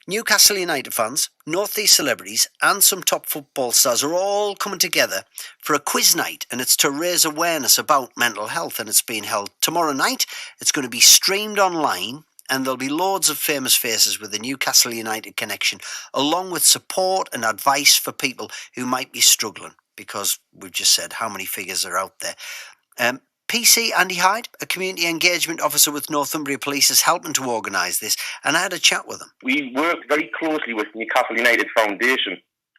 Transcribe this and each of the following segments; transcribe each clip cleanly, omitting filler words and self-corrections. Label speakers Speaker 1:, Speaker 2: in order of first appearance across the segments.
Speaker 1: Newcastle United fans, North East celebrities and some top football stars are all coming together for a quiz night, and it's to raise awareness about mental health, and it's being held tomorrow night. It's going to be streamed online and there'll be loads of famous faces with the Newcastle United connection, along with support and advice for people who might be struggling, because we've just said how many figures are out there. PC Andy Hyde, a community engagement officer with Northumbria Police, is helping to organise this, and I had a chat with him.
Speaker 2: We work very closely with Newcastle United Foundation,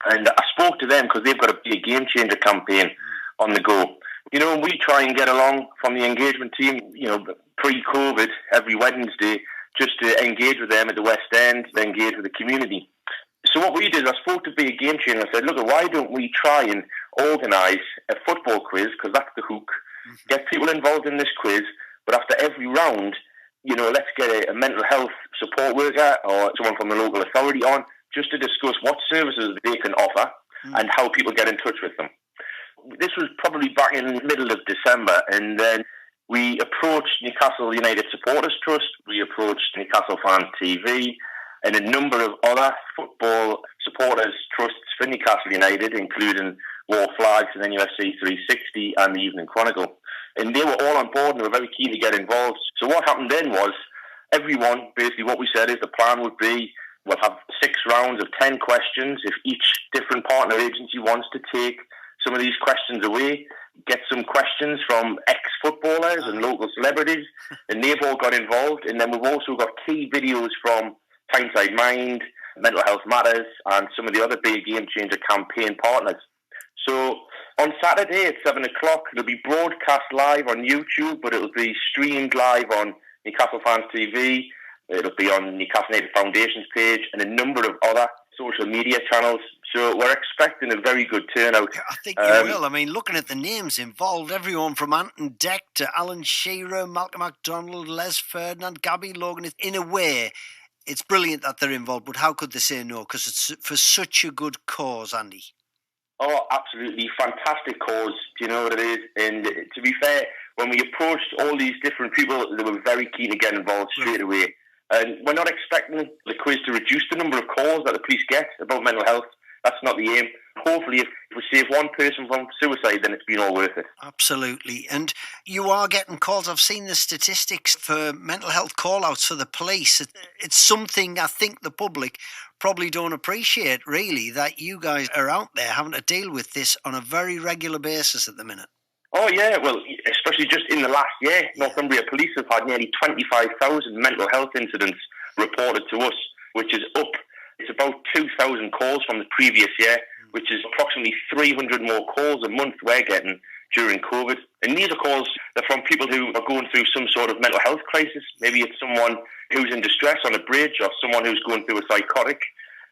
Speaker 2: and I spoke to them because they've got a game changer campaign on the go. You know, we try and get along from the engagement team, you know, pre-COVID, every Wednesday, just to engage with them at the West End, to engage with the community. So what we did, I spoke to Be a Game Changer and I said, look, why don't we try and organise a football quiz, because that's the hook, get people involved in this quiz, but after every round, you know, let's get a mental health support worker or someone from the local authority on, just to discuss what services they can offer and how people get in touch with them. This was probably back in the middle of December, and then we approached Newcastle United Supporters Trust, we approached Newcastle Fans TV, and a number of other football supporters trusts for Newcastle United, including Wor Flags and NUFC 360 and the Evening Chronicle. And they were all on board and were very keen to get involved. So what happened then was, everyone, basically what we said is the plan would be, we'll have 6 rounds of 10 questions. If each different partner agency wants to take some of these questions away, get some questions from ex-footballers and local celebrities, and they've all got involved. And then we've also got key videos from Tyneside Mind, Mental Health Matters, and some of the other big Game Changer campaign partners. So on Saturday at 7 o'clock, it'll be broadcast live on YouTube, but it'll be streamed live on Newcastle Fans TV. It'll be on Newcastle United Foundation's page and a number of other social media channels. So we're expecting a very good turnout.
Speaker 1: I think you will. I mean, looking at the names involved, everyone from Anton Deck to Alan Shearer, Malcolm MacDonald, Les Ferdinand, Gabby Logan. In a way, it's brilliant that they're involved, but how could they say no? Because it's for such a good cause, Andy.
Speaker 2: Oh, absolutely. Fantastic cause. Do you know what it is? And to be fair, when we approached all these different people, they were very keen to get involved straight away. And we're not expecting the quiz to reduce the number of calls that the police get about mental health. That's not the aim. Hopefully, if we save one person from suicide, then it's been all worth it.
Speaker 1: Absolutely. And you are getting calls. I've seen the statistics for mental health call-outs for the police. It's something I think the public probably don't appreciate, really, that you guys are out there having to deal with this on a very regular basis at the minute.
Speaker 2: Oh, yeah. Well, especially just in the last year, Northumbria Police have had nearly 25,000 mental health incidents reported to us, which is up. It's about 2,000 calls from the previous year, which is approximately 300 more calls a month we're getting during COVID. And these are calls that are from people who are going through some sort of mental health crisis. Maybe it's someone who's in distress on a bridge, or someone who's going through a psychotic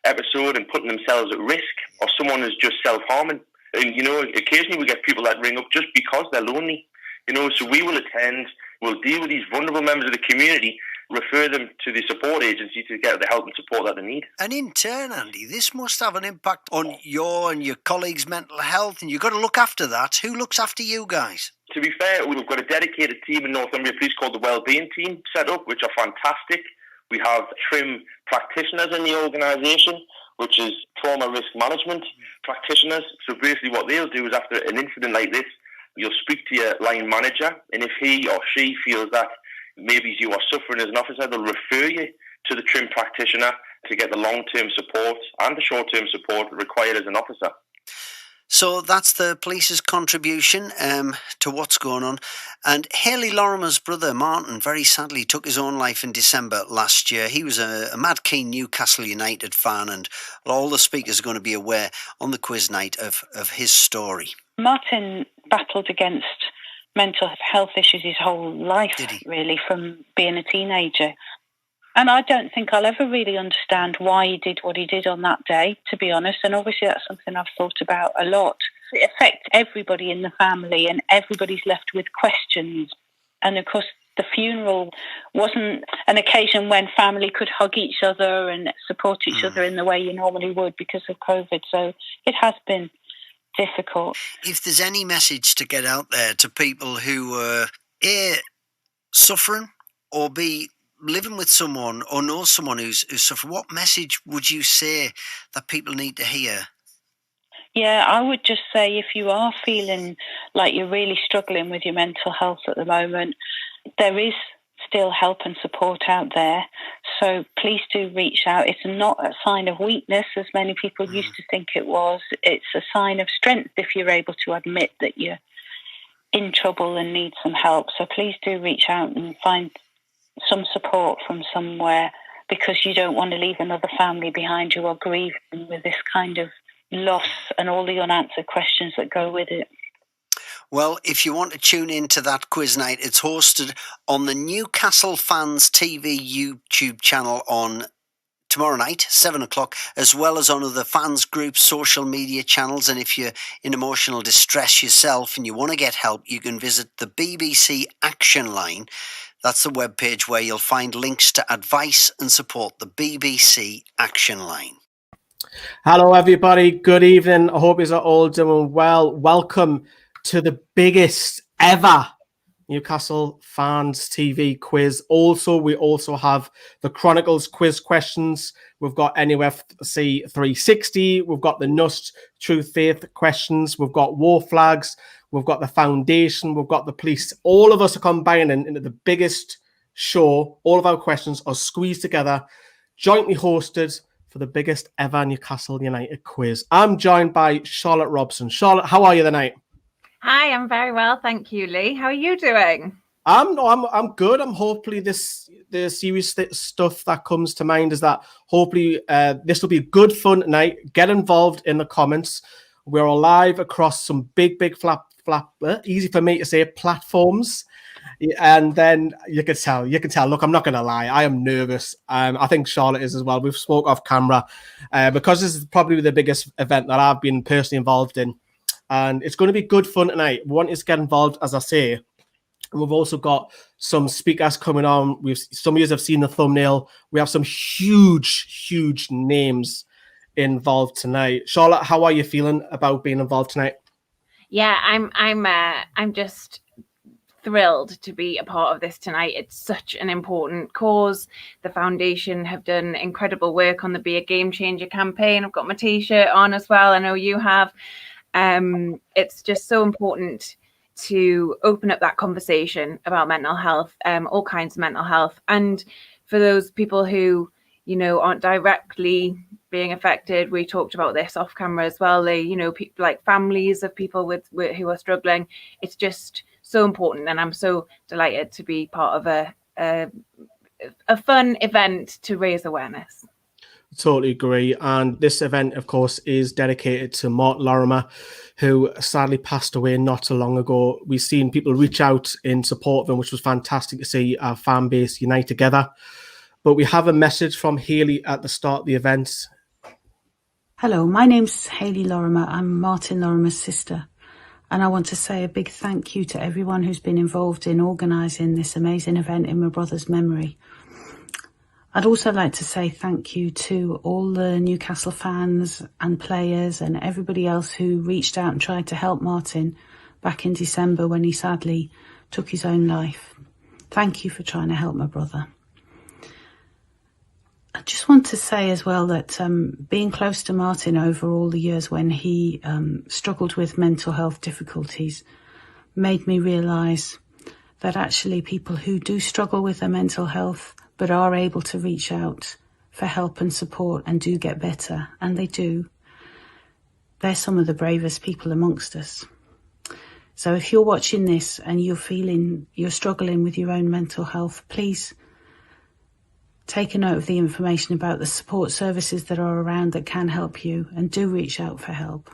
Speaker 2: episode and putting themselves at risk, or someone who's just self-harming. And, you know, occasionally we get people that ring up just because they're lonely. You know, so we will attend, we'll deal with these vulnerable members of the community, refer them to the support agency to get the help and support that they need.
Speaker 1: And in turn, Andy, this must have an impact on your and your colleagues' mental health, and you've got to look after that. Who looks after you guys?
Speaker 2: To be fair, we've got a dedicated team in Northumbria Police called the Wellbeing Team set up, which are fantastic. We have TRIM practitioners in the organisation, which is trauma risk management practitioners. So basically what they'll do is, after an incident like this, you'll speak to your line manager, and if he or she feels that maybe you are suffering as an officer, they'll refer you to the TRIM practitioner to get the long-term support and the short-term support required as an officer.
Speaker 1: So that's the police's contribution to what's going on. And Hayley Lorimer's brother, Martin, very sadly took his own life in December last year. He was a mad keen Newcastle United fan, and all the speakers are going to be aware on the quiz night of his story.
Speaker 3: Martin battled against mental health issues his whole life, really, from being a teenager. And I don't think I'll ever really understand why he did what he did on that day, to be honest. And obviously that's something I've thought about a lot. It affects everybody in the family, and everybody's left with questions. And of course, the funeral wasn't an occasion when family could hug each other and support each other in the way you normally would because of COVID. So it has been difficult.
Speaker 1: If there's any message to get out there to people who are A, suffering, or B, living with someone or know someone who's suffered, what message would you say that people need to hear?
Speaker 3: Yeah, I would just say if you are feeling like you're really struggling with your mental health at the moment, there is still help and support out there. So please do reach out. It's not a sign of weakness, as many people used to think it was. It's a sign of strength if you're able to admit that you're in trouble and need some help. So please do reach out and find some support from somewhere, because you don't want to leave another family behind who are grieving with this kind of loss and all the unanswered questions that go with it.
Speaker 1: Well, if you want to tune in to that quiz night, it's hosted on the Newcastle Fans TV YouTube channel on tomorrow night, 7 o'clock, as well as on other fans groups, social media channels. And if you're in emotional distress yourself and you want to get help, you can visit the BBC Action Line. That's the webpage where you'll find links to advice and support. The BBC Action Line.
Speaker 4: Hello, everybody. Good evening. I hope you're all doing well. Welcome to the biggest ever Newcastle Fans TV quiz. We also have the Chronicles quiz questions. We've got NUFC 360. We've got the NUFC Truth Faith questions. We've got Wor Flags. We've got the Foundation. We've got the police. All of us are combining into the biggest show. All of our questions are squeezed together, jointly hosted for the biggest ever Newcastle United quiz. I'm joined by Charlotte Robson. Charlotte, how are you tonight?
Speaker 5: Hi, I'm very well, thank you, Lee. How are you doing?
Speaker 4: I'm good. I'm hopefully the serious stuff that comes to mind is that hopefully this will be good fun tonight. Get involved in the comments. We're live across some big easy for me to say platforms. And then you can tell. Look, I'm not going to lie. I am nervous. I think Charlotte is as well. We've spoke off camera because this is probably the biggest event that I've been personally involved in. And it's going to be good fun tonight. We want you to get involved, as I say. And we've also got some speakers coming on. Some of you have seen the thumbnail. We have some huge names involved tonight. Charlotte, how are you feeling about being involved tonight?
Speaker 5: Yeah, I'm just thrilled to be a part of this tonight. It's such an important cause. The foundation have done incredible work on the Be a Game Changer campaign. I've got my t-shirt on as well. I know you have. It's just so important to open up that conversation about mental health, all kinds of mental health. And for those people who, aren't directly being affected, we talked about this off camera as well. People like families of people who are struggling. It's just so important, and I'm so delighted to be part of a fun event to raise awareness.
Speaker 4: Totally agree. And this event, of course, is dedicated to Martin Lorimer, who sadly passed away not so long ago. We've seen people reach out in support of him, which was fantastic to see our fan base unite together. But we have a message from Hayley at the start of the event.
Speaker 6: Hello, my name's Hayley Lorimer. I'm Martin Lorimer's sister. And I want to say a big thank you to everyone who's been involved in organising this amazing event in my brother's memory. I'd also like to say thank you to all the Newcastle fans and players and everybody else who reached out and tried to help Martin back in December when he sadly took his own life. Thank you for trying to help my brother. I just want to say as well that being close to Martin over all the years when he struggled with mental health difficulties made me realise that actually people who do struggle with their mental health but are able to reach out for help and support and do get better, and they do, they're some of the bravest people amongst us. So if you're watching this and you're struggling with your own mental health, please take a note of the information about the support services that are around that can help you, and do reach out for help.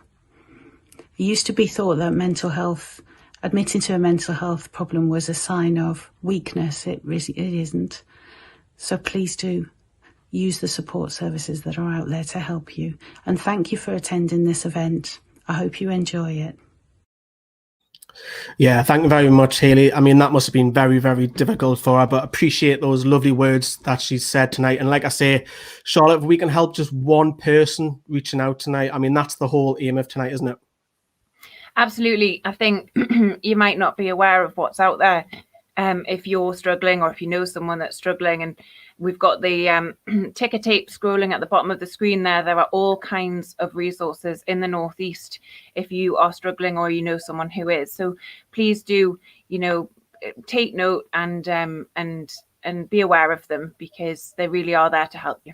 Speaker 6: It used to be thought that admitting to a mental health problem was a sign of weakness. It isn't. So please do use the support services that are out there to help you. And thank you for attending this event. I hope you enjoy it.
Speaker 4: Yeah, thank you very much, Hayley. I mean, that must have been very, very difficult for her, but appreciate those lovely words that she said tonight. And like I say, Charlotte, if we can help just one person reaching out tonight, I mean, that's the whole aim of tonight, isn't it?
Speaker 5: Absolutely. I think you might not be aware of what's out there if you're struggling, or if you know someone that's struggling. And we've got the ticker tape scrolling at the bottom of the screen there. There are all kinds of resources in the Northeast if you are struggling or you know someone who is. So please do, take note and be aware of them, because they really are there to help you.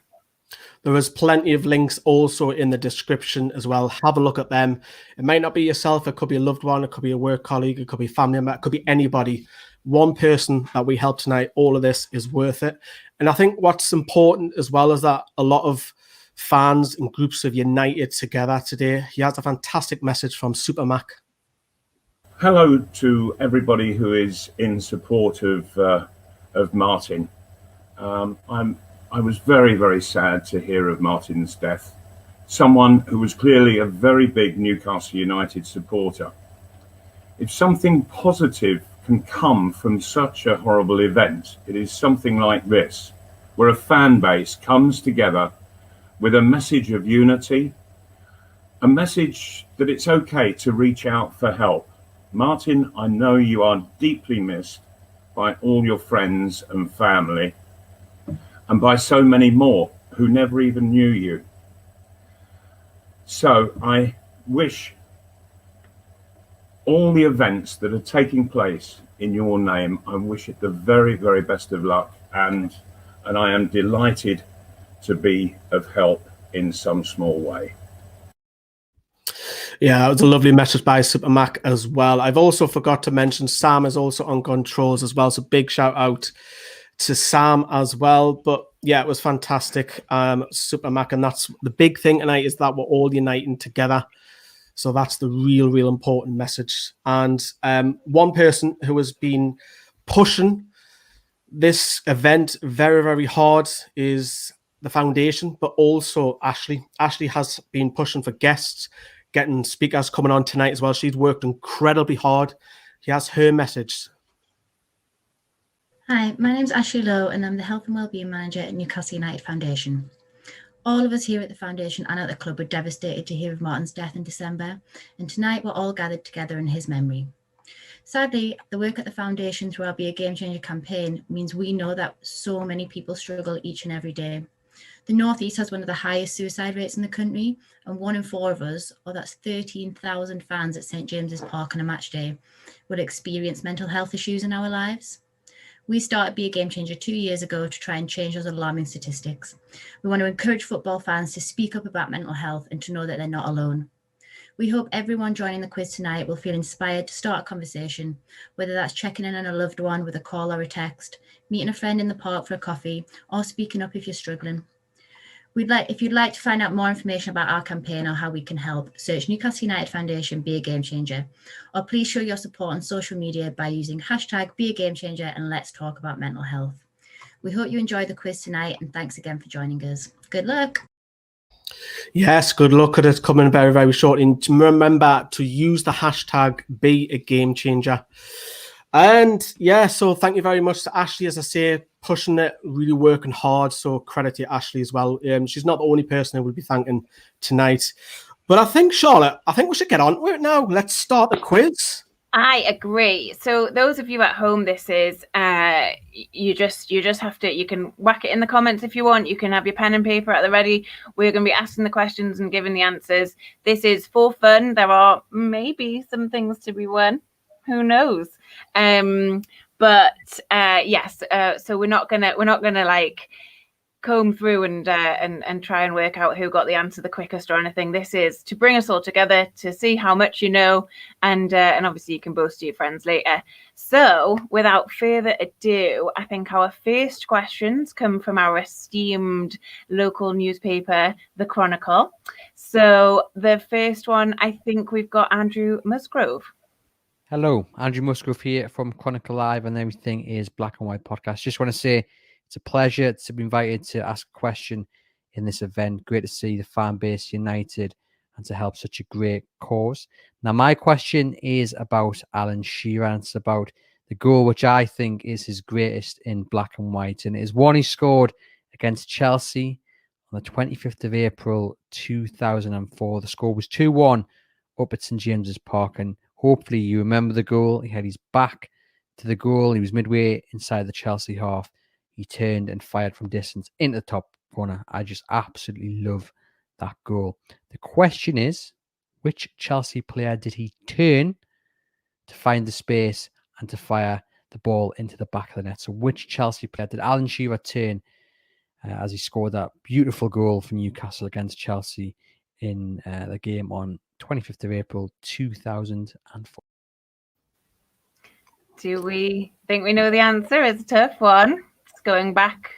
Speaker 4: There is plenty of links also in the description as well. Have a look at them. It might not be yourself. It could be a loved one. It could be a work colleague. It could be a family member. It could be anybody. One person that we help tonight, all of this is worth it. And I think what's important as well is that a lot of fans and groups have united together today. He has a fantastic message from Super Mac.
Speaker 7: Hello to everybody who is in support of Martin. I was very, very sad to hear of Martin's death. Someone who was clearly a very big Newcastle United supporter. If something positive can come from such a horrible event, it is something like this, where a fan base comes together with a message of unity, a message that it's okay to reach out for help. Martin, I know you are deeply missed by all your friends and family, and by so many more who never even knew you. So I wish all the events that are taking place in your name, I wish it the very, very best of luck, and I am delighted to be of help in some small way.
Speaker 4: Yeah, it was a lovely message by Super Mac as well. I've also forgot to mention Sam is also on controls as well, so big shout out to Sam as well. But yeah, it was fantastic, Super Mac, and that's the big thing tonight, is that we're all uniting together. So that's the real important message. And one person who has been pushing this event very, very hard is the foundation, but also Ashley. Ashley has been pushing for guests, getting speakers coming on tonight as well. She's worked incredibly hard. She has her message.
Speaker 8: Hi, my name's Ashley Lowe, and I'm the Health and Wellbeing Manager at Newcastle United Foundation. All of us here at the foundation and at the club were devastated to hear of Martin's death in December, and tonight we're all gathered together in his memory. Sadly, the work at the foundation through our Be a Game Changer campaign means we know that so many people struggle each and every day. The North East has one of the highest suicide rates in the country, and 1 in 4 of us, or that's 13,000 fans at St James's Park on a match day, will experience mental health issues in our lives. We started Be a Game Changer 2 years ago to try and change those alarming statistics. We want to encourage football fans to speak up about mental health and to know that they're not alone. We hope everyone joining the quiz tonight will feel inspired to start a conversation, whether that's checking in on a loved one with a call or a text, meeting a friend in the park for a coffee, or speaking up if you're struggling. If you'd like to find out more information about our campaign or how we can help, search Newcastle United Foundation Be a Game Changer, or please show your support on social media by using hashtag Be a Game Changer and let's talk about mental health. We hope you enjoyed the quiz tonight, and thanks again for joining us. Good luck.
Speaker 4: Yes, good luck. It's coming very, very short. And remember to use the hashtag Be a Game Changer. And yeah, so thank you very much to Ashley, as I say, pushing it, really working hard. So credit to Ashley as well. She's not the only person who will be thanking tonight. But I think, Charlotte, we should get on to it now. Let's start the quiz.
Speaker 5: I agree. So those of you at home, this is you just have to, you can whack it in the comments if you want. You can have your pen and paper at the ready. We're going to be asking the questions and giving the answers. This is for fun. There are maybe some things to be won. Who knows? But yes. So we're not gonna like comb through and try and work out who got the answer the quickest or anything. This is to bring us all together to see how much you know, and obviously you can boast to your friends later. So without further ado, I think our first questions come from our esteemed local newspaper, the Chronicle. So the first one, I think we've got Andrew Musgrove.
Speaker 9: Hello, Andrew Musgrove here from Chronicle Live, and everything is Black and White Podcast. Just want to say it's a pleasure to be invited to ask a question in this event. Great to see the fan base united and to help such a great cause. Now, my question is about Alan Shearer. It's about the goal, which I think is his greatest in black and white. And it is one he scored against Chelsea on the 25th of April, 2004. The score was 2-1 up at St James's Park. And hopefully you remember the goal. He had his back to the goal. He was midway inside the Chelsea half. He turned and fired from distance into the top corner. I just absolutely love that goal. The question is, which Chelsea player did he turn to find the space and to fire the ball into the back of the net? So which Chelsea player did Alan Shearer turn as he scored that beautiful goal for Newcastle against Chelsea in the game on 25th of April 2004?
Speaker 5: Do we think we know the answer? It's a tough one. It's going back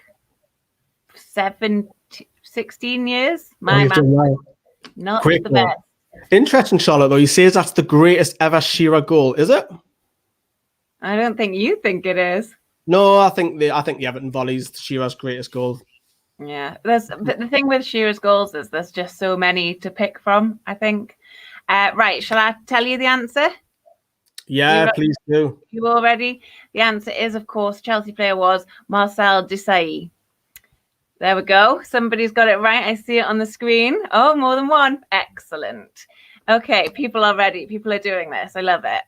Speaker 5: 16 years. My math, not
Speaker 4: Quick
Speaker 5: the
Speaker 4: one.
Speaker 5: best.
Speaker 4: Interesting, Charlotte, though. He says that's the greatest ever Shearer goal. Is it?
Speaker 5: I don't think you think it is.
Speaker 4: No, I think the Everton volley's Shearer's greatest goal.
Speaker 5: Yeah, the thing with Shearer's goals is there's just so many to pick from, I think. Right, shall I tell you the answer?
Speaker 4: Yeah, please do.
Speaker 5: You all ready? The answer is, of course, Chelsea player was Marcel Desailly. There we go. Somebody's got it right. I see it on the screen. Oh, more than one. Excellent. Okay, people are ready. People are doing this. I love it.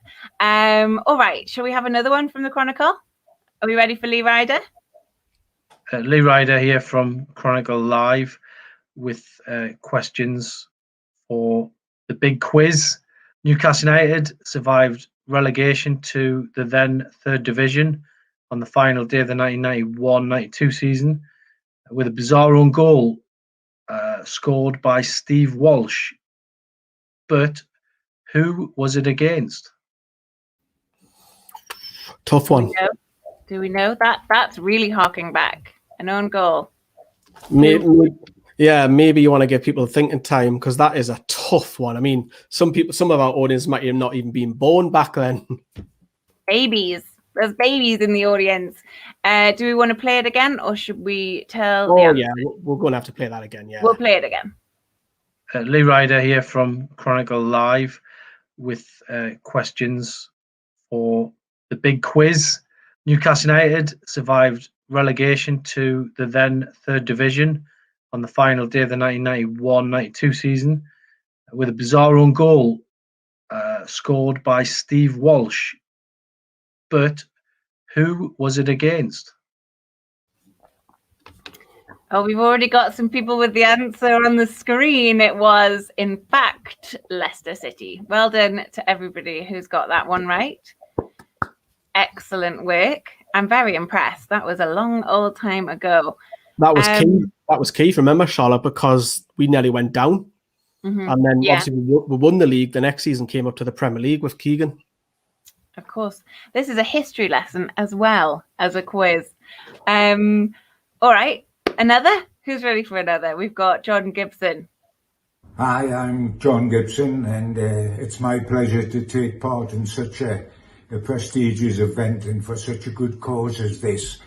Speaker 5: All right, shall we have another one from the Chronicle? Are we ready for Lee Ryder?
Speaker 10: Lee Ryder here from Chronicle Live with questions for the big quiz. Newcastle United survived relegation to the then third division on the final day of the 1991-92 season with a bizarre own goal scored by Steve Walsh. But who was it against?
Speaker 4: Tough one.
Speaker 5: Do we know that? That's really harking back. An own goal.
Speaker 4: Maybe you want to give people thinking time because that is a tough one. I mean, some of our audience might have not even been born back then.
Speaker 5: Babies. There's babies in the audience. Do we want to play it again or should we tell?
Speaker 4: Oh, yeah, we're going to have to play that again. Yeah,
Speaker 5: we'll play it again.
Speaker 10: Lee Ryder here from Chronicle Live with questions for the big quiz. Newcastle United survived relegation to the then third division on the final day of the 1991-92 season with a bizarre own goal scored by Steve Walsh. But who was it against?
Speaker 5: Oh, we've already got some people with the answer on the screen. It was, in fact, Leicester City. Well done to everybody who's got that one right. Excellent work. I'm very impressed. That was a long old time ago.
Speaker 4: That was key. That was key. Remember, Charlotte, because we nearly went down.
Speaker 5: Mm-hmm.
Speaker 4: And then obviously we won the league. The next season came up to the Premier League with Keegan.
Speaker 5: Of course. This is a history lesson as well as a quiz. All right. Another? Who's ready for another? We've got John Gibson.
Speaker 11: Hi, I'm John Gibson, and it's my pleasure to take part in such a prestigious event and for such a good cause as this.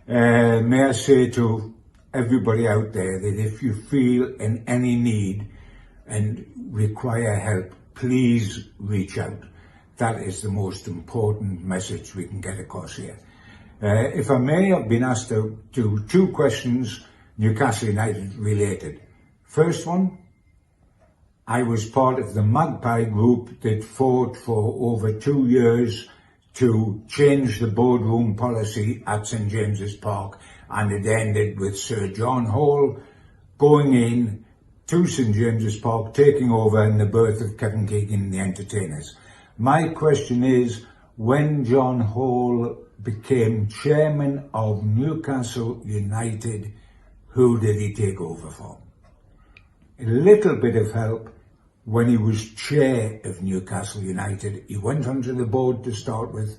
Speaker 11: May I say to everybody out there that if you feel in any need and require help, please reach out. That is the most important message we can get across here. If I may, I've been asked to do two questions Newcastle United related. First one, I was part of the Magpie group that fought for over 2 years to change the boardroom policy at St James's Park, and it ended with Sir John Hall going in to St James's Park, taking over in the birth of Kevin Keegan and the Entertainers. My question is, when John Hall became chairman of Newcastle United, who did he take over from? A little bit of help when he was chair of Newcastle United. He went onto the board to start with,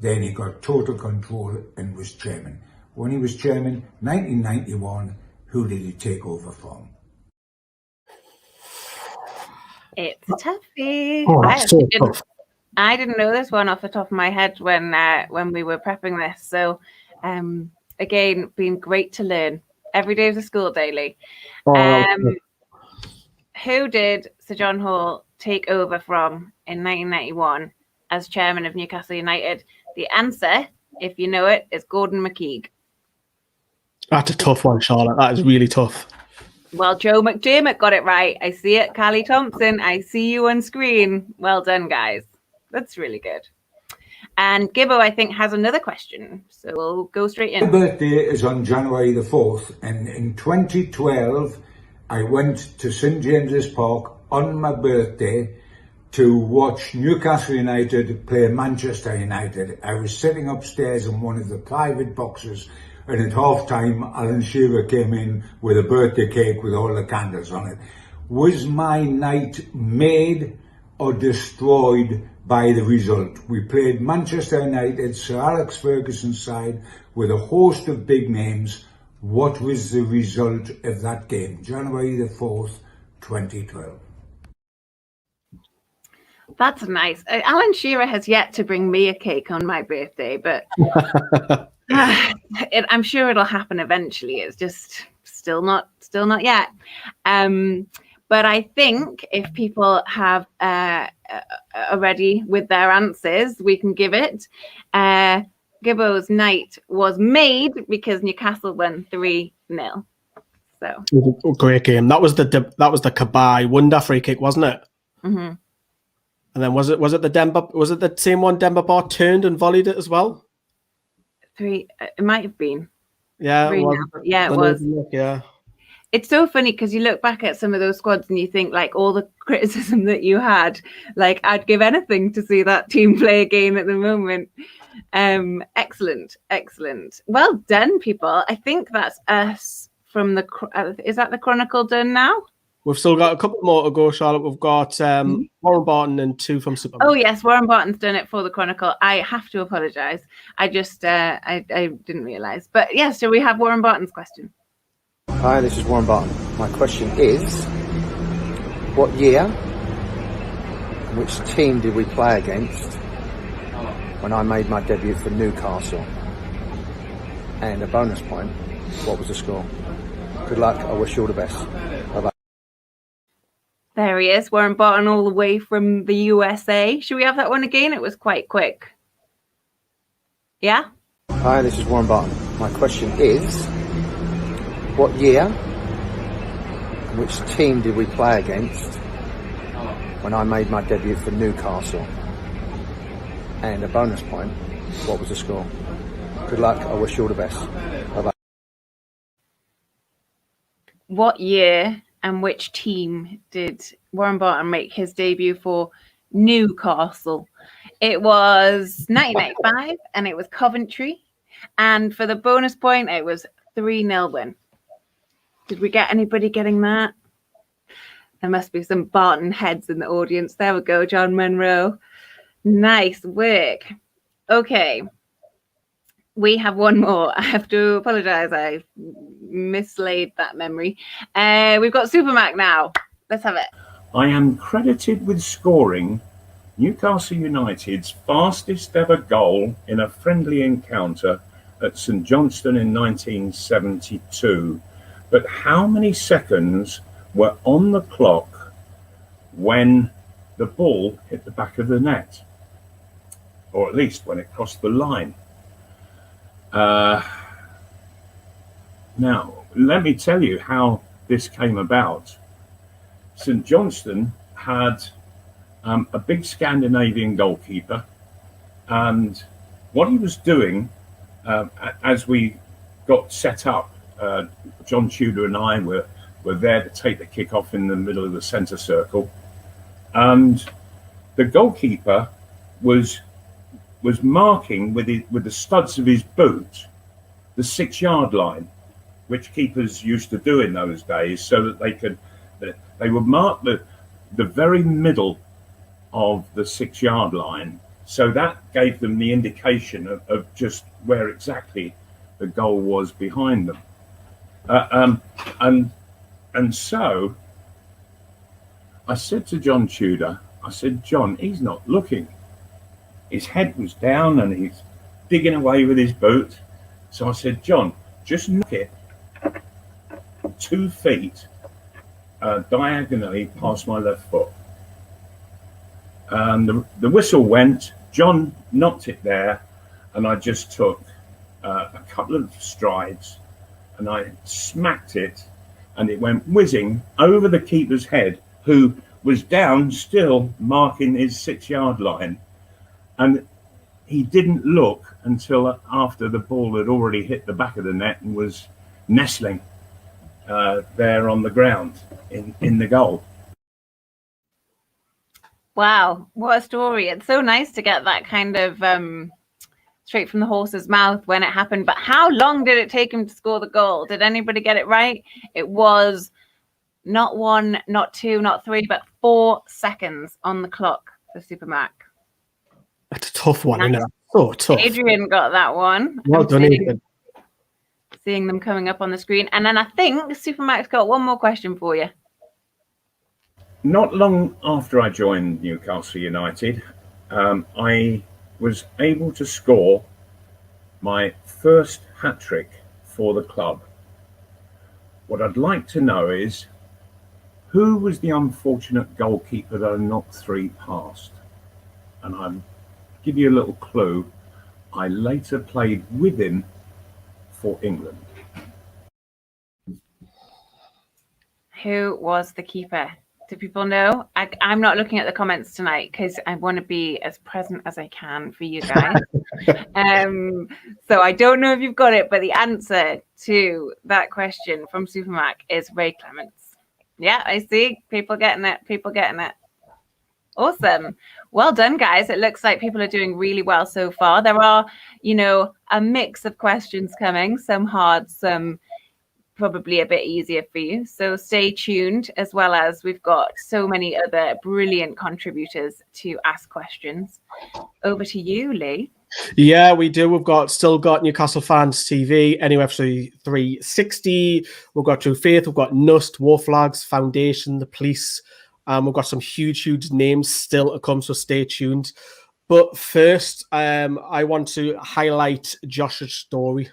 Speaker 11: then he got total control and was chairman. When he was chairman, 1991, who did he take over from?
Speaker 5: It's toughie.
Speaker 4: Oh, that's so tough.
Speaker 5: I didn't know this one off the top of my head when we were prepping this. So, again, been great to learn. Every day is a school day, Lee. Who did Sir John Hall take over from in 1991 as chairman of Newcastle United? The answer, if you know it, is Gordon McKeague.
Speaker 4: That's a tough one, Charlotte. That is really tough.
Speaker 5: Well, Joe McDermott got it right. I see it. Callie Thompson, I see you on screen. Well done, guys. That's really good. And Gibbo, I think, has another question. So we'll go straight in.
Speaker 11: My birthday is on January the 4th, and in 2012, I went to St James's Park on my birthday to watch Newcastle United play Manchester United. I was sitting upstairs in one of the private boxes, and at half time Alan Shearer came in with a birthday cake with all the candles on it. Was my night made or destroyed by the result? We played Manchester United, Sir Alex Ferguson's side, with a host of big names. What was the result of that game? January the 4th, 2012.
Speaker 5: That's nice. Alan Shearer has yet to bring me a cake on my birthday, but I'm sure it'll happen eventually. It's just still not yet. But I think if people have are ready with their answers, we can give it. Gibbo's night was made because Newcastle won 3-0. So
Speaker 4: great game. That was the Kabai Wonder free kick, wasn't it?
Speaker 5: Mm-hmm.
Speaker 4: And then was it the Demba? Was it the same one Demba Bar turned and volleyed it as well?
Speaker 5: It might have been.
Speaker 4: Yeah, it
Speaker 5: was.
Speaker 4: Yeah.
Speaker 5: It's so funny because you look back at some of those squads and you think, like, all the criticism that you had, like, I'd give anything to see that team play again at the moment. Excellent. Well done, people. I think that's us from the. Is that the Chronicle done now?
Speaker 4: We've still got a couple more to go, Charlotte. We've got Warren Barton and 2 from Superman.
Speaker 5: Oh yes, Warren Barton's done it for the Chronicle. I have to apologise. I just I didn't realise. But yeah, so we have Warren Barton's question.
Speaker 12: Hi, this is Warren Barton. My question is, what year and which team did we play against when I made my debut for Newcastle? And a bonus point, what was the score? Good luck, I wish you all the best. Bye-bye.
Speaker 5: There he is, Warren Barton, all the way from the USA. Should we have that one again? It was quite quick. Yeah?
Speaker 12: Hi, this is Warren Barton. My question is, what year and which team did we play against when I made my debut for Newcastle? And a bonus point, what was the score? Good luck, I wish you all the best. Bye-bye.
Speaker 5: What year and which team did Warren Barton make his debut for Newcastle? It was 1995 and it was Coventry. And for the bonus point, it was 3-0 win. Did we get anybody getting that? There must be some Barton heads in the audience. There we go, John Monroe. Nice work. Okay. We have one more. I have to apologise. I mislaid that memory. We've got Supermac now. Let's have it.
Speaker 7: I am credited with scoring Newcastle United's fastest ever goal in a friendly encounter at St Johnstone in 1972. But how many seconds were on the clock when the ball hit the back of the net? Or at least when it crossed the line. Now, let me tell you how this came about. St Johnstone had a big Scandinavian goalkeeper, and what he was doing as we got set up, John Tudor and I were there to take the kick off in the middle of the centre circle, and the goalkeeper was marking with the studs of his boot the 6-yard line, which keepers used to do in those days, so that they would mark the very middle of the 6-yard line, so that gave them the indication of just where exactly the goal was behind them. And so I said to John Tudor, I said, John, he's not looking. His head was down and he's digging away with his boot. So I said, John, just knock it 2 feet diagonally past my left foot. And the whistle went, John knocked it there, and I just took a couple of strides and I smacked it, and it went whizzing over the keeper's head, who was down still marking his 6-yard line. And he didn't look until after the ball had already hit the back of the net and was nestling there on the ground in the goal.
Speaker 5: Wow, what a story. It's so nice to get that kind of straight from the horse's mouth when it happened. But how long did it take him to score the goal? Did anybody get it right? It was not 1, not 2, not 3, but 4 seconds on the clock for Super Mac.
Speaker 4: That's a tough one, isn't it? So tough.
Speaker 5: Adrian got that one.
Speaker 4: Well done, Adrian.
Speaker 5: Seeing them coming up on the screen. And then I think Super Mac's got one more question for you.
Speaker 7: Not long after I joined Newcastle United, I was able to score my first hat-trick for the club. What I'd like to know is, who was the unfortunate goalkeeper that I knocked 3 past? And I'll give you a little clue. I later played with him for England.
Speaker 5: Who was the keeper? Do people know? I'm not looking at the comments tonight because I want to be as present as I can for you guys. So I don't know if you've got it, but the answer to that question from Supermac is Ray Clements. Yeah, I see. People getting it. People getting it. Awesome. Well done, guys. It looks like people are doing really well so far. There are, a mix of questions coming, some hard, some probably a bit easier for you. So stay tuned, as well as we've got so many other brilliant contributors to ask questions. Over to you, Lee.
Speaker 4: Yeah, we do. We've still got Newcastle Fans TV, NUFC 360. We've got True Faith. We've got NUFC, Wor Flags, Foundation, the police. We've got some huge names still to come, so stay tuned. But first, I want to highlight Josh's story.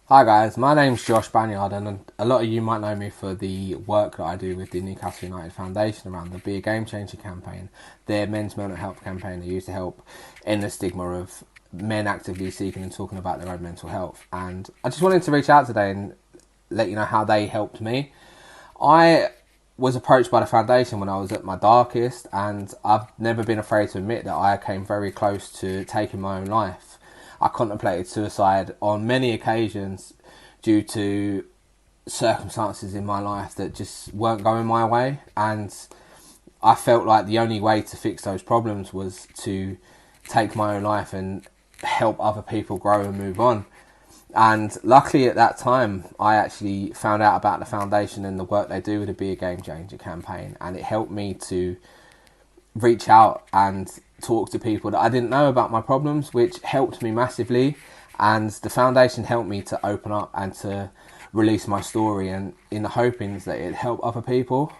Speaker 13: Hi guys, my name's Josh Banyard, and a lot of you might know me for the work that I do with the Newcastle United Foundation around the Be a Game Changer campaign, their men's mental health campaign they use to help end the stigma of men actively seeking and talking about their own mental health. And I just wanted to reach out today and let you know how they helped me. I was approached by the foundation when I was at my darkest, and I've never been afraid to admit that I came very close to taking my own life. I contemplated suicide on many occasions due to circumstances in my life that just weren't going my way, and I felt like the only way to fix those problems was to take my own life and help other people grow and move on. And luckily at that time I actually found out about the foundation and the work they do with the Be a Game Changer campaign, and it helped me to reach out and talk to people that I didn't know about my problems, which helped me massively. And the foundation helped me to open up and to release my story, and in the hopings that it'd help other people.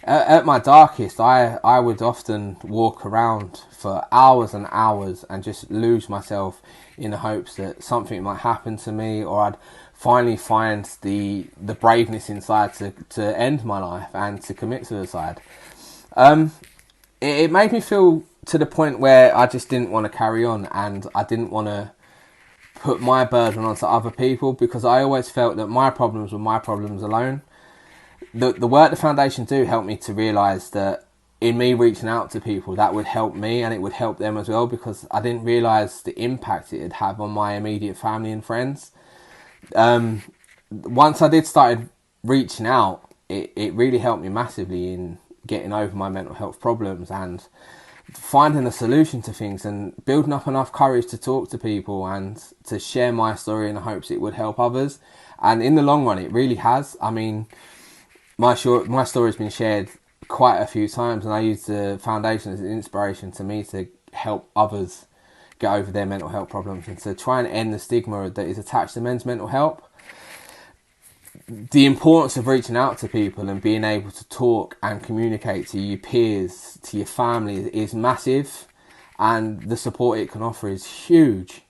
Speaker 13: At my darkest, I would often walk around for hours and hours and just lose myself in the hopes that something might happen to me, or I'd finally find the braveness inside to end my life and to commit suicide. It made me feel to the point where I just didn't want to carry on, and I didn't want to put my burden onto other people, because I always felt that my problems were my problems alone. The work the foundation do helped me to realise that in me reaching out to people, that would help me and it would help them as well, because I didn't realise the impact it would have on my immediate family and friends. Once I did started reaching out, it really helped me massively in getting over my mental health problems and finding a solution to things and building up enough courage to talk to people and to share my story in the hopes it would help others. And in the long run, it really has. I mean, my story's been shared quite a few times, and I use the foundation as an inspiration to me to help others get over their mental health problems and to try and end the stigma that is attached to men's mental health. The importance of reaching out to people and being able to talk and communicate to your peers, to your family, is massive, and the support it can offer is huge.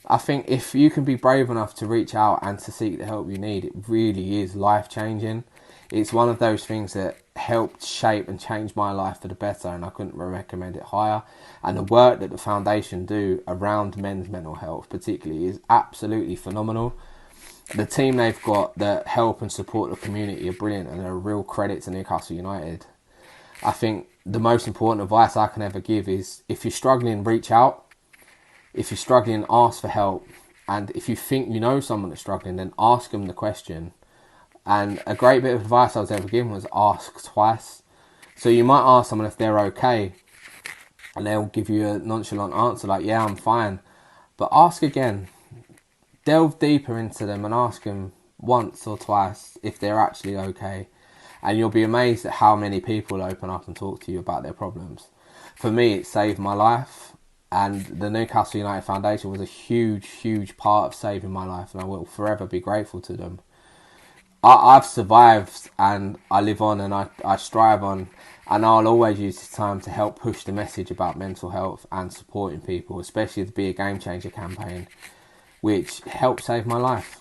Speaker 13: I think if you can be brave enough to reach out and to seek the help you need, it really is life-changing. It's one of those things that helped shape and change my life for the better, and I couldn't recommend it higher. And the work that the foundation do around men's mental health particularly is absolutely phenomenal. The team they've got that help and support the community are brilliant, and they're a real credit to Newcastle United. I think the most important advice I can ever give is, if you're struggling, reach out. if you're struggling, ask for help. And if you think you know someone that's struggling, then ask them the question. And a great bit of advice I was ever given was ask twice. So you might ask someone if they're okay, and they'll give you a nonchalant answer like, yeah, I'm fine. But ask again. Delve deeper into them and ask them once or twice if they're actually okay. And you'll be amazed at how many people open up and talk to you about their problems. For me, it saved my life. And the Newcastle United Foundation was a huge, huge part of saving my life. And I will forever be grateful to them. I've survived and I live on and I strive on. And I'll always use this time to help push the message about mental health and supporting people, especially the Be a Game Changer campaign, which helped save my life.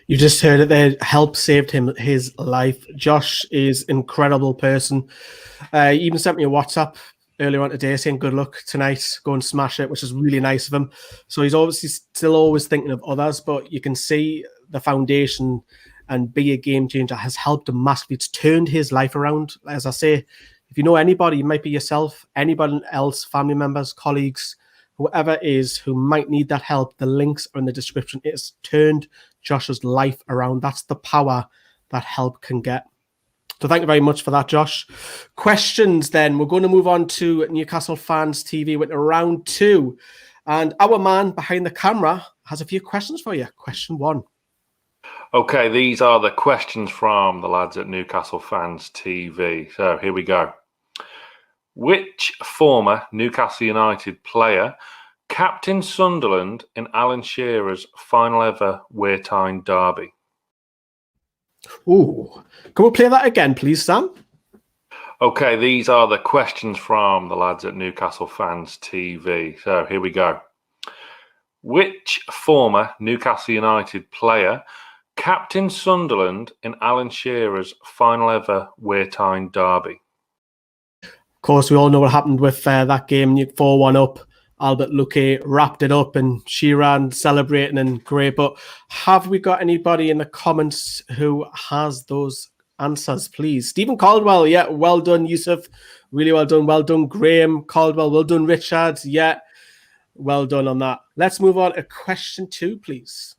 Speaker 4: You just heard it there. Help saved his life. Josh is an incredible person. He even sent me a WhatsApp earlier on today saying good luck tonight, go and smash it, which is really nice of him. So he's obviously still always thinking of others, but you can see the foundation and Be a Game Changer has helped him massively. It's turned his life around. As I say, if you know anybody, it might be yourself, anybody else, family members, colleagues, whoever it is who might need that help, the links are in the description. It's turned Josh's life around. That's the power that help can get. So thank you very much for that, Josh. Questions then. We're going to move on to Newcastle Fans TV with round 2. And our man behind the camera has a few questions for you. Question 1.
Speaker 14: Okay, these are the questions from the lads at Newcastle Fans TV. So here we go. Which former Newcastle United player captained Sunderland in Alan Shearer's final ever Wear Tyne derby?
Speaker 4: Ooh, can we play that again, please, Sam?
Speaker 14: Okay, these are the questions from the lads at Newcastle Fans TV. So here we go. Which former Newcastle United player captained Sunderland in Alan Shearer's final ever Wear Tyne derby?
Speaker 4: Of course, we all know what happened with that game. 4-1 up. Albert Luque wrapped it up and Sheeran celebrating and great. But have we got anybody in the comments who has those answers, please? Stephen Caldwell, yeah, well done, Yusuf. Really well done. Well done, Graham Caldwell. Well done, Richard. Yeah, well done on that. Let's move on to question 2, please.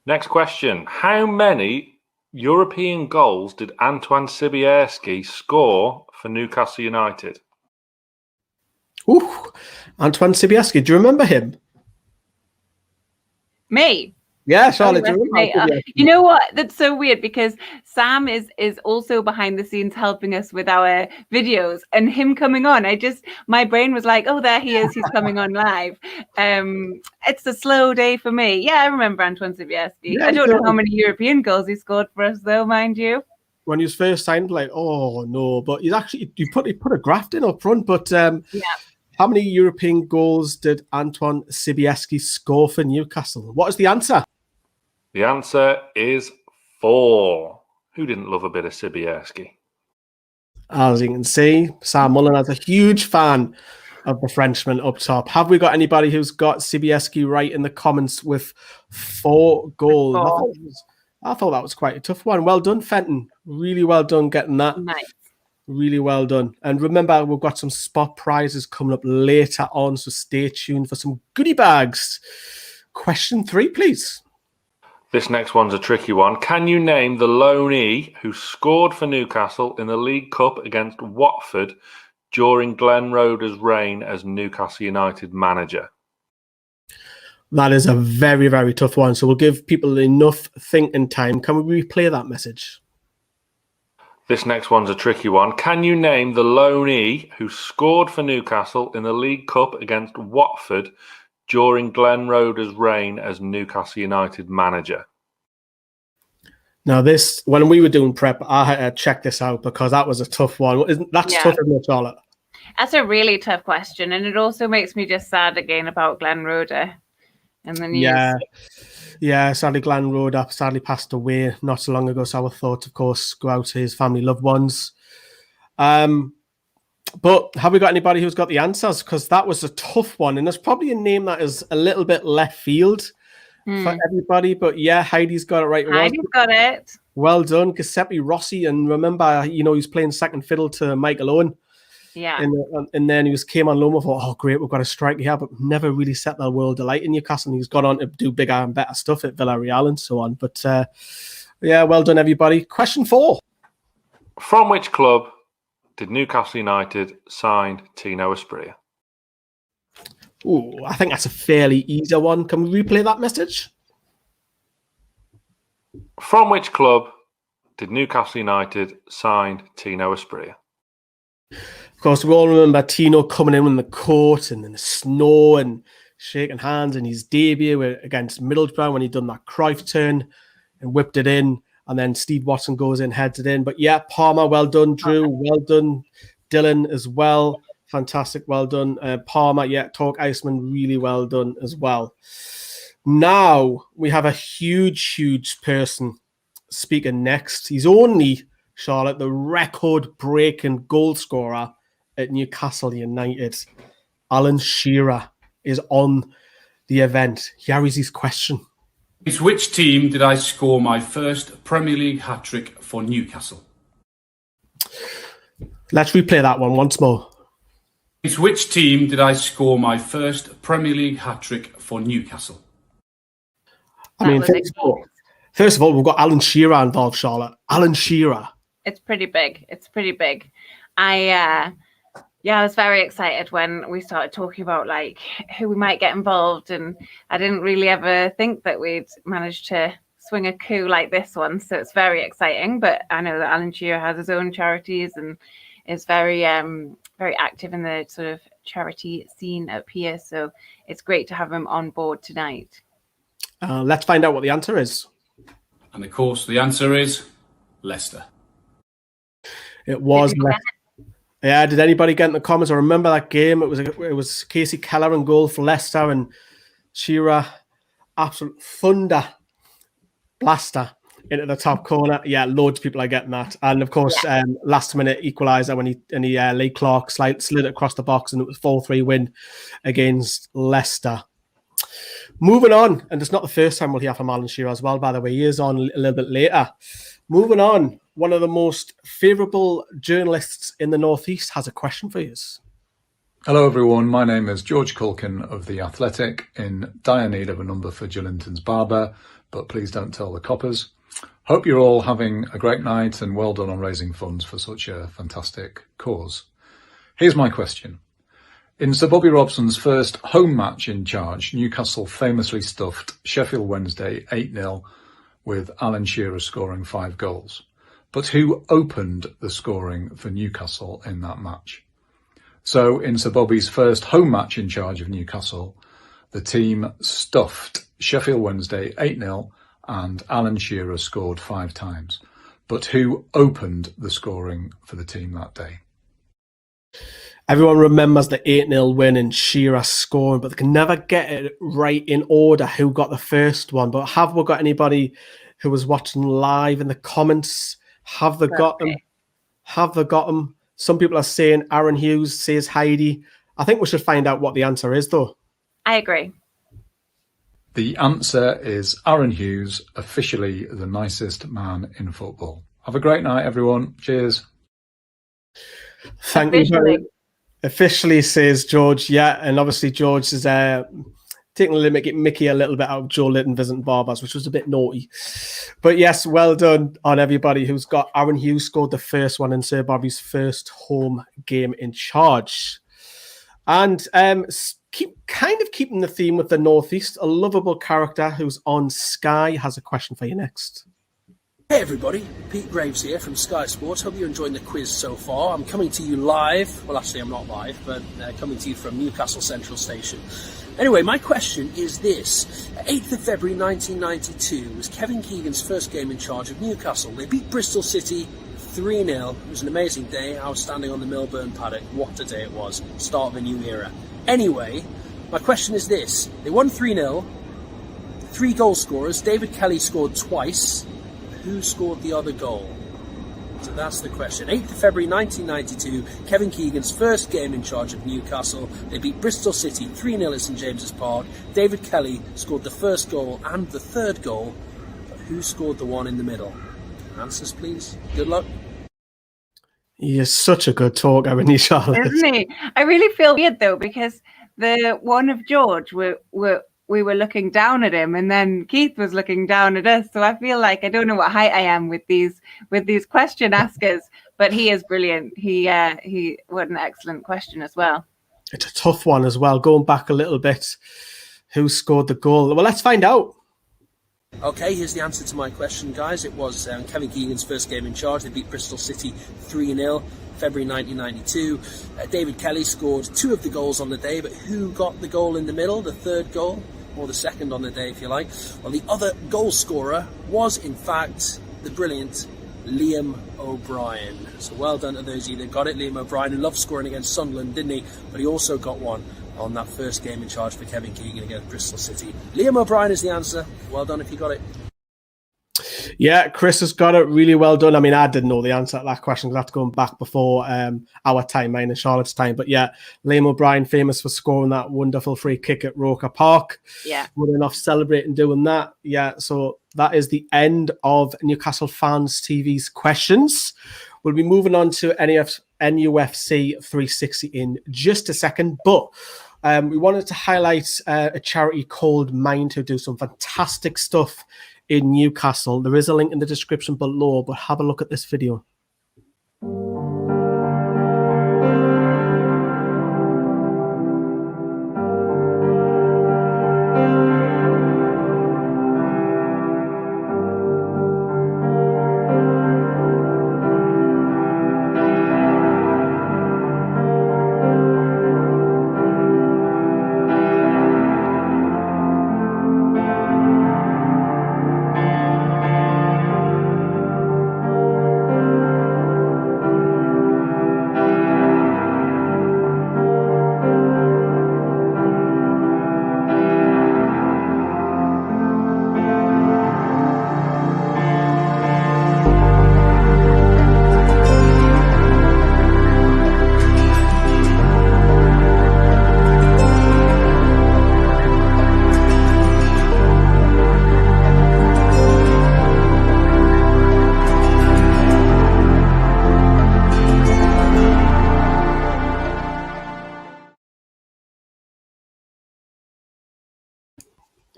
Speaker 14: Next question. How many European goals did Antoine Sibierski score for Newcastle United?
Speaker 4: Ooh, Antoine Sibierski. Do you remember him?
Speaker 5: Me?
Speaker 4: Yeah, Charlotte. Do you remember
Speaker 5: you know what? That's so weird because Sam is also behind the scenes helping us with our videos, and him coming on, my brain was like, oh, there he is. He's coming on live. It's a slow day for me. Yeah, I remember Antoine Sibierski. Yeah, I don't know how many European goals he scored for us, though, mind you.
Speaker 4: When he was first signed, like, oh no, but he's actually he put a graft in up front. But yeah. How many European goals did Antoine Sibierski score for Newcastle? What is the answer?
Speaker 14: The answer is 4. Who didn't love a bit of Sibierski?
Speaker 4: As you can see, Sam Mullen is a huge fan of the Frenchman up top. Have we got anybody who's got Sibierski right in the comments with 4 goals?
Speaker 5: 4.
Speaker 4: I thought that was quite a tough one. Well done, Fenton. Really well done getting that.
Speaker 5: Nice.
Speaker 4: Really well done. And remember, we've got some spot prizes coming up later on, so stay tuned for some goodie bags. Question 3, please.
Speaker 14: This next one's a tricky one. Can you name the loanee who scored for Newcastle in the League Cup against Watford during Glenn Roeder's reign as Newcastle United manager?
Speaker 4: That is a very, very tough one. So we'll give people enough thinking time. Can we replay that message?
Speaker 14: This next one's a tricky one. Can you name the loanee who scored for Newcastle in the League Cup against Watford during Glenn Roeder's reign as Newcastle United manager?
Speaker 4: Now, this, when we were doing prep, I had to check this out because that was a tough one. That's tough, isn't it, Charlotte?
Speaker 5: That's a really tough question. And it also makes me just sad again about Glenn Roeder and the news.
Speaker 4: Yeah, sadly, Glenn Roeder sadly passed away not so long ago. So our thoughts, of course, go out to his family, loved ones. But have we got anybody who's got the answers? Because that was a tough one. And there's probably a name that is a little bit left field for everybody. But yeah, Heidi's got it right.
Speaker 5: Heidi's got it.
Speaker 4: Well done, Giuseppe Rossi. And remember, he's playing second fiddle to Michael Owen.
Speaker 5: Yeah.
Speaker 4: And then he came on loan. I thought, oh, great, we've got a striker here, but never really set that world delight in Newcastle. And he's gone on to do bigger and better stuff at Villarreal and so on. But yeah, well done, everybody. Question 4.
Speaker 14: From which club did Newcastle United sign Tino Asprilla?
Speaker 4: Ooh, I think that's a fairly easy one. Can we replay that message?
Speaker 14: From which club did Newcastle United sign Tino Asprilla?
Speaker 4: Of course, we all remember Tino coming in the court and in the snow and shaking hands in his debut against Middlesbrough when he'd done that Cruyff turn and whipped it in. And then Steve Watson goes in, heads it in. But yeah, Palmer, well done. Drew, well done. Dylan as well. Fantastic, well done. Palmer, yeah, Talk Iceman, really well done as well. Now we have a huge person speaking next. He's only, Charlotte, the record-breaking goal scorer at Newcastle United. Alan Shearer is on the event. Here is his question.
Speaker 15: It's which team did I score my first Premier League hat-trick for Newcastle?
Speaker 4: Let's replay that one once more.
Speaker 15: It's which team did I score my first Premier League hat-trick for Newcastle?
Speaker 4: I mean, first of all, we've got Alan Shearer involved, Charlotte. Alan Shearer.
Speaker 5: It's pretty big. It's pretty big. I was very excited when we started talking about like who we might get involved, and I didn't really ever think that we'd managed to swing a coup like this one. So it's very exciting. But I know that Alan Shearer has his own charities and is very active in the sort of charity scene up here. So it's great to have him on board tonight.
Speaker 4: Let's find out what the answer is.
Speaker 15: And of course, the answer is Leicester.
Speaker 4: It was Leicester. Yeah, did anybody get in the comments? I remember that game. It was Casey Keller in goal for Leicester, and Shearer, absolute thunder blaster into the top corner. Yeah, loads of people are getting that. And of course, last minute equaliser when Lee Clark slid it across the box, and it was 4-3 win against Leicester. Moving on, and it's not the first time we'll hear from Alan Shearer as well, by the way. He is on a little bit later. Moving on, one of the most favourable journalists in the Northeast has a question for you.
Speaker 16: Hello everyone, my name is George Culkin of The Athletic, in dire need of a number for Gillinton's barber, but please don't tell the coppers. Hope you're all having a great night and well done on raising funds for such a fantastic cause. Here's my question. In Sir Bobby Robson's first home match in charge, Newcastle famously stuffed Sheffield Wednesday 8-0 with Alan Shearer scoring 5 goals. But who opened the scoring for Newcastle in that match? So in Sir Bobby's first home match in charge of Newcastle, the team stuffed Sheffield Wednesday 8-0 and Alan Shearer scored 5 times. But who opened the scoring for the team that day?
Speaker 4: Everyone remembers the 8-0 win and Shearer scoring, but they can never get it right in order who got the first one. But have we got anybody who was watching live in the comments? Have they got them? Have they got them? Some people are saying Aaron Hughes, says Heidi. I think we should find out what the answer is, though.
Speaker 5: I agree.
Speaker 16: The answer is Aaron Hughes, officially the nicest man in football. Have a great night, everyone. Cheers.
Speaker 4: Thank you very much. Officially, says George. Yeah, and obviously George is taking Mickey a little bit out of Joe Litton visiting barbers, which was a bit naughty. But yes, well done on everybody who's got Aaron Hughes scored the first one in Sir Bobby's first home game in charge. And keeping the theme with the Northeast, a lovable character who's on Sky has a question for you next.
Speaker 17: Hey everybody, Pete Graves here from Sky Sports. Hope you're enjoying the quiz so far. I'm coming to you live. Well, actually, I'm not live, but coming to you from Newcastle Central Station. Anyway, my question is this. 8th of February 1992 was Kevin Keegan's first game in charge of Newcastle. They beat Bristol City 3-0. It was an amazing day. I was standing on the Milburn paddock. What a day it was. Start of a new era. Anyway, my question is this. They won 3-0. 3 goal scorers. David Kelly scored twice. Who scored the other goal? So that's the question. 8th of February 1992, Kevin Keegan's first game in charge of Newcastle. They beat Bristol City 3-0 at St James's Park. David Kelly scored the first goal and the third goal. But who scored the one in the middle? Answers, please. Good luck.
Speaker 4: You're such a good talker, when you, Charlotte.
Speaker 5: Isn't he? I really feel weird though, because the one of George, we were looking down at him, and then Keith was looking down at us. So I feel like I don't know what height I am with these question askers, but he is brilliant. He what an excellent question as well.
Speaker 4: It's a tough one as well. Going back a little bit, who scored the goal? Well, let's find out.
Speaker 17: Okay, here's the answer to my question, guys. It was Kevin Keegan's first game in charge. They beat Bristol City 3-0, February 1992. David Kelly scored 2 of the goals on the day, but who got the goal in the middle, the third goal, or the second on the day, if you like? Well, the other goal scorer was, in fact, the brilliant Liam O'Brien. So well done to those of you that got it. Liam O'Brien, who loved scoring against Sunderland, didn't he? But he also got one on that first game in charge for Kevin Keegan against Bristol City. Liam O'Brien is the answer. Well done if you got it.
Speaker 4: Yeah, Chris has got it really well done. I mean, I didn't know the answer to that question because that's going back before our time, mine and Charlotte's time. But yeah, Liam O'Brien, famous for scoring that wonderful free kick at Roker Park.
Speaker 5: Yeah.
Speaker 4: Running off, celebrating, doing that. Yeah, so that is the end of Newcastle Fans TV's questions. We'll be moving on to NUFC 360 in just a second, but we wanted to highlight a charity called Mind, who do some fantastic stuff in Newcastle. There is a link in the description below, but have a look at this video.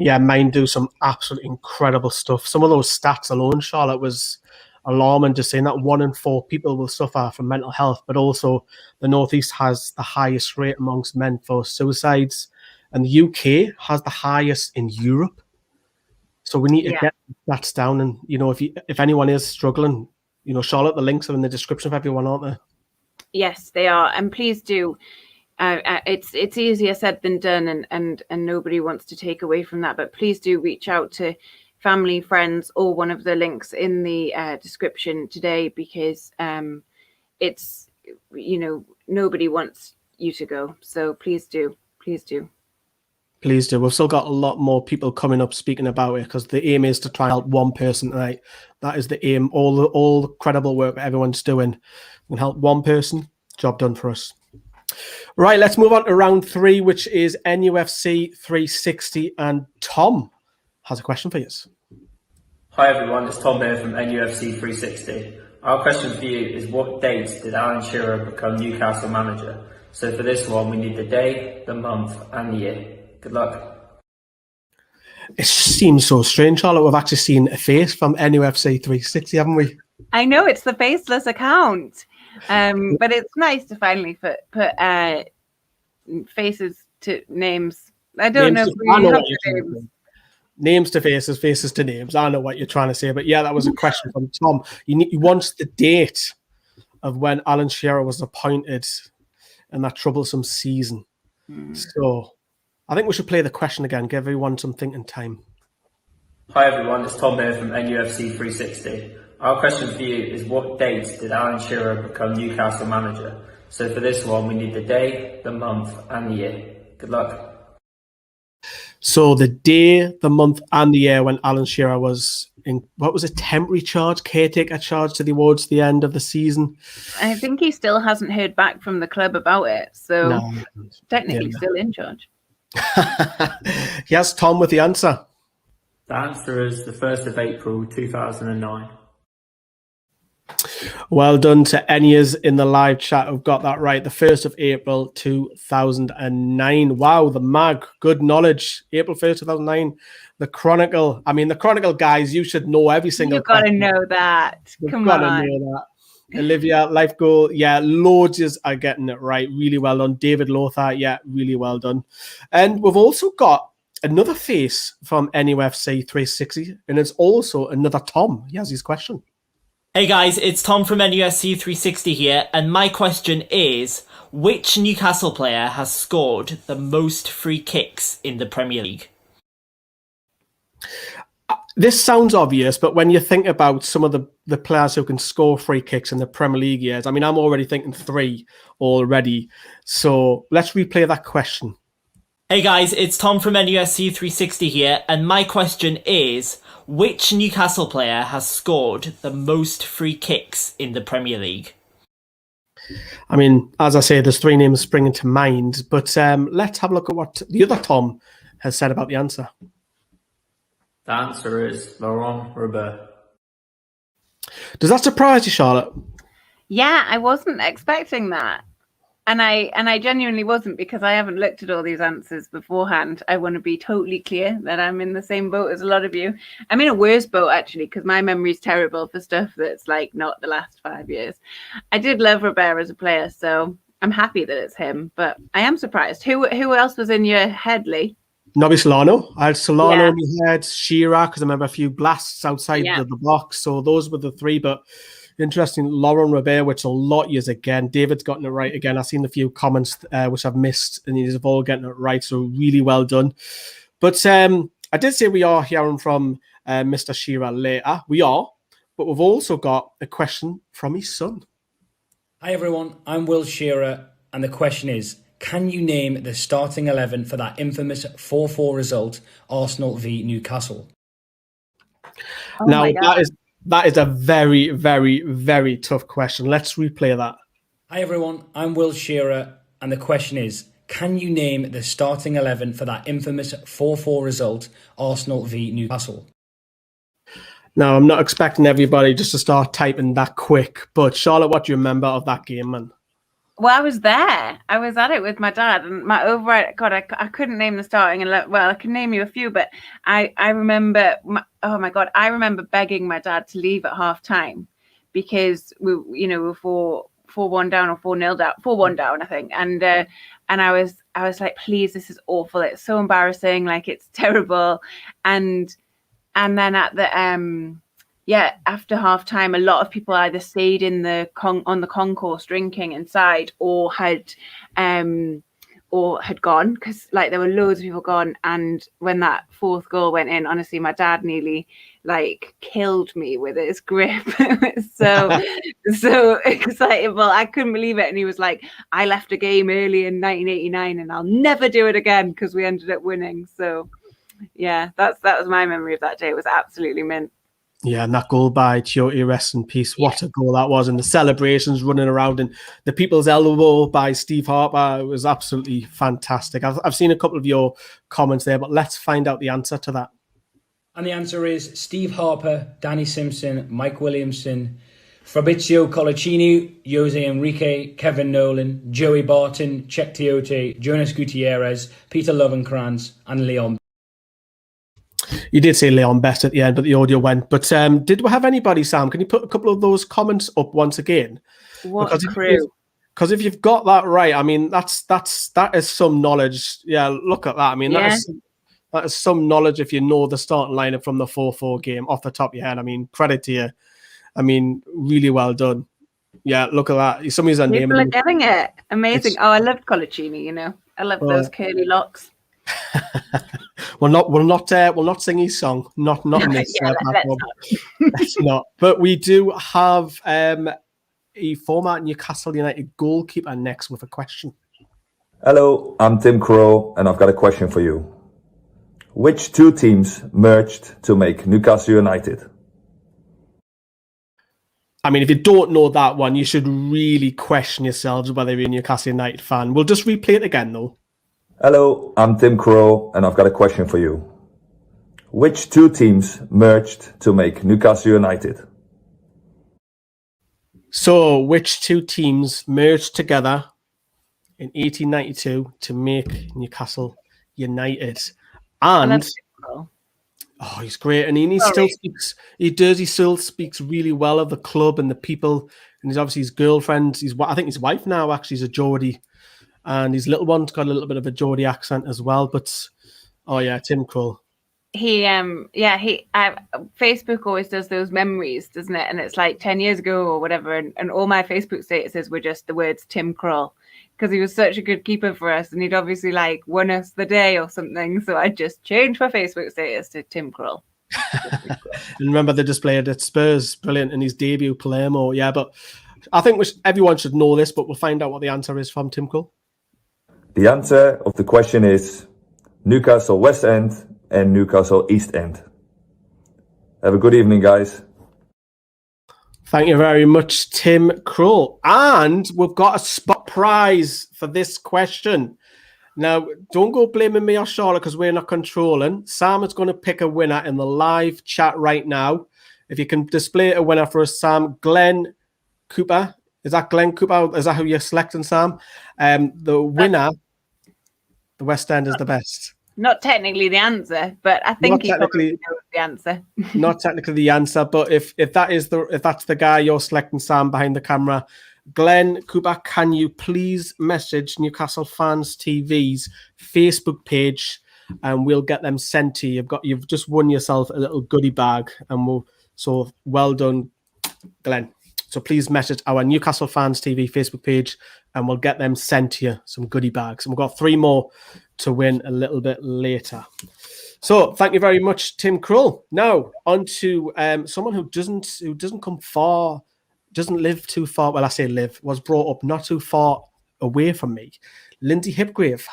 Speaker 4: Yeah, Mind do some absolutely incredible stuff. Some of those stats alone, Charlotte, was alarming, just saying that 1 in 4 people will suffer from mental health, but also the Northeast has the highest rate amongst men for suicides, and the UK has the highest in Europe. So we need to get stats down, and if anyone is struggling, Charlotte, the links are in the description for everyone, aren't they?
Speaker 5: Yes, they are, and please do. It's easier said than done, and nobody wants to take away from that. But please do reach out to family, friends, or one of the links in the description today, because it's nobody wants you to go. So please do, please do.
Speaker 4: Please do. We've still got a lot more people coming up speaking about it, because the aim is to try and help one person tonight. That is the aim. All the credible work that everyone's doing. We can help one person. Job done for us. Right, let's move on to round 3, which is NUFC 360, and Tom has a question for you.
Speaker 18: Hi everyone, it's Tom here from NUFC 360. Our question for you is, what date did Alan Shearer become Newcastle manager? So for this one, we need the day, the month, and the year. Good luck.
Speaker 4: It seems so strange, Charlotte. We've actually seen a face from NUFC 360, haven't we?
Speaker 5: I know, it's the faceless account. But it's nice to finally put faces to names. I don't know if we have names.
Speaker 4: Names to faces, faces to names. I know what you're trying to say, but yeah, that was a question from Tom. He wants the date of when Alan Shearer was appointed in that troublesome season. So I think we should play the question again, give everyone some thinking time.
Speaker 18: Hi everyone, it's Tom here from NUFC 360. Our question for you is, what date did Alan Shearer become Newcastle manager? So for this one, we need the day, the month, and the year. Good luck.
Speaker 4: So the day, the month, and the year when Alan Shearer was in, what was a temporary charge, caretaker charge towards the end of the season.
Speaker 5: I think he still hasn't heard back from the club about it. So technically still in charge.
Speaker 4: Yes, Tom with the answer.
Speaker 18: The answer is the 1st of April 2009.
Speaker 4: Well done to any of us in the live chat who've got that right. The 1st of April 2009. Wow, the mag. Good knowledge. April 1st, 2009. The Chronicle. I mean, the Chronicle guys, you should know every single
Speaker 5: You've got to
Speaker 4: question.
Speaker 5: know that.
Speaker 4: You've
Speaker 5: Come
Speaker 4: got
Speaker 5: on.
Speaker 4: to know that. Olivia, life goal. Yeah, loads are getting it right. Really well done. David Lothar. Yeah, really well done. And we've also got another face from NUFC 360, and it's also another Tom. He has his question.
Speaker 19: Hey guys, it's Tom from NUFC 360 here, and my question is, which Newcastle player has scored the most free kicks in the Premier League?
Speaker 4: This sounds obvious, but when you think about some of the players who can score free kicks in the Premier League years, I mean, I'm already thinking 3 already. So let's replay that question.
Speaker 19: Hey guys, it's Tom from NUFC 360 here, and my question is, which Newcastle player has scored the most free kicks in the Premier League?
Speaker 4: I mean, as I say, there's 3 names springing to mind, but let's have a look at what the other Tom has said about the answer.
Speaker 18: The answer is Laurent Robert.
Speaker 4: Does that surprise you, Charlotte?
Speaker 5: Yeah, I wasn't expecting that. And I genuinely wasn't, because I haven't looked at all these answers beforehand. I want to be totally clear that I'm in the same boat as a lot of you. I'm in a worse boat, actually, because my memory is terrible for stuff that's like not the last 5 years. I did love Robert as a player, so I'm happy that it's him, but I am surprised. Who else was in your head, Lee?
Speaker 4: Nobby Solano. I had Solano in my head, Shearer, because I remember a few blasts outside the box. So those were the 3, but interesting. Laurent Robert, which a lot years again. David's gotten it right again. I've seen a few comments which I've missed, and he's all getting it right. So really well done. But I did say we are hearing from Mr. Shearer later. We are, but we've also got a question from his son.
Speaker 20: Hi everyone, I'm Will Shearer, and the question is, can you name the starting 11 for that infamous 4-4 result, Arsenal v Newcastle?
Speaker 4: Oh now, that is a very, very, very tough question. Let's replay that.
Speaker 20: Hi everyone, I'm Will Shearer, and the question is, can you name the starting 11 for that infamous 4-4 result, Arsenal v Newcastle?
Speaker 4: Now, I'm not expecting everybody just to start typing that quick, but Charlotte, what do you remember of that game, man?
Speaker 5: Well, I was there. I was at it with my dad, and my override. God, I couldn't name the starting. Well, I can name you a few, but I remember. Oh my God, I remember begging my dad to leave at half time because we were 4-1 down or 4-0 down, 4-1 down, I think, and I was like, please, this is awful. It's so embarrassing. Like, it's terrible, and then at the after half time, a lot of people either stayed in on the concourse drinking inside, or had gone, because like there were loads of people gone. And when that 4th goal went in, honestly, my dad nearly like killed me with his grip. It was so excitable. I couldn't believe it. And he was like, I left a game early in 1989 and I'll never do it again, because we ended up winning. So yeah, that was my memory of that day. It was absolutely mint.
Speaker 4: Yeah, and that goal by Chiote, rest in peace. What a goal that was. And the celebrations running around, and the people's elbow by Steve Harper, it was absolutely fantastic. I've seen a couple of your comments there, but let's find out the answer to that.
Speaker 20: And the answer is Steve Harper, Danny Simpson, Mike Williamson, Fabrizio Colacini, Jose Enrique, Kevin Nolan, Joey Barton, Czech Tiote, Jonas Gutierrez, Peter Lovenkrands, and Leon.
Speaker 4: You did say Leon Best at the end, but the audio went. But did we have anybody, Sam? Can you put a couple of those comments up once again?
Speaker 5: What a crew.
Speaker 4: Because if you've got that right, I mean, that is some knowledge. Yeah, look at that. I mean, that is some knowledge if you know the starting lineup from the 4-4 game off the top of your head. I mean, credit to you. I mean, really well done. Yeah, look at that. Some of these are naming.
Speaker 5: People are getting it. Amazing. I loved Colacini, I love those curly locks.
Speaker 4: We'll not sing his song. Not in this platform. Let's not. But we do have a former Newcastle United goalkeeper next with a question.
Speaker 21: Hello, I'm Tim Crow, and I've got a question for you. Which 2 teams merged to make Newcastle United?
Speaker 4: I mean, if you don't know that one, you should really question yourselves whether you're a Newcastle United fan. We'll just replay it again, though.
Speaker 21: Hello, I'm Tim Crow, and I've got a question for you. Which 2 teams merged to make Newcastle United?
Speaker 4: So, which two teams merged together in 1892 to make Newcastle United? And oh, he's great, and he still speaks. He still speaks really well of the club and the people, and he's obviously his girlfriend. I think his wife now actually is a Geordie, and his little one's got a little bit of a Geordie accent as well. But oh yeah, Tim Krul.
Speaker 5: Facebook always does those memories, doesn't it? And it's like 10 years ago or whatever, and all my Facebook statuses were just the words Tim Krul, because he was such a good keeper for us, and he'd obviously like won us the day or something. So I just changed my Facebook status to Tim Krul.
Speaker 4: And remember the display at Spurs, brilliant, in his debut, Palermo. Yeah, but I think everyone should know this, but we'll find out what the answer is from Tim Krul.
Speaker 21: The answer of the question is Newcastle West End and Newcastle East End. Have a good evening, guys.
Speaker 4: Thank you very much, Tim Krul. And we've got a spot prize for this question. Now, don't go blaming me or Charlotte because we're not controlling. Sam is going to pick a winner in the live chat right now. If you can display a winner for us, Sam. Glenn Cooper. Is that Glenn Cooper? Is that who you're selecting, Sam? The winner, the West End is the best.
Speaker 5: Not technically the answer, but I think he probably knows the answer.
Speaker 4: Not technically the answer, but if that's the guy you're selecting, Sam, behind the camera, Glenn Cooper, can you please message Newcastle Fans TV's Facebook page, and we'll get them sent to you. You've just won yourself a little goodie bag, and so well done, Glenn. So please message our Newcastle Fans TV Facebook page, and we'll get them sent to you, some goodie bags. And we've got 3 more to win a little bit later. So thank you very much, Tim Krul. Now on to someone who doesn't live too far. Well, I say live, was brought up not too far away from me. Lindsay Hipgrave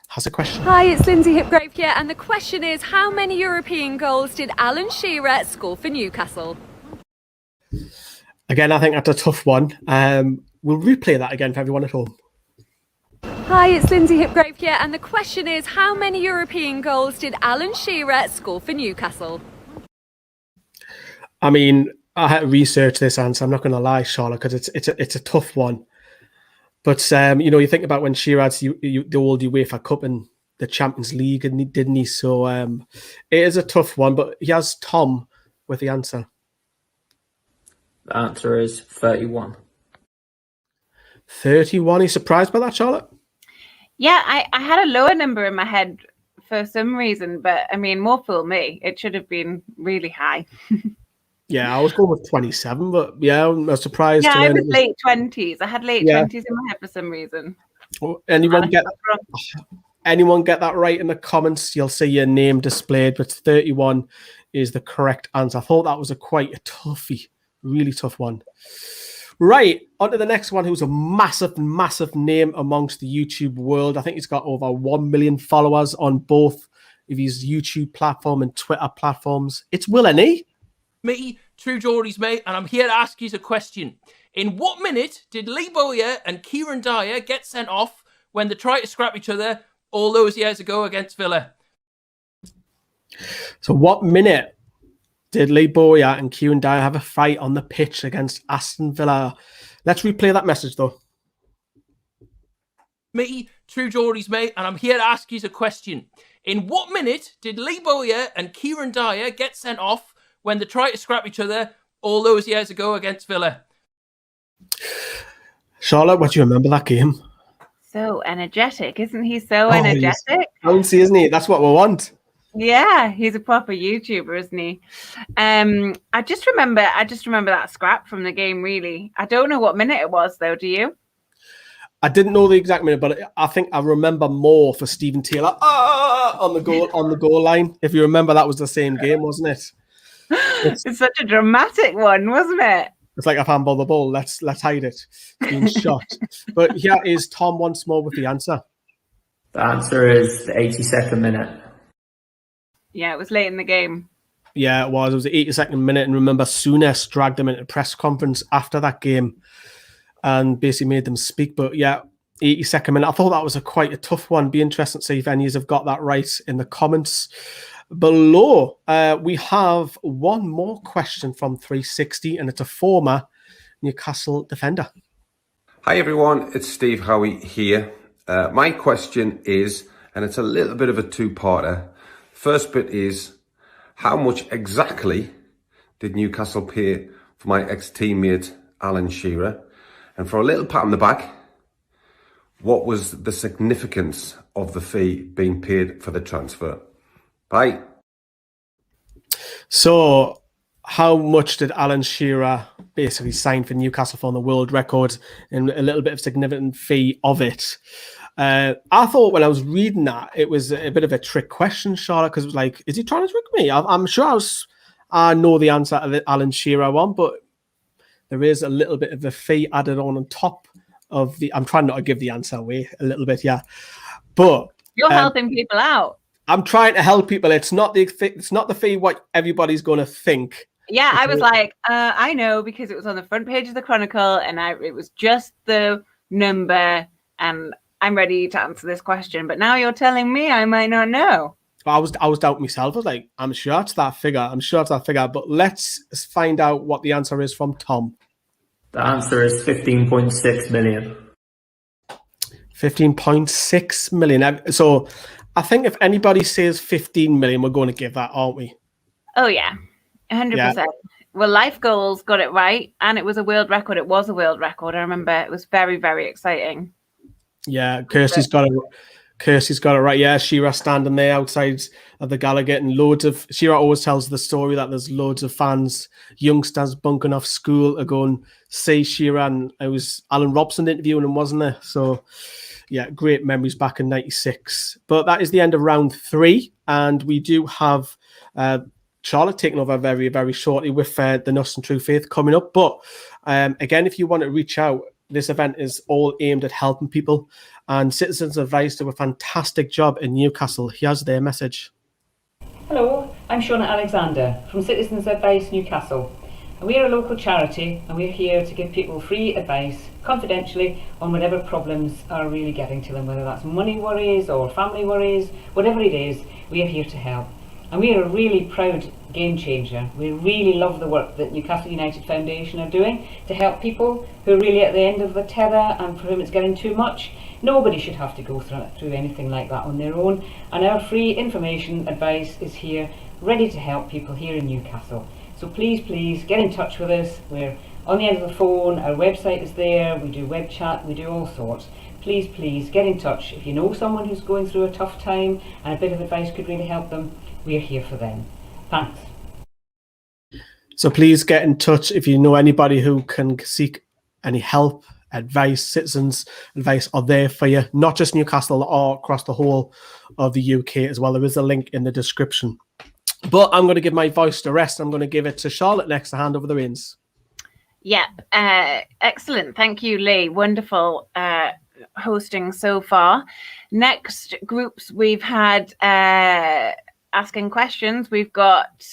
Speaker 4: has a question.
Speaker 2: Hi, it's Lindsay Hipgrave here, and the question is, how many European goals did Alan Shearer score for Newcastle?
Speaker 4: Again, I think that's a tough one. We'll replay that again for everyone at home.
Speaker 2: Hi, it's Lindsay Hipgrave here, and the question is, how many European goals did Alan Shearer score for Newcastle?
Speaker 4: I mean, I had to research this answer. I'm not going to lie, Charlotte, because it's a tough one. But you think about when Shearer had the old UEFA Cup and the Champions League, didn't he? So it is a tough one. But he has Tom with the answer.
Speaker 22: The answer is 31.
Speaker 4: 31. Are you surprised by that, Charlotte?
Speaker 5: Yeah, I had a lower number in my head for some reason, but I mean, more fool me. It should have been really high.
Speaker 4: Yeah, I was going with 27, but yeah, I was surprised.
Speaker 5: Yeah, I was late 20s. I had late 20s in my head for some reason.
Speaker 4: Anyone get that right in the comments? You'll see your name displayed, but 31 is the correct answer. I thought that was quite a toughie, really tough one. Right, on to the next one, who's a massive, massive name amongst the YouTube world. I think he's got over 1 million followers on both of his YouTube platform and Twitter platforms. It's Will, isn't he?
Speaker 23: Me, True Geordie's mate, and I'm here to ask you a question. In what minute did Lee Bowyer and Kieran Dyer get sent off when they tried to scrap each other all those years ago against Villa?
Speaker 4: So what minute did Lee Bowyer and Kieran Dyer have a fight on the pitch against Aston Villa? Let's replay that message, though.
Speaker 23: Me, True Geordie's mate, and I'm here to ask you a question. In what minute did Lee Bowyer and Kieran Dyer get sent off when they tried to scrap each other all those years ago against Villa?
Speaker 4: Charlotte, what do you remember that game?
Speaker 5: So energetic, isn't he? So energetic.
Speaker 4: Bouncy, isn't he? That's what we want.
Speaker 5: Yeah, he's a proper YouTuber, isn't he? I just remember that scrap from the game, really. I don't know what minute it was, though. Do you?
Speaker 4: I didn't know the exact minute, but I think I remember more for Stephen Taylor on the goal line. If you remember, that was the same game, wasn't it?
Speaker 5: It's such a dramatic one, wasn't it?
Speaker 4: It's like, I can't ball the ball. Let's hide it. It's being shot. But here is Tom once more with the answer.
Speaker 22: The answer is the 82nd minute.
Speaker 5: Yeah, it was late in the game.
Speaker 4: Yeah, it was. It was the 82nd minute. And remember, Souness dragged them into a press conference after that game and basically made them speak. But yeah, 82nd minute. I thought that was quite a tough one. Be interesting to see if any of you have got that right in the comments below. We have one more question from 360, and it's a former Newcastle defender.
Speaker 1: Hi everyone, it's Steve Howie here. My question is, and it's a little bit of a two-parter. First bit is, how much exactly did Newcastle pay for my ex-teammate Alan Shearer? And for a little pat on the back, what was the significance of the fee being paid for the transfer? Bye.
Speaker 4: So, how much did Alan Shearer basically sign for Newcastle for the world record, and a little bit of significant fee of it? I thought when I was reading that, it was a bit of a trick question, Charlotte, because it was like, is he trying to trick me? I'm sure I know the answer to the Alan Shearer one, but there is a little bit of a fee added on top of the. I'm trying not to give the answer away a little bit, yeah. But
Speaker 5: you're helping people out.
Speaker 4: I'm trying to help people. It's not the fee what everybody's going to think.
Speaker 5: Yeah, I was like, I know, because it was on the front page of the Chronicle, and it was just the number, and I'm ready to answer this question. But now you're telling me I might not know.
Speaker 4: I was doubting myself. I was like, I'm sure it's that figure. But let's find out what the answer is from Tom.
Speaker 22: The answer is 15.6 million.
Speaker 4: 15.6 million. So I think if anybody says 15 million, we're going to give that, aren't we?
Speaker 5: Oh, yeah. 100%. Yeah. Well, Life Goals got it right, and it was a world record. It was a world record. I remember it was very, very exciting.
Speaker 4: Yeah, Kirsty's got it right. Yeah, Shearer standing there outside of the gala getting loads of. Shearer always tells the story that there's loads of fans, youngsters bunking off school to go and see Shearer, and it was Alan Robson interviewing him, wasn't there? So, yeah, great memories back in '96. But that is the end of round 3, and we do have Charlotte taking over very, very shortly with the NUFC and True Faith coming up. But again, if you want to reach out, this event is all aimed at helping people, and Citizens Advice do a fantastic job in Newcastle. Here's their message.
Speaker 3: Hello, I'm Shona Alexander from Citizens Advice Newcastle. We're a local charity, and we're here to give people free advice, confidentially, on whatever problems are really getting to them, whether that's money worries or family worries, whatever it is, we are here to help. And we are a really proud game changer. We really love the work that Newcastle United Foundation are doing to help people who are really at the end of the tether and for whom it's getting too much. Nobody should have to go through anything like that on their own. And our free information advice is here, ready to help people here in Newcastle. So please get in touch with us. We're on the end of the phone, our website is there, we do web chat, we do all sorts. Please get in touch. If you know someone who's going through a tough time and a bit of advice could really help them, we're here for them. Thanks.
Speaker 4: So please get in touch if you know anybody who can seek any help, advice. Citizens Advice are there for you, not just Newcastle, or across the whole of the UK as well. There is a link in the description. But I'm going to give my voice to rest. I'm going to give it to Charlotte next to hand over the reins.
Speaker 5: Yeah, excellent. Thank you, Lee. Wonderful hosting so far. Next groups we've had asking questions. We've got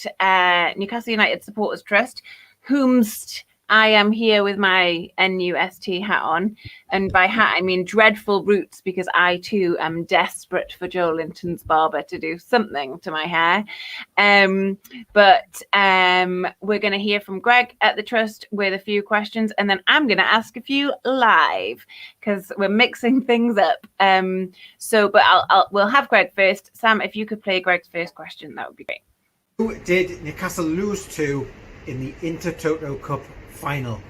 Speaker 5: Newcastle United Supporters Trust, whomst I am here with my NUFC hat on, and by hat I mean dreadful roots, because I too am desperate for Joe Linton's barber to do something to my hair. But we're going to hear from Greg at the Trust with a few questions, and then I'm going to ask a few live because we're mixing things up. But we'll have Greg first. Sam, if you could play Greg's first question, that would be great.
Speaker 6: Who did Newcastle lose to in the Intertoto Cup final?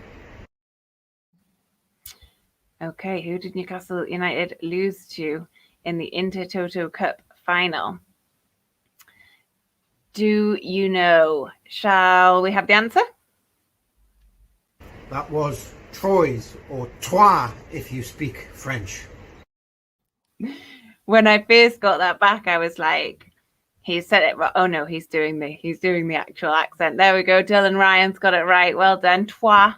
Speaker 5: Okay, who did Newcastle United lose to in the Intertoto Cup final? Do you know? Shall we have the answer?
Speaker 6: That was Troyes, or Trois if you speak French.
Speaker 5: When I first got that back, I was like, he said it right. Oh no, he's doing the actual accent. There we go. Dylan Ryan's got it right. Well done. Trois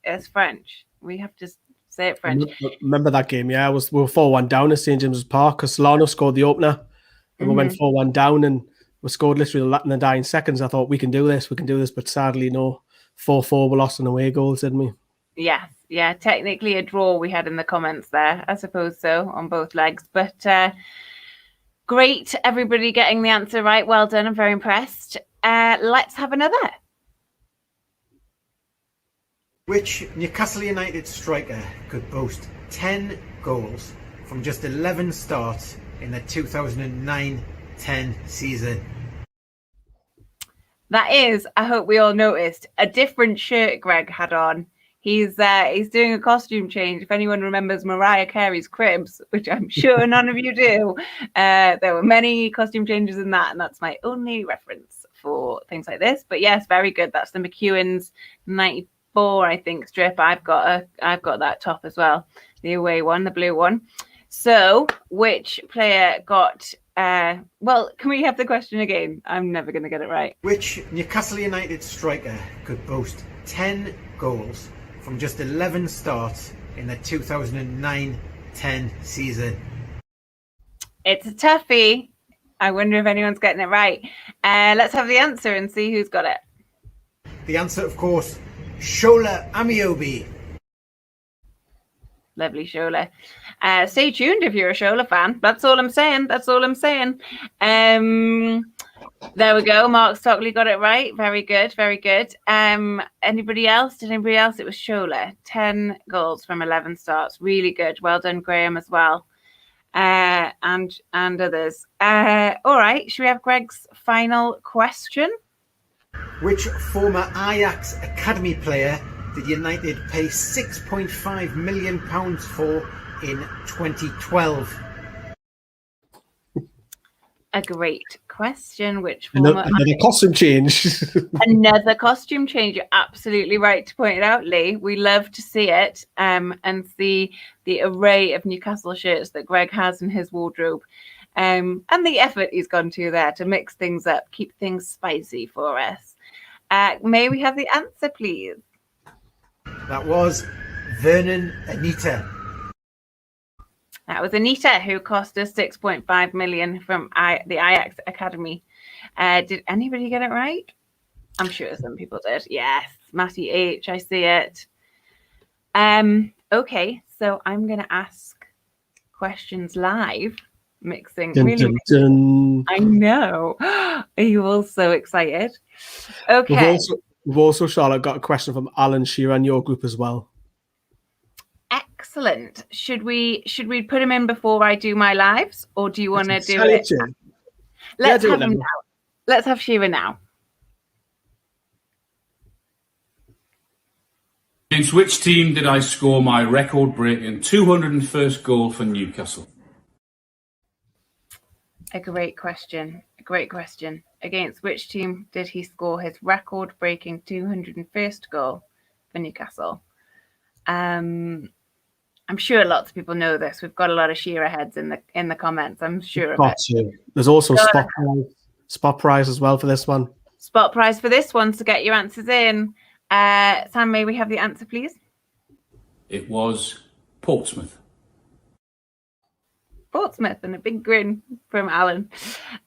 Speaker 5: is French. We have to say it French.
Speaker 4: Remember that game? Yeah, we were 4-1 down at St James's Park because Solano scored the opener, and we went 4-1 down, and we scored literally in the dying seconds. I thought we can do this, but sadly no. 4-4 we lost in away goals, didn't we?
Speaker 5: Yes, yeah. Technically a draw we had in the comments there. I suppose so on both legs, but. Great, everybody getting the answer right. Well done. I'm very impressed. Let's have another.
Speaker 6: Which Newcastle United striker could boast 10 goals from just 11 starts in the 2009-10 season?
Speaker 5: That is, I hope we all noticed, a different shirt Greg had on. He's doing a costume change. If anyone remembers Mariah Carey's Cribs, which I'm sure none of you do, there were many costume changes in that, and that's my only reference for things like this. But yes, very good. That's the McEwen's 94, I think, strip. I've got that top as well, the away one, the blue one. So, which player got? Well, can we have the question again? I'm never going to get it right.
Speaker 6: Which Newcastle United striker could boast 10 goals from just 11 starts in the 2009-10 season?
Speaker 5: It's a toughie. I wonder if anyone's getting it right. Let's have the answer and see who's got it.
Speaker 6: The answer, of course, Shola Amiobi.
Speaker 5: Lovely Shola. Stay tuned if you're a Shola fan. That's all I'm saying. That's all I'm saying. There we go. Mark Stockley got it right. Very good. Very good. Anybody else? Did anybody else? It was Shola. 10 goals from 11 starts. Really good. Well done, Graham, as well. And others. All right. Should we have Greg's final question?
Speaker 6: Which former Ajax academy player did United pay £6.5 million for in 2012?
Speaker 5: A great question. Which former
Speaker 4: another costume change.
Speaker 5: Another costume change. You're absolutely right to point it out, Lee. We love to see it and see the array of Newcastle shirts that Greg has in his wardrobe, and the effort he's gone to there to mix things up, keep things spicy for us. May we have the answer, please?
Speaker 6: That was Vernon Anita.
Speaker 5: That was Anita, who cost us 6.5 million from the Ajax Academy. Did anybody get it right? I'm sure some people did. Yes, Matty H, I see it. Okay, so I'm going to ask questions live, mixing. Really, I know. Are you all so excited? Okay.
Speaker 4: We've also, Charlotte, got a question from Alan Shearer in your group as well.
Speaker 5: Excellent. Should we put him in before I do my lives, or do you want to do it? Let's have him now. Let's have Shearer now.
Speaker 15: Against which team did I score my record-breaking 201st goal for Newcastle?
Speaker 5: A great question. A great question. Against which team did he score his record-breaking 201st goal for Newcastle? I'm sure lots of people know this. We've got a lot of Shearer heads in the comments. I'm sure of it.
Speaker 4: There's also spot prize as well for this one.
Speaker 5: Spot prize for this one, so get your answers in. Sam, may we have the answer, please?
Speaker 15: It was Portsmouth.
Speaker 5: Portsmouth, and a big grin from Alan,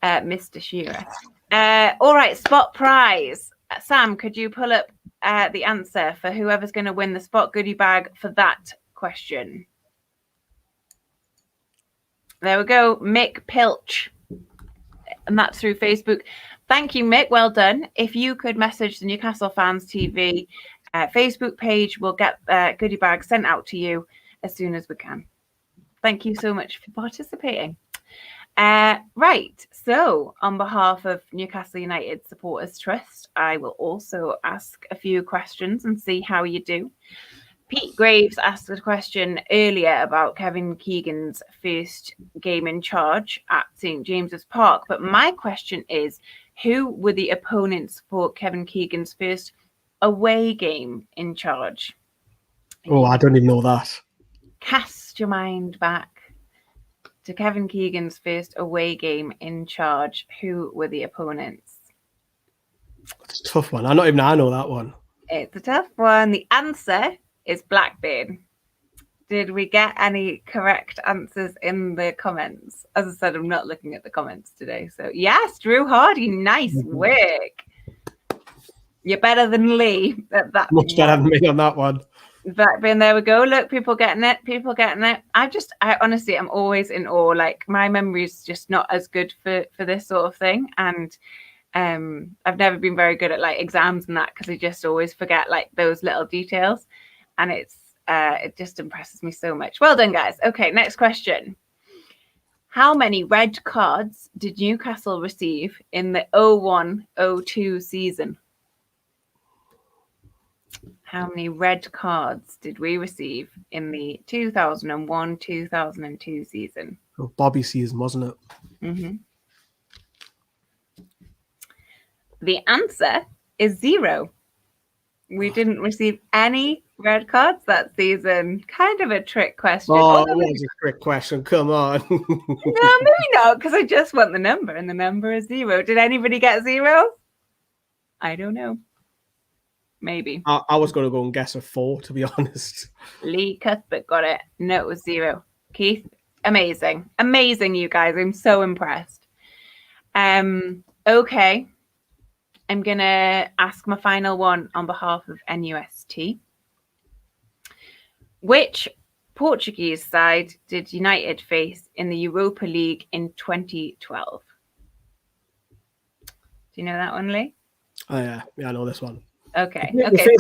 Speaker 5: Mr. Shearer. All right, spot prize. Sam, could you pull up the answer for whoever's going to win the spot goodie bag for that question? There we go, Mick Pilch, and that's through Facebook. Thank you, Mick. Well done. If you could message the Newcastle Fans TV Facebook page, we'll get goodie bags sent out to you as soon as we can. Thank you so much for participating. Right, so on behalf of Newcastle United Supporters Trust, I will also ask a few questions and see how you do. Pete Graves asked a question earlier about Kevin Keegan's first game in charge at St James's Park, but my question is, who were the opponents for Kevin Keegan's first away game in charge?
Speaker 4: Oh, I don't even know that.
Speaker 5: Cast your mind back to Kevin Keegan's first away game in charge. Who were the opponents?
Speaker 4: It's a tough one. I know that one.
Speaker 5: It's a tough one. The answer is Blackburn. Did we get any correct answers in the comments? As I said, I'm not looking at the comments today. So yes, Drew Hardy, nice work. You're better than Lee at that.
Speaker 4: Much better than me on that one.
Speaker 5: Blackburn, there we go. Look, people getting it. People getting it. I honestly, I'm always in awe. Like, my memory is just not as good for this sort of thing. And I've never been very good at like exams and that because I just always forget like those little details, and it just impresses me so much. Well done, guys. Okay, next question. How many red cards did Newcastle receive in the 01-02 season? How many red cards did we receive in the 2001-2002 season?
Speaker 4: Oh, Bobby season, wasn't it?
Speaker 5: Mm-hmm. The answer is 0. We didn't receive any red cards that season. Kind of a trick question.
Speaker 4: Oh, it was a trick question. Come on.
Speaker 5: No, maybe not, because I just want the number, and the number is 0. Did anybody get 0? I don't know. Maybe.
Speaker 4: I was going to go and guess a 4, to be honest.
Speaker 5: Lee Cuthbert got it. No, it was 0. Keith, amazing. Amazing, you guys. I'm so impressed. Okay. I'm going to ask my final one on behalf of NUST. Which Portuguese side did United face in the Europa League in 2012? Do you know that one, Lee?
Speaker 4: Oh, yeah. Yeah, I know this one.
Speaker 5: Okay.
Speaker 4: Yeah,
Speaker 5: Okay.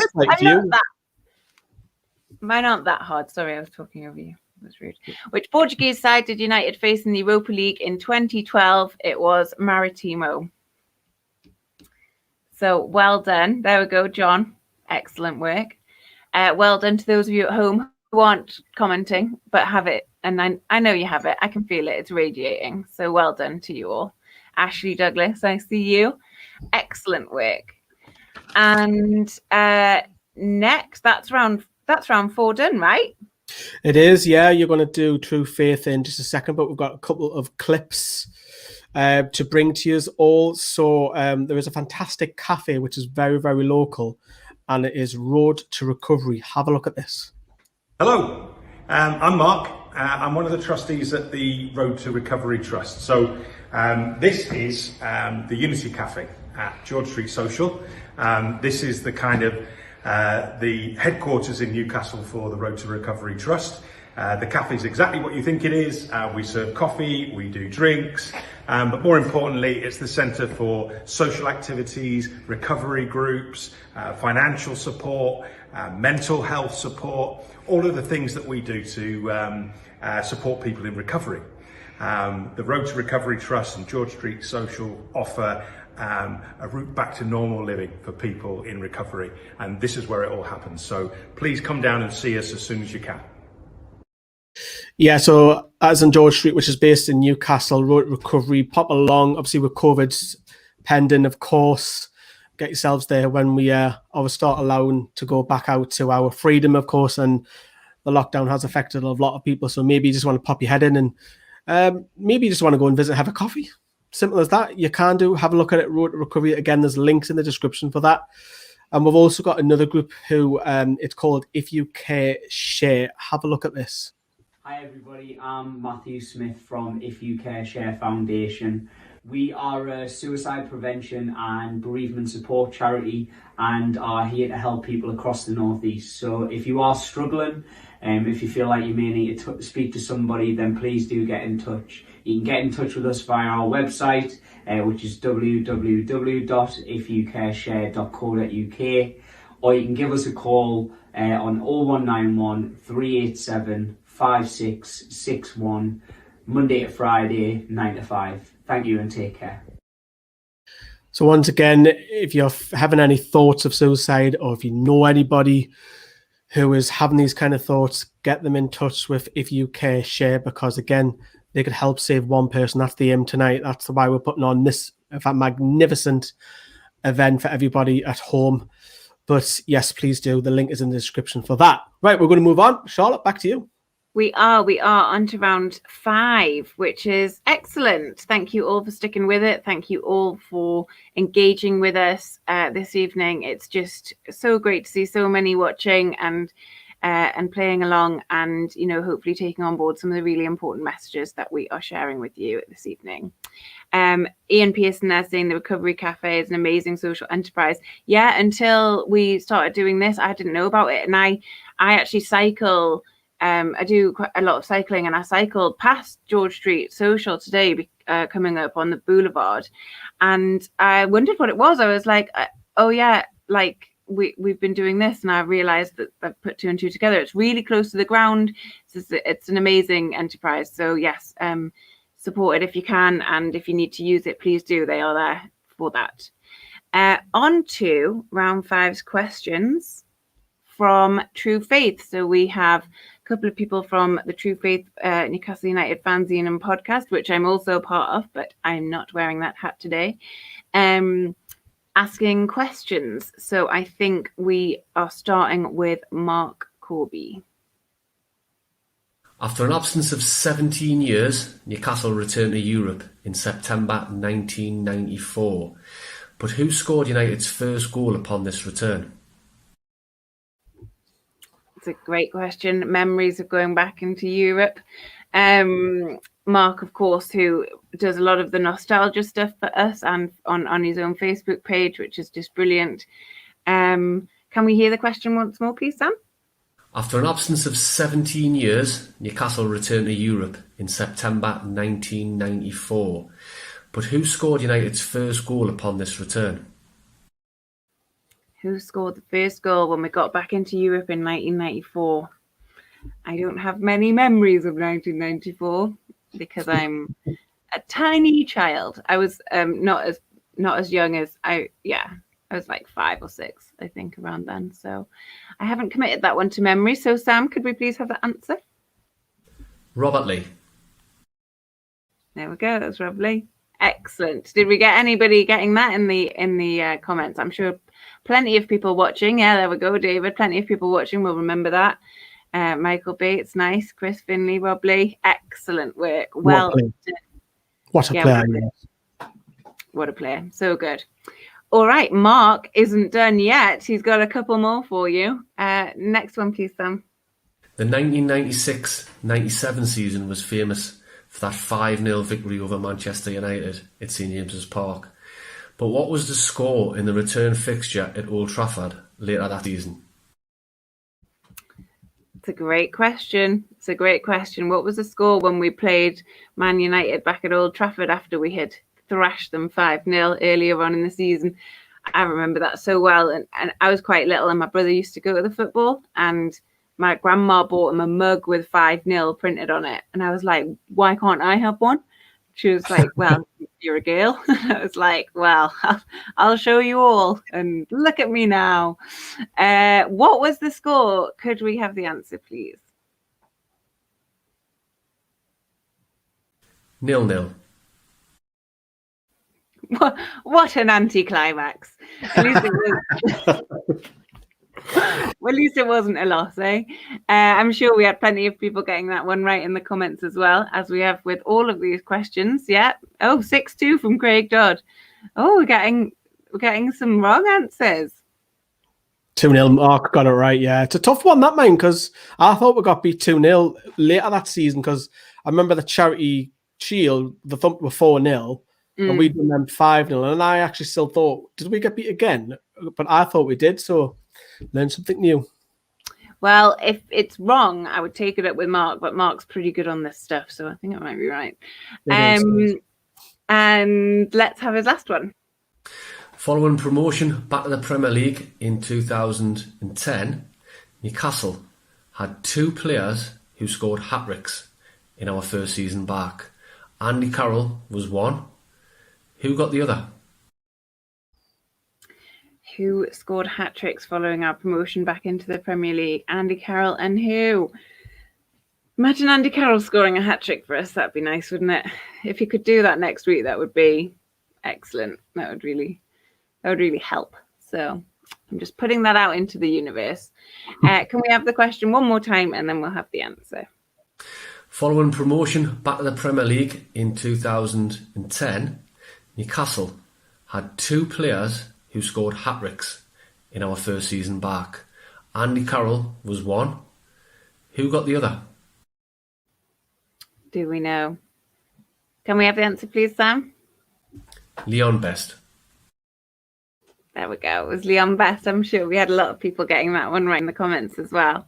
Speaker 4: mine
Speaker 5: aren't that hard. Sorry, I was talking over you. It was rude. Which Portuguese side did United face in the Europa League in 2012? It was Maritimo. So well done. There we go, John. Excellent work. Well done to those of you at home who aren't commenting, but have it. And I know you have it. I can feel it. It's radiating. So well done to you all. Ashley Douglas, I see you. Excellent work. And next, that's round 4 done, right?
Speaker 4: It is, yeah. You're going to do True Faith in just a second, but we've got a couple of clips to bring to you all. So there is a fantastic cafe which is very, very local, and it is Road to Recovery. Have a look at this.
Speaker 8: Hello, I'm Mark. I'm one of the trustees at the Road to Recovery Trust. So this is the Unity Cafe at George Street Social. This is the kind of the headquarters in Newcastle for the Road to Recovery Trust. The cafe is exactly what you think it is. We serve coffee, we do drinks, but more importantly, it's the centre for social activities, recovery groups, financial support, mental health support, all of the things that we do to support people in recovery. The Road to Recovery Trust and George Street Social offer a route back to normal living for people in recovery, and this is where it all happens. So please come down and see us as soon as you can.
Speaker 4: Yeah, so as in George Street, which is based in Newcastle, Road Recovery, pop along. Obviously, with COVID pending, of course, get yourselves there when we start allowing to go back out to our freedom, of course, and the lockdown has affected a lot of people. So maybe you just want to pop your head in and maybe you just want to go and visit, have a coffee. Simple as that. You can have a look at it, Road to Recovery. Again, there's links in the description for that. And we've also got another group who it's called If You Care Share. Have a look at this.
Speaker 9: Hi everybody, I'm Matthew Smith from If You Care Share Foundation. We are a suicide prevention and bereavement support charity and are here to help people across the Northeast. So if you are struggling, if you feel like you may need to speak to somebody, then please do get in touch. You can get in touch with us via our website, which is www.ifyoucareshare.co.uk, or you can give us a call on 0191 387 5661, Monday to Friday, 9 to 5. Thank you and take care.
Speaker 4: So once again, if you're having any thoughts of suicide, or if you know anybody who is having these kind of thoughts, get them in touch with If You Care Share, because again, they could help save one person. That's the aim tonight. That's why we're putting on this magnificent event for everybody at home. But yes, please do. The link is in the description for that. Right, we're going to move on. Charlotte, back to you.
Speaker 5: We are on to round 5, which is excellent. Thank you all for sticking with it. Thank you all for engaging with us this evening. It's just so great to see so many watching and playing along, and hopefully taking on board some of the really important messages that we are sharing with you this evening. Ian Pearson there saying the Recovery Cafe is an amazing social enterprise. Yeah, until we started doing this, I didn't know about it, and I actually cycle. I do quite a lot of cycling, and I cycled past George Street Social today coming up on the boulevard, and I wondered what it was. I was like, oh yeah, like we've been doing this, and I realized that I've put two and two together. It's really close to the ground. It's an amazing enterprise. So yes, support it if you can, and if you need to use it, please do. They are there for that. On to round 5's questions from True Faith. So we have a couple of people from the True Faith Newcastle United fanzine and podcast, which I'm also a part of, but I'm not wearing that hat today, asking questions. So I think we are starting with Mark Corby.
Speaker 10: After an absence of 17 years, Newcastle returned to Europe in September 1994. But who scored United's first goal upon this return?
Speaker 5: It's a great question. Memories of going back into Europe. Mark, of course, who does a lot of the nostalgia stuff for us and on his own Facebook page, which is just brilliant. Can we hear the question once more, please, Sam?
Speaker 10: After an absence of 17 years, Newcastle returned to Europe in September 1994. But who scored United's first goal upon this return?
Speaker 5: Who scored the first goal when we got back into Europe in 1994? I don't have many memories of 1994 because I'm a tiny child. I was not as young as I was like 5 or 6, I think, around then. So I haven't committed that one to memory. So Sam, could we please have that answer?
Speaker 10: Robert Lee.
Speaker 5: There we go. That's Rob Lee. Excellent. Did we get anybody getting that in the comments? I'm sure plenty of people watching. Yeah, there we go, David. Plenty of people watching will remember that. Michael Bates, nice. Chris Finley, Rob Lee, excellent work. Well done.
Speaker 4: What a player.
Speaker 5: What a player. So good. All right, Mark isn't done yet. He's got a couple more for you. Next one, please, Sam.
Speaker 10: The 1996-97 season was famous for that 5-0 victory over Manchester United at St James's Park. But what was the score in the return fixture at Old Trafford later that season?
Speaker 5: It's a great question. It's a great question. What was the score when we played Man United back at Old Trafford after we had thrashed them 5-0 earlier on in the season? I remember that so well. And I was quite little, and my brother used to go to the football, and my grandma bought him a mug with 5-0 printed on it. And I was like, why can't I have one? She was like, well, you're a girl. I was like, well, I'll show you all. And look at me now. What was the score? Could we have the answer, please?
Speaker 10: 0-0.
Speaker 5: What an anticlimax. At least it was... Well, at least it wasn't a loss, eh? I'm sure we had plenty of people getting that one right in the comments as well, as we have with all of these questions. Yeah. Oh, 6-2 from Craig Dodd. Oh, we're getting some wrong answers.
Speaker 4: 2-0, Mark got it right. Yeah, it's a tough one, that, man, because I thought we got beat 2-0 later that season, because I remember the Charity Shield, the thump were 4-0, and we done them 5-0, and I actually still thought, did we get beat again? But I thought we did, so learn something new.
Speaker 5: Well, if it's wrong, I would take it up with Mark, but Mark's pretty good on this stuff, so I think I might be right. And let's have his last one.
Speaker 10: Following promotion back to the Premier League in 2010, Newcastle had 2 players who scored hat-tricks in our first season back. Andy Carroll was one. Who got the other?
Speaker 5: Who scored hat-tricks following our promotion back into the Premier League? Andy Carroll and who? Imagine Andy Carroll scoring a hat-trick for us. That'd be nice, wouldn't it? If he could do that next week, that would be excellent. That would really help. So I'm just putting that out into the universe. Can we have the question one more time, and then we'll have the answer?
Speaker 10: Following promotion back to the Premier League in 2010, Newcastle had 2 players who scored hat-tricks in our first season back. Andy Carroll was one. Who got the other?
Speaker 5: Do we know? Can we have the answer, please, Sam?
Speaker 10: Leon Best.
Speaker 5: There we go. It was Leon Best. I'm sure we had a lot of people getting that one right in the comments as well.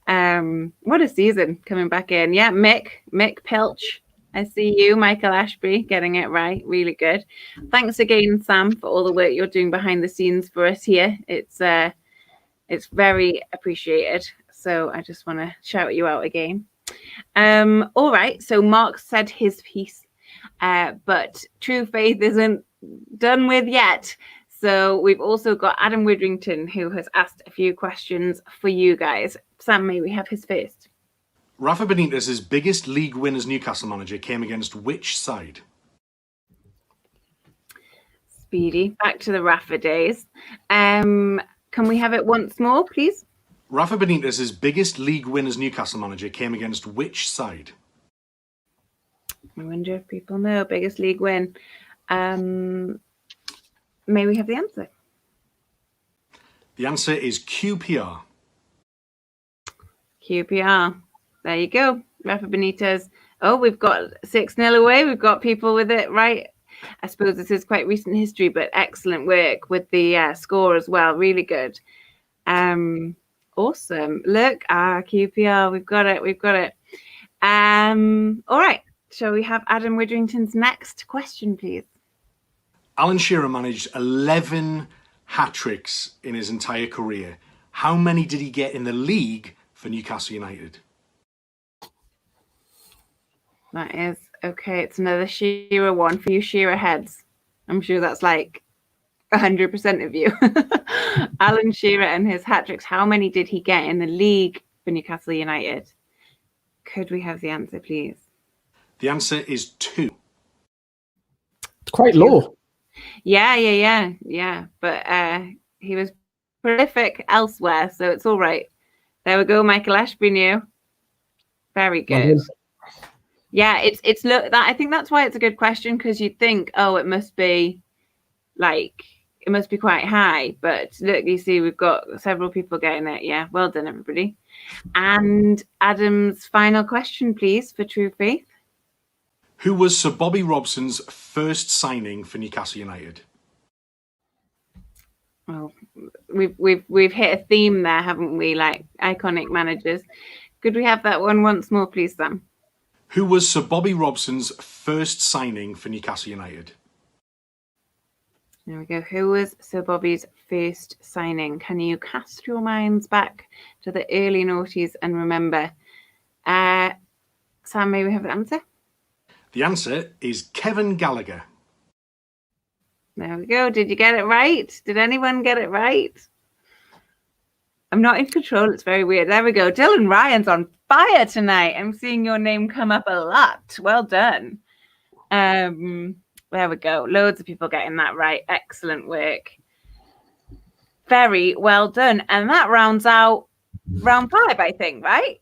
Speaker 5: What a season coming back in. Yeah, Mick Pilch I see you, Michael Ashby, getting it right. Really good. Thanks again, Sam, for all the work you're doing behind the scenes for us here. It's very appreciated. So I just want to shout you out again. All right. So Mark said his piece, but True Faith isn't done with yet. So we've also got Adam Widrington, who has asked a few questions for you guys. Sam, may we have his first?
Speaker 8: Rafa Benitez's biggest league win as Newcastle manager came against which side?
Speaker 5: Speedy. Back to the Rafa days. Can we have it once more, please?
Speaker 8: Rafa Benitez's biggest league win as Newcastle manager came against which side?
Speaker 5: I wonder if people know biggest league win. May we have the answer?
Speaker 8: The answer is QPR.
Speaker 5: QPR. There you go. Rafa Benitez. Oh, we've got 6-0 away. We've got people with it right. I suppose this is quite recent history, but excellent work with the score as well. Really good. Awesome. Look, QPR. We've got it. We've got it. All right. Shall we have Adam Widrington's next question, please?
Speaker 8: Alan Shearer managed 11 hat-tricks in his entire career. How many did he get in the league for Newcastle United?
Speaker 5: That is okay. It's another Shearer one for you Shearer heads. I'm sure that's like 100% of you. Alan Shearer and his hat-tricks. How many did he get in the league for Newcastle United? Could we have the answer, please?
Speaker 8: The answer is 2.
Speaker 4: It's quite low.
Speaker 5: Yeah. But he was prolific elsewhere, so it's all right. There we go. Michael Ashby knew. Very good. Yeah, it's look that I think that's why it's a good question, because you'd think, oh, it must be quite high. But look, you see, we've got several people getting it. Yeah, well done, everybody. And Adam's final question, please, for True Faith.
Speaker 8: Who was Sir Bobby Robson's first signing for Newcastle United?
Speaker 5: Well, we've hit a theme there, haven't we? Like iconic managers. Could we have that one once more, please, Sam?
Speaker 8: Who was Sir Bobby Robson's first signing for Newcastle United?
Speaker 5: There we go. Who was Sir Bobby's first signing? Can you cast your minds back to the early noughties and remember? Sam, may we have the answer?
Speaker 8: The answer is Kevin Gallagher.
Speaker 5: There we go. Did you get it right? Did anyone get it right? I'm not in control. It's very weird. There we go. Dylan Ryan's on fire tonight. I'm seeing your name come up a lot. Well done. There we go. Loads of people getting that right. Excellent work. Very well done. And that rounds out round 5, I think, right?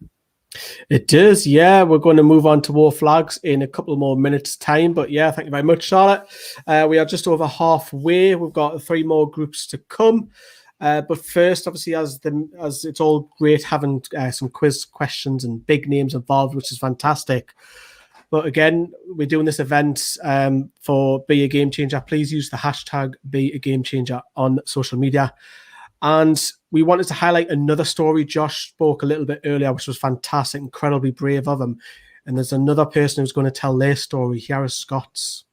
Speaker 4: It does, yeah. We're going to move on to Wor Flags in a couple more minutes' time. But yeah, thank you very much, Charlotte. We are just over halfway. We've got 3 more groups to come. But first, obviously, as it's all great having some quiz questions and big names involved, which is fantastic. But again, we're doing this event for Be a Game Changer. Please use the hashtag Be a Game Changer on social media. And we wanted to highlight another story. Josh spoke a little bit earlier, which was fantastic, incredibly brave of him. And there's another person who's going to tell their story. Here is Scott's.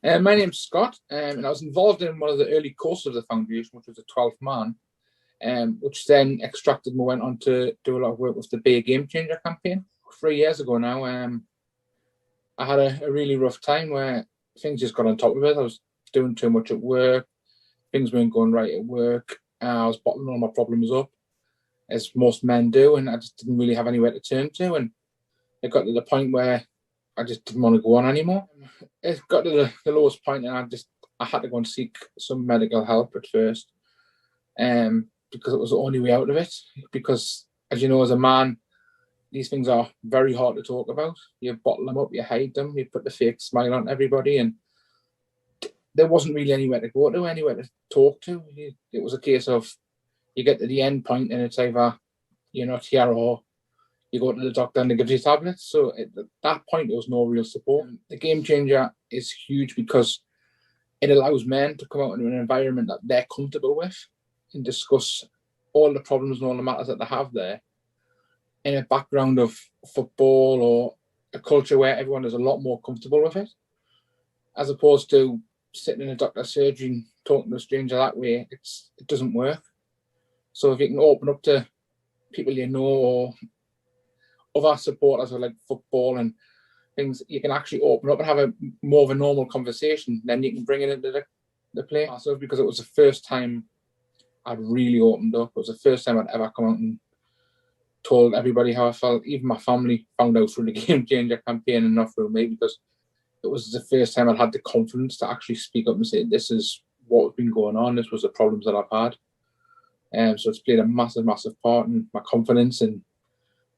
Speaker 7: My name's Scott, and I was involved in one of the early courses of the foundation, which was the 12th man, which then extracted me, went on to do a lot of work with the Be a Game Changer campaign. 3 years ago now, I had a really rough time where things just got on top of it. I was doing too much at work. Things weren't going right at work. I was bottling all my problems up, as most men do, and I just didn't really have anywhere to turn to. And it got to the point where I just didn't want to go on anymore. It got to the lowest point, and I had to go and seek some medical help at first, because it was the only way out of it. Because, as you know, as a man, these things are very hard to talk about. You bottle them up, you hide them, you put the fake smile on everybody, and there wasn't really anywhere to go to, anywhere to talk to. It was a case of you get to the end point and it's either you're not here or you go to the doctor and they give you tablets. So at that point, there was no real support. The Game Changer is huge because it allows men to come out into an environment that they're comfortable with and discuss all the problems and all the matters that they have there in a background of football or a culture where everyone is a lot more comfortable with it, as opposed to sitting in a doctor's surgery and talking to a stranger that way. It doesn't work. So if you can open up to people you know or other supporters of like football and things, you can actually open up and have a more of a normal conversation. Then you can bring it into the play. So because it was the first time I'd really opened up. It was the first time I'd ever come out and told everybody how I felt. Even my family found out through the Game Changer campaign and not through me, because it was the first time I'd had the confidence to actually speak up and say, this is what's been going on. This was the problems that I've had. So it's played a massive, massive part in my confidence and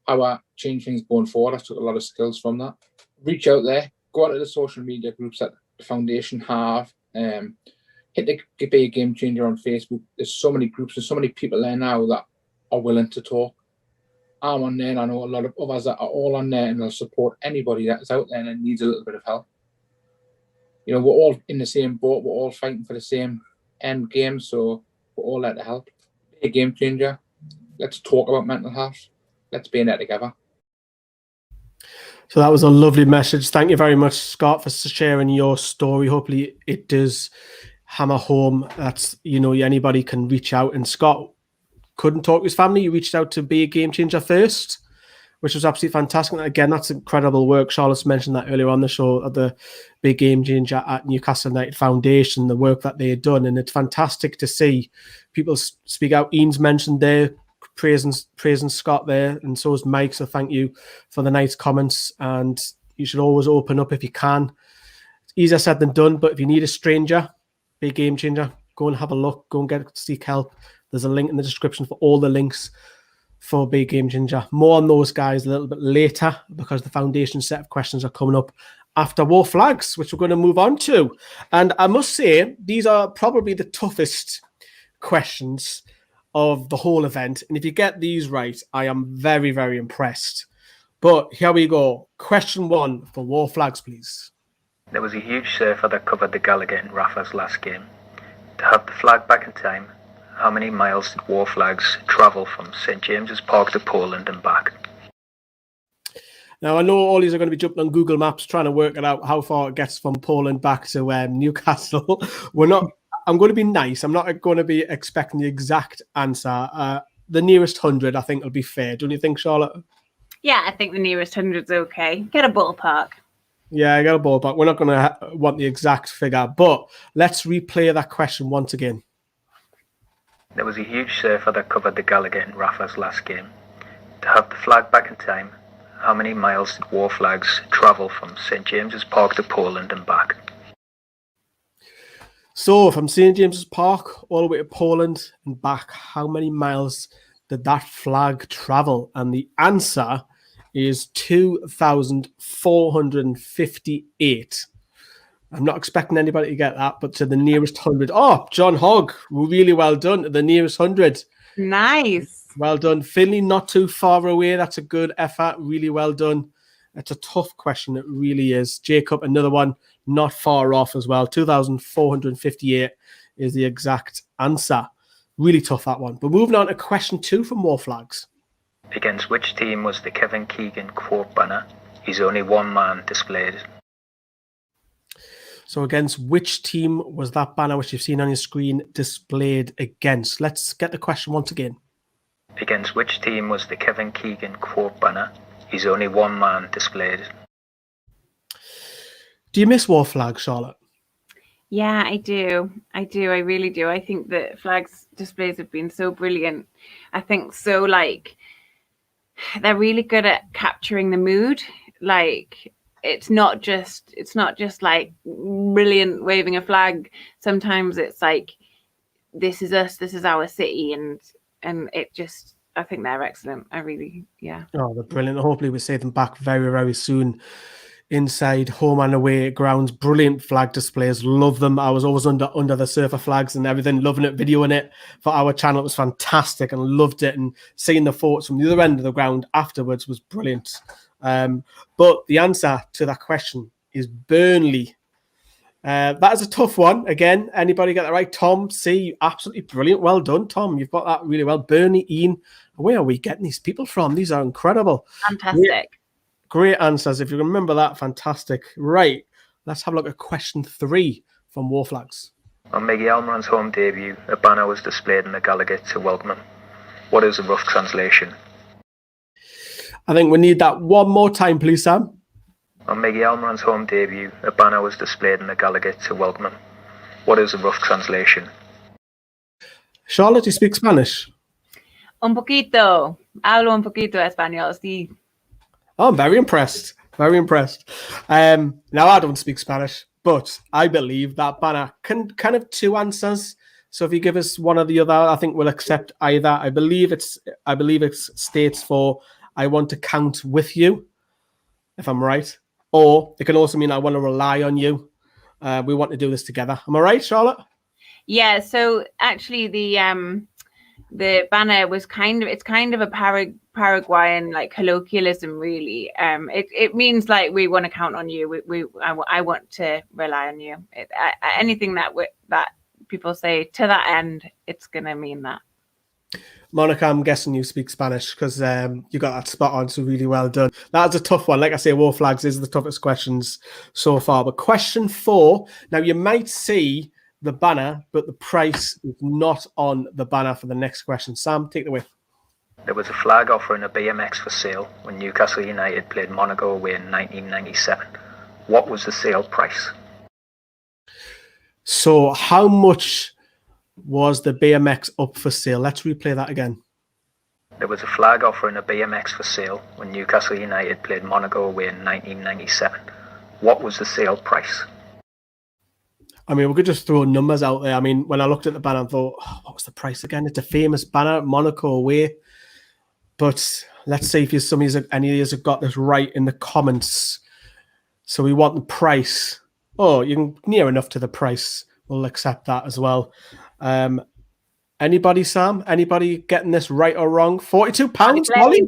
Speaker 7: how I change things going forward. I took a lot of skills from that. Reach out there, go onto the social media groups that the foundation have. Hit the Be a Game Changer on Facebook. There's so many groups, there's so many people there now that are willing to talk. I'm on there, and I know a lot of others that are all on there, and they'll support anybody that's out there and needs a little bit of help. You know, we're all in the same boat, we're all fighting for the same end game, so we're all there to help. Be a game changer. Let's talk about mental health. Let's be in there together.
Speaker 4: So that was a lovely message. Thank you very much, Scott, for sharing your story. Hopefully it does hammer home that, you know, anybody can reach out. And Scott couldn't talk to his family. He reached out to Be a Game Changer first, which was absolutely fantastic. And again, that's incredible work. Charlotte's mentioned that earlier on the show, at the Be a Game Changer at Newcastle United Foundation, the work that they had done. And it's fantastic to see people speak out. Ian's mentioned there, praising Scott there, and so is Mike. So thank you for the nice comments. And you should always open up if you can. It's easier said than done, but if you need a stranger, Be a Game Changer, go and have a look, go and seek help. There's a link in the description for all the links for Be a Game Changer. More on those guys a little bit later, because the foundation set of questions are coming up after Wor Flags, which we're going to move on to. And I must say, these are probably the toughest questions of the whole event. And if you get these right, I am very, very impressed. But here we go. Question 1 for Wor Flags, please.
Speaker 11: There was a huge surfer that covered the Gallagher in Rafa's last game. To have the flag back in time, how many miles did Wor Flags travel from St James's Park to Poland and back?
Speaker 4: Now, I know all these are going to be jumping on Google Maps trying to work it out how far it gets from Poland back to Newcastle. I'm going to be nice. I'm not going to be expecting the exact answer. The nearest 100, I think, will be fair. Don't you think, Charlotte?
Speaker 5: Yeah, I think the nearest 100's okay. Get a ballpark.
Speaker 4: Yeah, I got a ballpark. We're not going to want the exact figure, but let's replay that question once again.
Speaker 11: There was a huge surfer that covered the Gallagher in Rafa's last game. To have the flag back in time, how many miles did Wor Flags travel from St James's Park to Poland and back?
Speaker 4: So, from St James's Park all the way to Poland and back, how many miles did that flag travel? And the answer is 2,458. I'm not expecting anybody to get that, but to the nearest 100. Oh, John Hogg, really well done. To the nearest 100.
Speaker 5: Nice.
Speaker 4: Well done. Finley, not too far away. That's a good effort. Really well done. It's a tough question. It really is. Jacob, another one, not far off as well. 2,458 is the exact answer. Really tough, that one. But moving on to question 2 from Wor Flags.
Speaker 11: Against which team was the Kevin Keegan quote banner, "He's only one man," displayed?
Speaker 4: So against which team was that banner, which you've seen on your screen, displayed against? Let's get the question once again.
Speaker 11: Against which team was the Kevin Keegan quote banner, "He's only one man," displayed?
Speaker 4: Do you miss Wor Flags, Charlotte?
Speaker 5: Yeah, I do. I really do. I think that Flags displays have been so brilliant. I think so, they're really good at capturing the mood. It's not just like brilliant waving a flag. Sometimes it's like, this is us, this is our city, and it just, I think they're excellent. I really, yeah.
Speaker 4: Oh, they're brilliant. Hopefully we see them back very, very soon. Inside home and away grounds, brilliant flag displays. Love them. I was always under the surfer flags and everything, loving it, videoing it for our channel. It was fantastic and loved it. And seeing the photos from the other end of the ground afterwards was brilliant. But the answer to that question is Burnley. That is a tough one. Again, anybody get that right? Tom, C, absolutely brilliant. Well done, Tom. You've got that really well. Burnley, Ian, where are we getting these people from? These are incredible.
Speaker 5: Fantastic.
Speaker 4: Great answers. If you remember that, fantastic. Right. Let's have a look at question 3 from Wor Flags.
Speaker 11: On Miggy Almiron's home debut, a banner was displayed in the Gallowgate to welcome him. What is the rough translation?
Speaker 4: I think we need that one more time, please, Sam.
Speaker 11: On Miggy Almiron's home debut, a banner was displayed in the Gallowgate to welcome him. What is the rough translation?
Speaker 4: Charlotte, you speak Spanish?
Speaker 5: Un poquito. Hablo un poquito español, sí.
Speaker 4: Oh, I'm very impressed. Very impressed. Now, I don't speak Spanish, but I believe that banner can kind of 2 answers. So if you give us one or the other, I think we'll accept either. I believe it states for I want to count with you, if I'm right. Or it can also mean I want to rely on you. We want to do this together. Am I right, Charlotte?
Speaker 5: Yeah, so actually the banner was kind of a Paraguayan like colloquialism, really. It means like we want to count on you. I want to rely on you. Anything that people say to that end, it's gonna mean that.
Speaker 4: Monica, I'm guessing you speak Spanish because you got that spot on, so really well done. That was a tough one. Like I say, Wor Flags is the toughest questions so far. But question 4, now you might see the banner, but the price is not on the banner for the next question. Sam, take it away.
Speaker 11: There was a flag offering a BMX for sale when Newcastle United played Monaco away in 1997. What was the sale price?
Speaker 4: So how much was the BMX up for sale? Let's replay that again.
Speaker 11: There was a flag offering a BMX for sale when Newcastle United played Monaco away in 1997. What was the sale price?
Speaker 4: I mean, we could just throw numbers out there. I mean, when I looked at the banner, I thought, oh, what was the price again? It's a famous banner, Monaco away. But let's see if any of you have got this right in the comments. So we want the price. Oh, you can near enough to the price. We'll accept that as well. Anybody, Sam? Anybody getting this right or wrong? £42, Holly?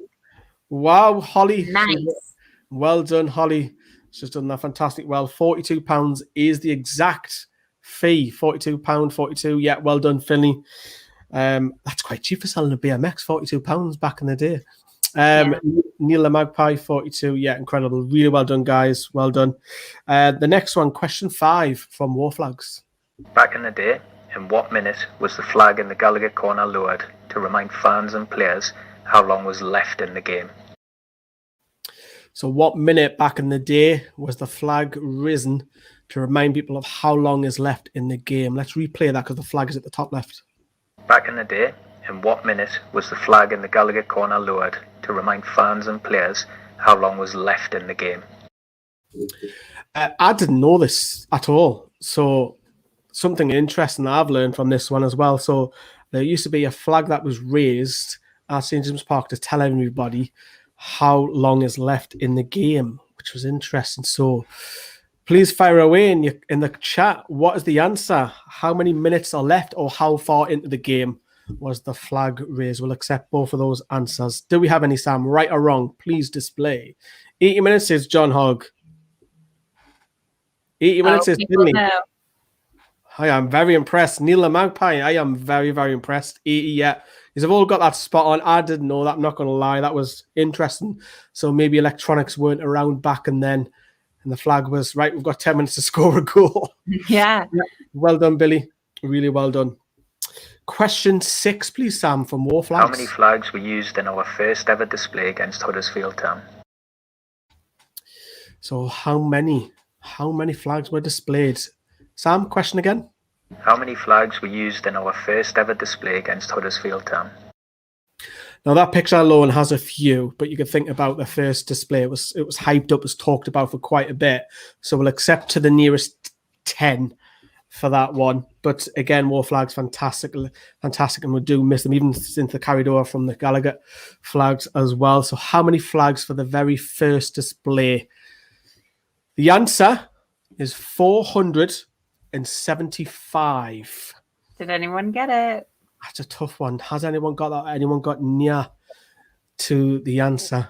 Speaker 4: Wow, Holly.
Speaker 5: Nice.
Speaker 4: Well done, Holly. She's done that fantastic well. £42 is the exact fee. £42, 42. Yeah, well done, Finley. That's quite cheap for selling a BMX. £42 back in the day. Neil the Magpie, 42. Yeah, incredible. Really well done, guys. Well done. The next one, question 5 from Wor Flags.
Speaker 11: Back in the day, in what minute was the flag in the Gallowgate corner lowered to remind fans and players how long was left in the game?
Speaker 4: So what minute back in the day was the flag risen to remind people of how long is left in the game? Let's replay that because the flag is at the top left.
Speaker 11: Back in the day, in what minute was the flag in the Gallowgate corner lowered to remind fans and players how long was left in the game?
Speaker 4: I didn't know this at all. So something interesting that I've learned from this one as well. So there used to be a flag that was raised at St. James Park to tell everybody how long is left in the game, which was interesting. So please fire away in the chat. What is the answer? How many minutes are left, or how far into the game was the flag raised? We'll accept both of those answers. Do we have any, Sam? Right or wrong? Please display. 80 minutes is John Hogg. 80 minutes is Finley. I am very impressed. Neil the Magpie, I am very, very impressed. 80, yeah. You've all got that spot on. I didn't know that. I'm not going to lie. That was interesting. So maybe electronics weren't around back and then. And the flag was, right, we've got 10 minutes to score a goal.
Speaker 5: Yeah.
Speaker 4: Well done, Billy. Really well done. Question 6, please, Sam, from Wor Flags.
Speaker 11: How many flags were used in our first ever display against Huddersfield Town?
Speaker 4: So how many flags were displayed? Sam, question again?
Speaker 11: How many flags were used in our first ever display against Huddersfield Town?
Speaker 4: Now that picture alone has a few, but you can think about the first display. It was hyped up, was talked about for quite a bit. So we'll accept to the nearest 10 for that one. But again, Wor Flags, fantastic, and we do miss them, even since they carried over from the Gallowgate flags as well. So how many flags for the very first display? The answer is 475.
Speaker 5: Did anyone get it?
Speaker 4: That's a tough one. Has anyone got that? Anyone got near to the answer?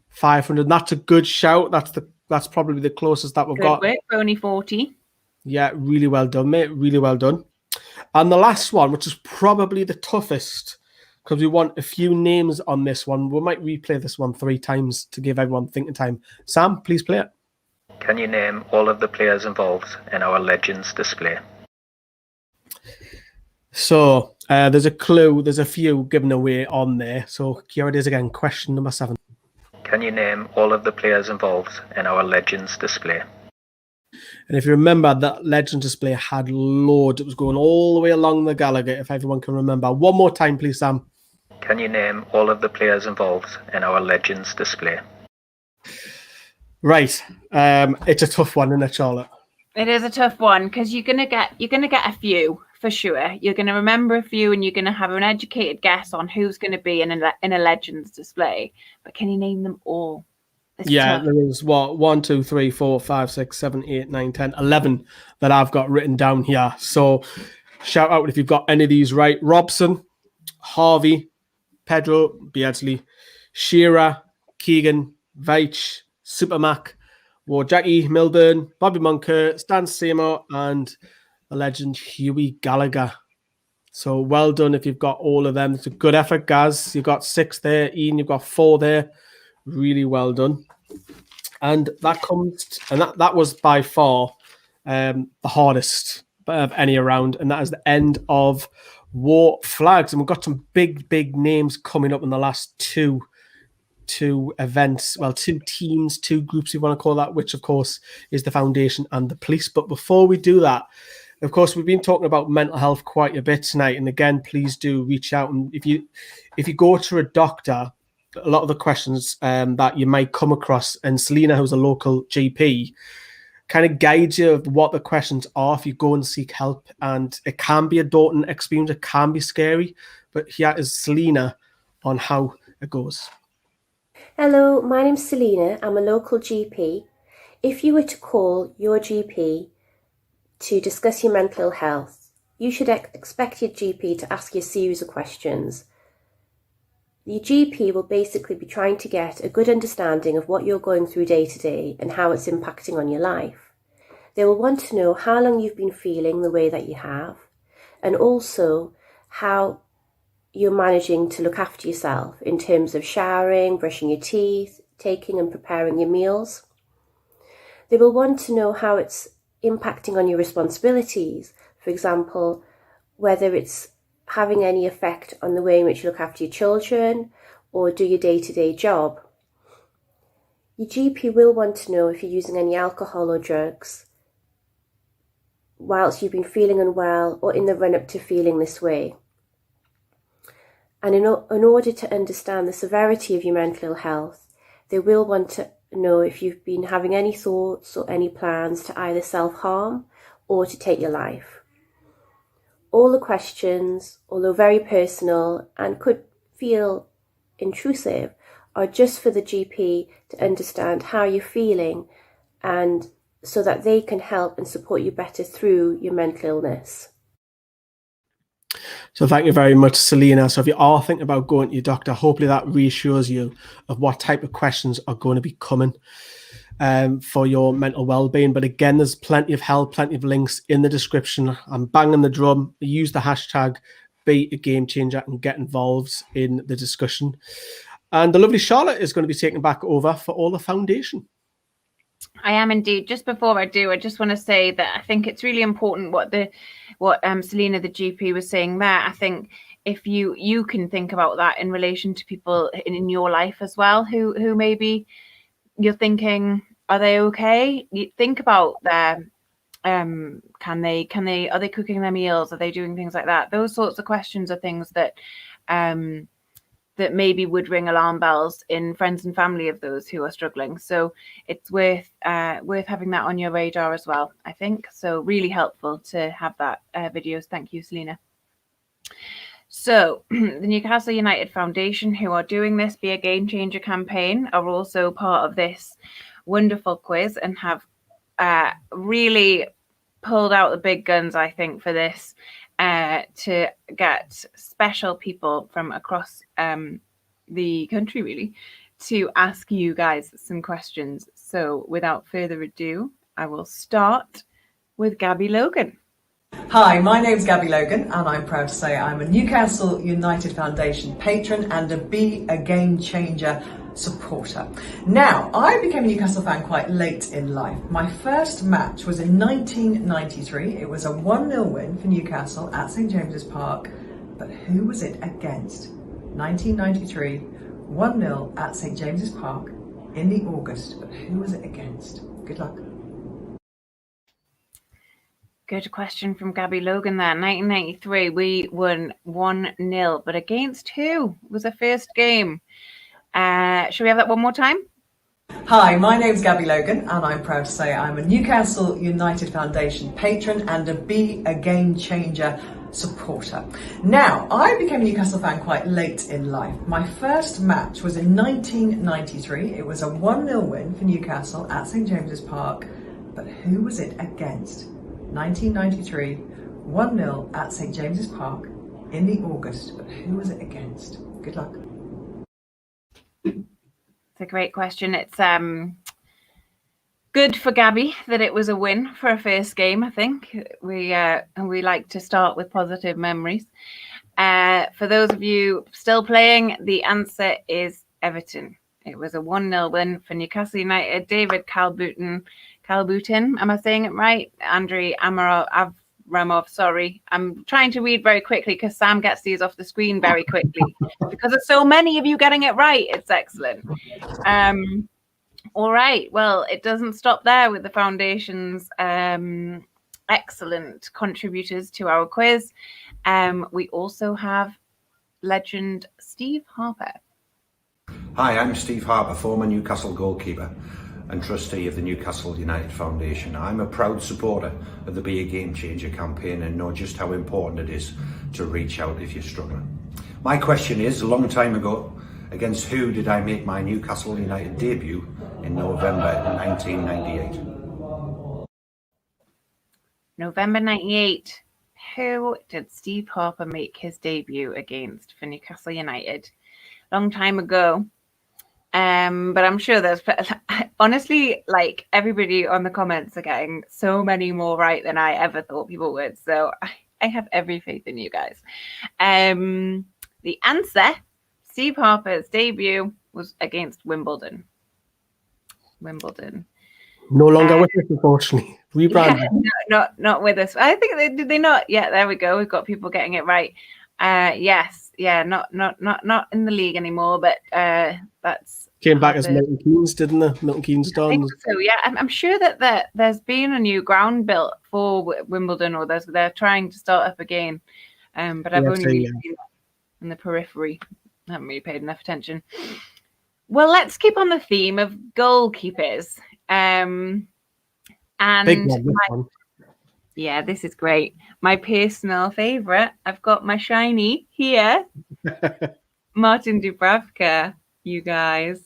Speaker 4: 500. That's a good shout. That's probably the closest that we've got.
Speaker 5: Good work, only 40.
Speaker 4: Yeah, really well done, mate. Really well done. And the last one, which is probably the toughest, because we want a few names on this one. We might replay this one 3 times to give everyone thinking time. Sam, please play it.
Speaker 11: Can you name all of the players involved in our Legends display?
Speaker 4: So there's a clue. There's a few given away on there. So here it is again. Question number 7.
Speaker 11: Can you name all of the players involved in our Legends display?
Speaker 4: And if you remember, that Legend display had loads. It was going all the way along the Gallagher, if everyone can remember. One more time, please, Sam.
Speaker 11: Can you name all of the players involved in our Legends display?
Speaker 4: Right. It's a tough one, isn't it, Charlotte?
Speaker 5: It is a tough one because you're gonna get a few for sure. You're gonna remember a few, and you're gonna have an educated guess on who's gonna be in a Legends display. But can you name them all? It's tough.
Speaker 4: There was 1, 2, 3, 4, 5, 6, 7, 8, 9, 10, 11 that I've got written down here. So shout out if you've got any of these right. Robson, Harvey, Pedro, Beardsley, Shearer, Keegan, Veitch, Supermac, Jackie, Milburn, Bobby Moncur, Stan Seymour, and the legend Hughie Gallagher. So well done if you've got all of them. It's a good effort, Gaz. You've got 6 there. Ian, you've got 4 there. Really well done. And that was by far the hardest of any around, and that is the end of Wor Flags. And we've got some big names coming up in the last two events. Well, 2 teams, 2 groups, if you want to call that, which of course is the foundation and the police. But before we do that, of course, we've been talking about mental health quite a bit tonight. And again, please do reach out. And if you go to a doctor, a lot of the questions that you might come across, and Selena, who's a local GP, kind of guides you of what the questions are if you go and seek help. And it can be a daunting experience, it can be scary, but here is Selena on how it goes.
Speaker 12: Hello, my name's Selena. I'm a local GP. If you were to call your GP to discuss your mental health, you should expect your GP to ask you a series of questions. Your GP will basically be trying to get a good understanding of what you're going through day to day and how it's impacting on your life. They will want to know how long you've been feeling the way that you have, and also how you're managing to look after yourself in terms of showering, brushing your teeth, taking and preparing your meals. They will want to know how it's impacting on your responsibilities. For example, whether it's having any effect on the way in which you look after your children or do your day-to-day job. Your GP will want to know if you're using any alcohol or drugs whilst you've been feeling unwell or in the run-up to feeling this way. And in order to understand the severity of your mental health, they will want to know if you've been having any thoughts or any plans to either self-harm or to take your life. All the questions, although very personal and could feel intrusive, are just for the GP to understand how you're feeling, and so that they can help and support you better through your mental illness.
Speaker 4: So thank you very much, Selena. So if you are thinking about going to your doctor, hopefully that reassures you of what type of questions are going to be coming for your mental well-being. But again, there's plenty of help, plenty of links in the description. I'm banging the drum. Use the hashtag Be a Game Changer and get involved in the discussion. And the lovely Charlotte is going to be taken back over for all the foundation.
Speaker 5: I am indeed. Just before I do, I just want to say that I think it's really important what Selena, the GP, was saying there. I think if you can think about that in relation to people in your life as well, who maybe you're thinking, are they okay? You think about their are they cooking their meals? Are they doing things like that? Those sorts of questions are things that that maybe would ring alarm bells in friends and family of those who are struggling. So it's worth having that on your radar as well, I think. So really helpful to have that videos. Thank you, Selena. So the Newcastle United Foundation, who are doing this Be a Game Changer campaign, are also part of this wonderful quiz and have really pulled out the big guns, I think, for this, to get special people from across the country, really, to ask you guys some questions. So without further ado, I will start with Gabby Logan.
Speaker 13: Hi, my name's Gabby Logan and I'm proud to say I'm a Newcastle United Foundation patron and a Be a Game Changer supporter. Now, I became a Newcastle fan quite late in life. My first match was in 1993. It was a 1-0 win for Newcastle at St James's Park, but who was it against? 1993, 1-0 at St James's Park in the August, but who was it against? Good luck.
Speaker 5: Good question from Gabby Logan there. 1993, we won 1-0, but against who? It was the first game. Should we have that one more time?
Speaker 13: Hi, my name's Gabby Logan and I'm proud to say I'm a Newcastle United Foundation patron and a Be a Game Changer supporter. Now, I became a Newcastle fan quite late in life. My first match was in 1993. It was a 1-0 win for Newcastle at St James's Park, but who was it against? 1993, 1-0 at St James's Park in the August, but who was it against? Good luck.
Speaker 5: It's a great question. It's good for Gabby that it was a win for a first game. I think we like to start with positive memories. For those of you still playing, the answer is Everton. It was a 1-0 win for Newcastle United. David Calbutin, am I saying it right? Andrei Avramov, sorry. I'm trying to read very quickly because Sam gets these off the screen very quickly. Because there's so many of you getting it right, it's excellent. All right, well, it doesn't stop there with the Foundation's excellent contributors to our quiz. We also have legend Steve Harper.
Speaker 14: Hi, I'm Steve Harper, former Newcastle goalkeeper and trustee of the Newcastle United Foundation. I'm a proud supporter of the Be a Game Changer campaign and know just how important it is to reach out if you're struggling. My question is, a long time ago, against who did I make my Newcastle United debut in November 1998?
Speaker 5: November 98. Who did Steve Harper make his debut against for Newcastle United? Long time ago. But I'm sure there's honestly, like, everybody on the comments are getting so many more right than I ever thought people would. So I have every faith in you guys. The answer, Steve Harper's debut was against Wimbledon.
Speaker 4: No longer with us, unfortunately. Rebranded.
Speaker 5: Yeah, not with us. I think did they not? Yeah, there we go. We've got people getting it right. Yes, yeah, not in the league anymore, but that's
Speaker 4: came back as Milton Keynes, didn't they? Milton Keynes Dons.
Speaker 5: So yeah, I'm sure that there's been a new ground built for Wimbledon, or they're trying to start up again. But I've only really seen that in the periphery. I haven't really paid enough attention. Well, let's keep on the theme of goalkeepers. And
Speaker 4: Big one.
Speaker 5: Yeah, this is great. My personal favourite. I've got my shiny here. Martin Dubravka, you guys.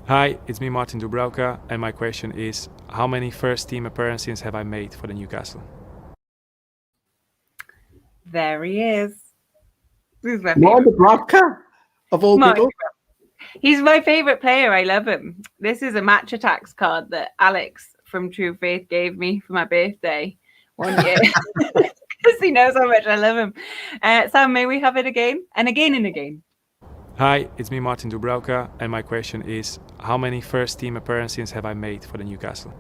Speaker 16: Hi, it's me, Martin Dubravka, and my question is, how many first-team appearances have I made for the Newcastle?
Speaker 5: There he is. This is my
Speaker 4: Martin Dubravka, of all people.
Speaker 5: He's my favourite player. I love him. This is a Match Attacks card that Alex from True Faith gave me for my birthday one year because he knows how much I love him. Sam, may we have it again and again and again?
Speaker 16: Hi, it's me, Martin Dubravka, and my question is, how many first-team appearances have I made for the Newcastle?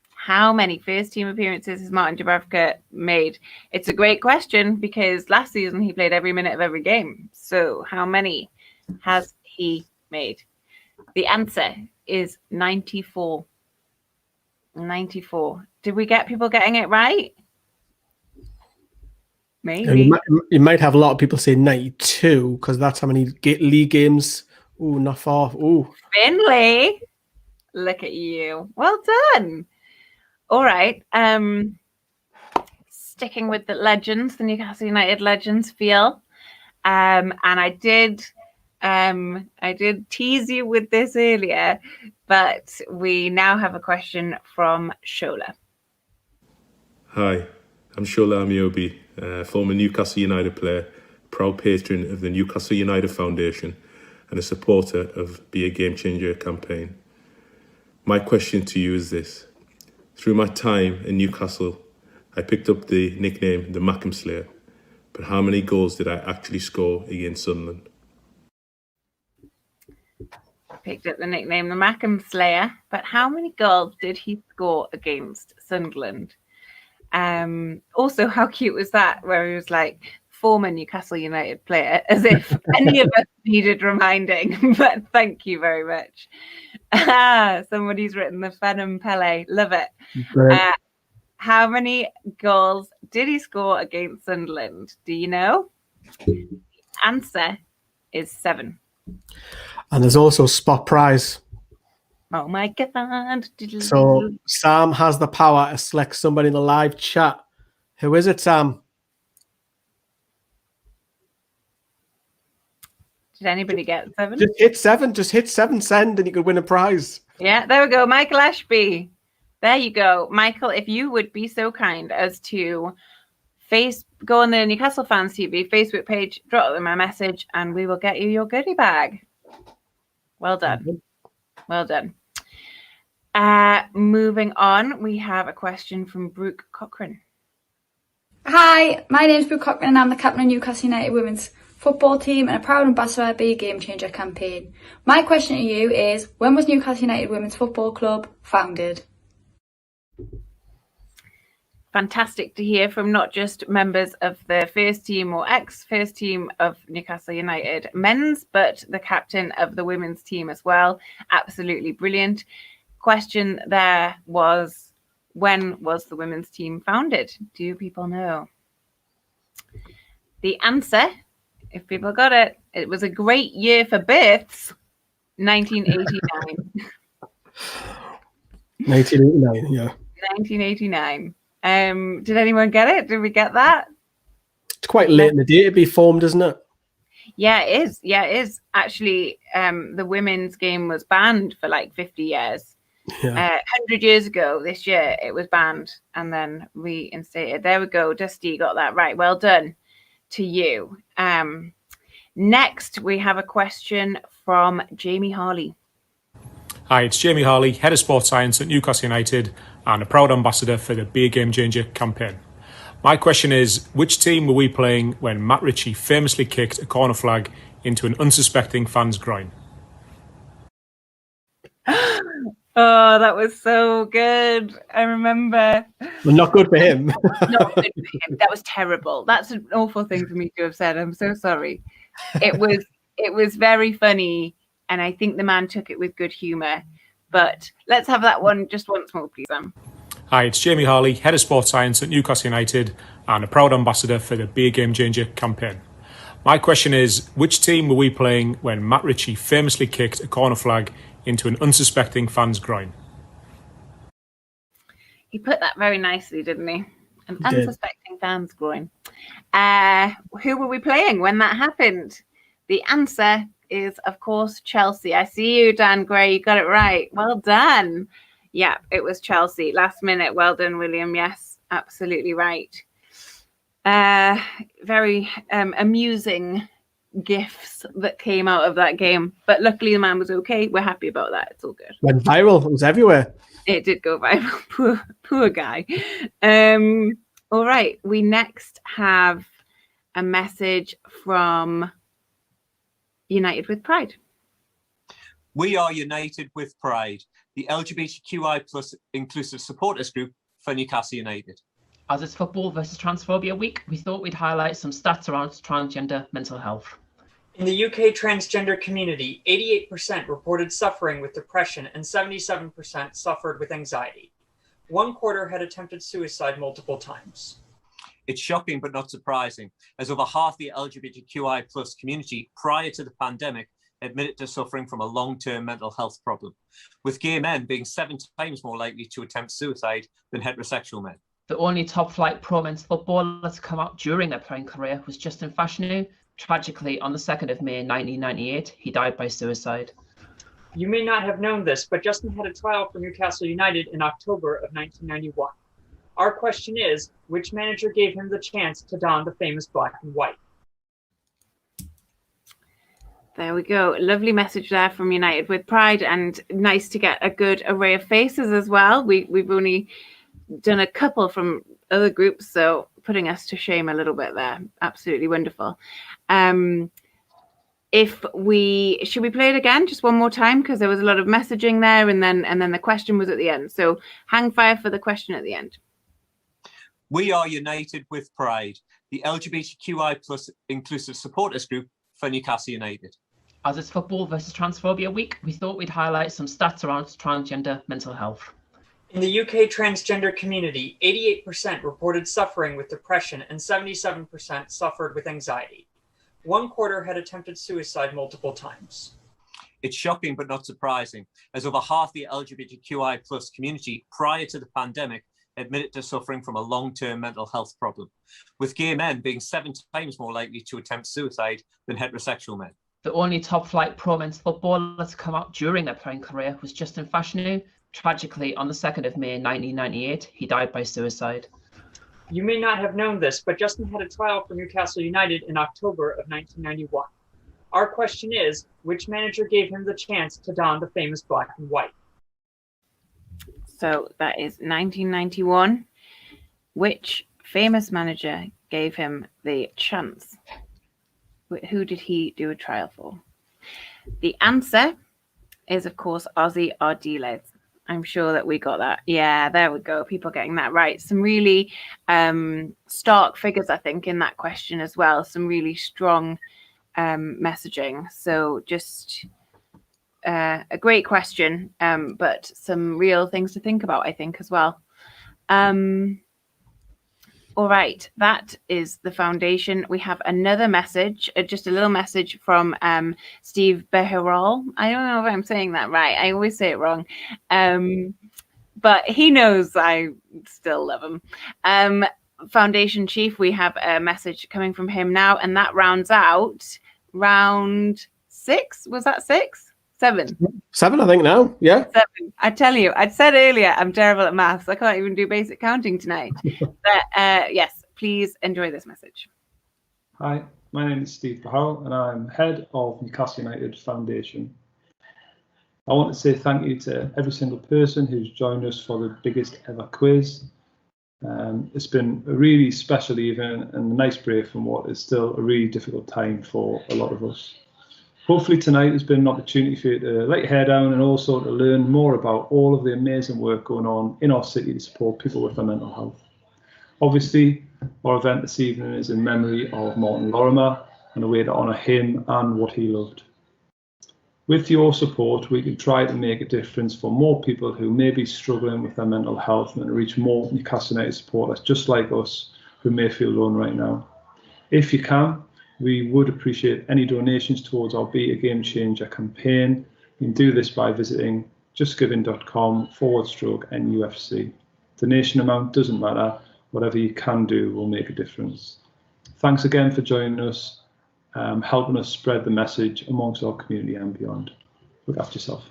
Speaker 5: How many first-team appearances has Martin Dubravka made? It's a great question because last season he played every minute of every game. So how many has he made? The answer is 94. 94. Did we get people getting it right? Maybe.
Speaker 4: You might have a lot of people say 92 because that's how many league games. Oh, not far. Oh,
Speaker 5: Finley, look at you. Well done. All right. Sticking with the legends, the Newcastle United legends feel. And I did tease you with this earlier, but we now have a question from Shola.
Speaker 24: Hi, I'm Shola Amiobi, former Newcastle United player, proud patron of the Newcastle United Foundation and a supporter of Be a Game Changer campaign. My question to you is this. Through my time in Newcastle, I picked up the nickname the Mackham Slayer. But how many goals did I actually score against Sunderland?
Speaker 5: Picked up the nickname the Mackham Slayer, but how many goals did he score against Sunderland? Also, how cute was that, where he was like, former Newcastle United player, as if any of us needed reminding, but thank you very much. Somebody's written the Phenom Pele, love it. How many goals did he score against Sunderland? Do you know? The answer is 7.
Speaker 4: And there's also spot prize.
Speaker 5: Oh my God.
Speaker 4: So Sam has the power to select somebody in the live chat. Who is it, Sam?
Speaker 5: Did anybody get 7?
Speaker 4: Just hit 7. Just hit 7 send and you could win a prize.
Speaker 5: Yeah, there we go. Michael Ashby. There you go. Michael, if you would be so kind as to go on the Newcastle Fans TV Facebook page, drop them a message, and we will get you your goodie bag. Well done. Well done. Moving on, we have a question from Brooke Cochran.
Speaker 17: Hi, my name's Brooke Cochran and I'm the captain of Newcastle United Women's Football Team and a proud ambassador of Be a Game Changer campaign. My question to you is, when was Newcastle United Women's Football Club founded?
Speaker 5: Fantastic to hear from not just members of the first team or ex-first team of Newcastle United men's, but the captain of the women's team as well. Absolutely brilliant. Question there was, when was the women's team founded? Do people know? The answer, if people got it, it was a great year for births, 1989.
Speaker 4: 1989, yeah.
Speaker 5: 1989. Did anyone get it? Did we get that?
Speaker 4: It's quite late in the day to be formed, isn't it?
Speaker 5: Yeah, it is. Yeah, it is. Actually, the women's game was banned for like 50 years.
Speaker 4: Yeah.
Speaker 5: 100 years ago this year, it was banned and then reinstated. There we go. Dusty got that right. Well done to you. Next, we have a question from Jamie Harley.
Speaker 18: Hi, it's Jamie Harley, Head of Sports Science at Newcastle United and a proud ambassador for the Be a Game Changer campaign. My question is, which team were we playing when Matt Ritchie famously kicked a corner flag into an unsuspecting fan's groin?
Speaker 5: Oh, that was so good. I remember.
Speaker 4: Well, not good for him.
Speaker 5: Not good for him. That was terrible. That's an awful thing for me to have said. I'm so sorry. It was very funny, and I think the man took it with good humour. But let's have that one just once more, please, Sam.
Speaker 18: Hi, it's Jamie Harley, Head of Sports Science at Newcastle United and a proud ambassador for the Be a Game Changer campaign. My question is, which team were we playing when Matt Ritchie famously kicked a corner flag into an unsuspecting fan's groin?
Speaker 5: He put that very nicely, didn't he? An
Speaker 4: He did.
Speaker 5: unsuspecting fan's groin. Who were we playing when that happened? The answer is, of course, Chelsea. I see you, Dan Gray. You got it right. Well done. Yeah, it was Chelsea. Last minute. Well done, William. Yes, absolutely right. Very amusing gifts that came out of that game. But luckily the man was okay. We're happy about that. It's all good.
Speaker 4: Went viral. It was everywhere.
Speaker 5: It did go viral. Poor guy. All right. We next have a message from United with Pride.
Speaker 19: We are United with Pride, the LGBTQI plus inclusive supporters group for Newcastle United.
Speaker 20: As it's Football versus Transphobia Week, we thought we'd highlight some stats around transgender mental health.
Speaker 25: In the UK transgender community, 88% reported suffering with depression and 77% suffered with anxiety. 1/4 had attempted suicide multiple times.
Speaker 19: It's shocking but not surprising, as over half the LGBTQI plus community prior to the pandemic admitted to suffering from a long-term mental health problem, with gay men being 7 times more likely to attempt suicide than heterosexual men.
Speaker 20: The only top-flight pro men's footballer to come out during their playing career was Justin Fashanu. Tragically, on the 2nd of May 1998, he died by suicide.
Speaker 25: You may not have known this, but Justin had a trial for Newcastle United in October of 1991. Our question is, which manager gave him the chance to don the famous black and white?
Speaker 5: There we go. Lovely message there from United with Pride, and nice to get a good array of faces as well. We've only done a couple from other groups, so putting us to shame a little bit there. Absolutely wonderful. Should we play it again just one more time, because there was a lot of messaging there, and then the question was at the end. So hang fire for the question at the end.
Speaker 19: We are united with pride, the LGBTQI plus inclusive supporters group for Newcastle United.
Speaker 20: As it's Football versus Transphobia Week, we thought we'd highlight some stats around transgender mental health.
Speaker 25: In the UK transgender community, 88% reported suffering with depression and 77% suffered with anxiety. 1/4 had attempted suicide multiple times.
Speaker 19: It's shocking but not surprising, as over half the LGBTQI plus community prior to the pandemic admitted to suffering from a long-term mental health problem, with gay men being 7 times more likely to attempt suicide than heterosexual men.
Speaker 20: The only top-flight pro men's footballer to come out during their playing career was Justin Fashanu. Tragically, on the 2nd of May 1998, he died by suicide.
Speaker 25: You may not have known this, but Justin had a trial for Newcastle United in October of 1991. Our question is, which manager gave him the chance to don the famous black and white?
Speaker 5: So that is 1991. Which famous manager gave him the chance? Who did he do a trial for? The answer is, of course, Ozzy Ardiles. I'm sure that we got that. Yeah, there we go. People getting that right. Some really stark figures, I think, in that question as well. Some really strong messaging. So just a great question, but some real things to think about, I think, as well. All right, that is the foundation. We have another message, just a little message from Steve Beheral. I don't know if I'm saying that right. I always say it wrong. But he knows I still love him. Foundation Chief, we have a message coming from him now, and that rounds out round 6. Was that 6? 7.
Speaker 4: 7, I think now. Yeah.
Speaker 5: 7. I tell you, I said earlier, I'm terrible at maths. I can't even do basic counting tonight. But yes, please enjoy this message.
Speaker 1: Hi, my name is Steve Bahal, and I'm head of Newcastle United Foundation. I want to say thank you to every single person who's joined us for the biggest ever quiz. It's been a really special evening and a nice break from what is still a really difficult time for a lot of us. Hopefully tonight has been an opportunity for you to let your hair down and also to learn more about all of the amazing work going on in our city to support people with their mental health. Obviously, our event this evening is in memory of Martin Lorimer and a way to honour him and what he loved. With your support, we can try to make a difference for more people who may be struggling with their mental health and to reach more Newcastle United supporters just like us who may feel alone right now. If you can, we would appreciate any donations towards our Be a Game Changer campaign. You can do this by visiting justgiving.com/NUFC. Donation amount doesn't matter. Whatever you can do will make a difference. Thanks again for joining us, helping us spread the message amongst our community and beyond. Look after yourself.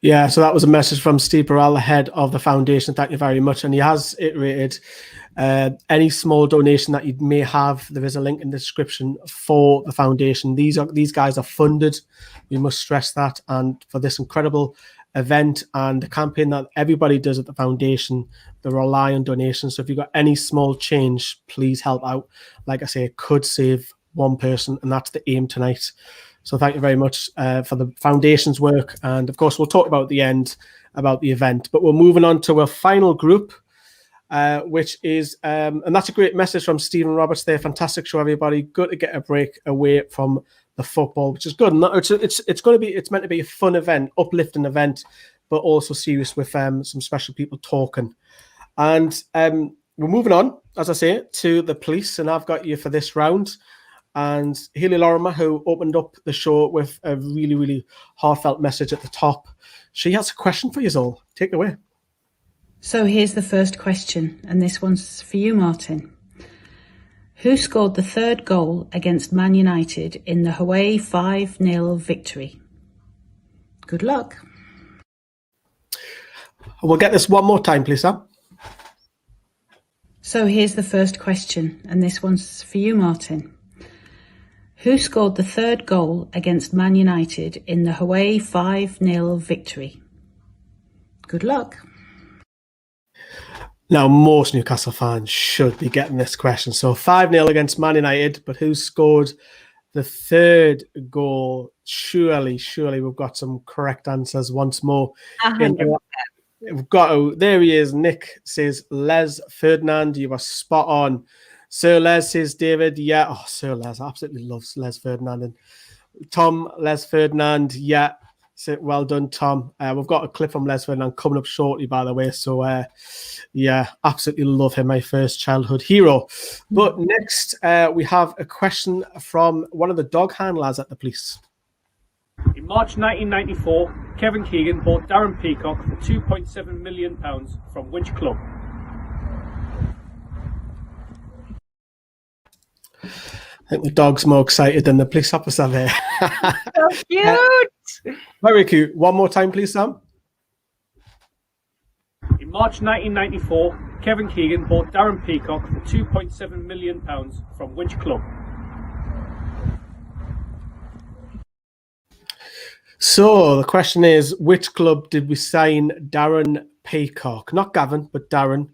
Speaker 4: Yeah, so that was a message from Steve Burrell, the head of the foundation. Thank you very much. And he has iterated any small donation that you may have. There is a link in the description for the foundation. These guys are funded. We must stress that. And for this incredible event and the campaign that everybody does at the foundation, they rely on donations. So if you've got any small change, please help out. Like I say, it could save one person, and that's the aim tonight. So thank you very much for the foundation's work. And of course, we'll talk about at the end about the event. But we're moving on to our final group, which is, and that's a great message from Stephen Roberts there. Fantastic show, everybody. Good to get a break away from the football, which is good. It's meant to be a fun event, uplifting event, but also serious with some special people talking. And we're moving on, as I say, to the police. And I've got you for this round. And Hayley Lorimer, who opened up the show with a really, really heartfelt message at the top. She has a question for you all. Take it away.
Speaker 2: So here's the first question, and this one's for you, Martin. Who scored the 3rd goal against Man United in the away 5-0 victory? Good luck.
Speaker 4: We'll get this one more time, please, Sam.
Speaker 2: So here's the first question, and this one's for you, Martin. Who scored the 3rd goal against Man United in the away 5-0 victory? Good luck.
Speaker 4: Now, most Newcastle fans should be getting this question. So 5-0 against Man United, but who scored the third goal? Surely we've got some correct answers once more.
Speaker 5: 100%.
Speaker 4: We've got to, there he is. Nick says Les Ferdinand. You were spot on. Sir Les says David. Yeah. Oh, Sir Les absolutely loves Les Ferdinand. And Tom, Les Ferdinand. Yeah. So, well done, Tom. We've got a clip from Les Ferdinand coming up shortly, by the way. So, yeah, absolutely love him. My first childhood hero. But next, we have a question from one of the dog handlers at the police.
Speaker 3: In March 1994, Kevin Keegan bought Darren Peacock for £2.7 million from which club?
Speaker 4: I think the dog's more excited than the police officer there.
Speaker 5: So cute!
Speaker 4: Very cute. One more time, please, Sam.
Speaker 3: In March 1994, Kevin Keegan bought Darren Peacock for £2.7 million from which club?
Speaker 4: So the question is, which club did we sign Darren Peacock? Not Gavin, but Darren.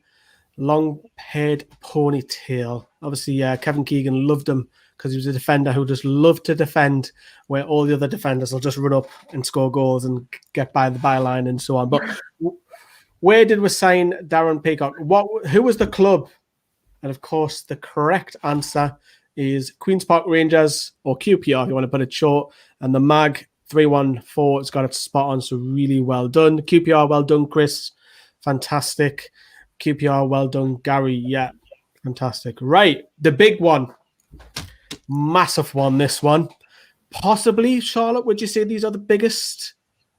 Speaker 4: Long-haired ponytail. Obviously, Kevin Keegan loved him because he was a defender who just loved to defend, where all the other defenders will just run up and score goals and get by the byline and so on. But where did we sign Darren Peacock? Who was the club? And of course, the correct answer is Queen's Park Rangers, or QPR if you want to put it short. And the MAG 314 has got it spot on, so really well done. QPR, well done, Chris. Fantastic. QPR, well done, Gary. Yeah, fantastic. Right, the big one. Massive one, this one. Possibly, Charlotte, would you say these are the biggest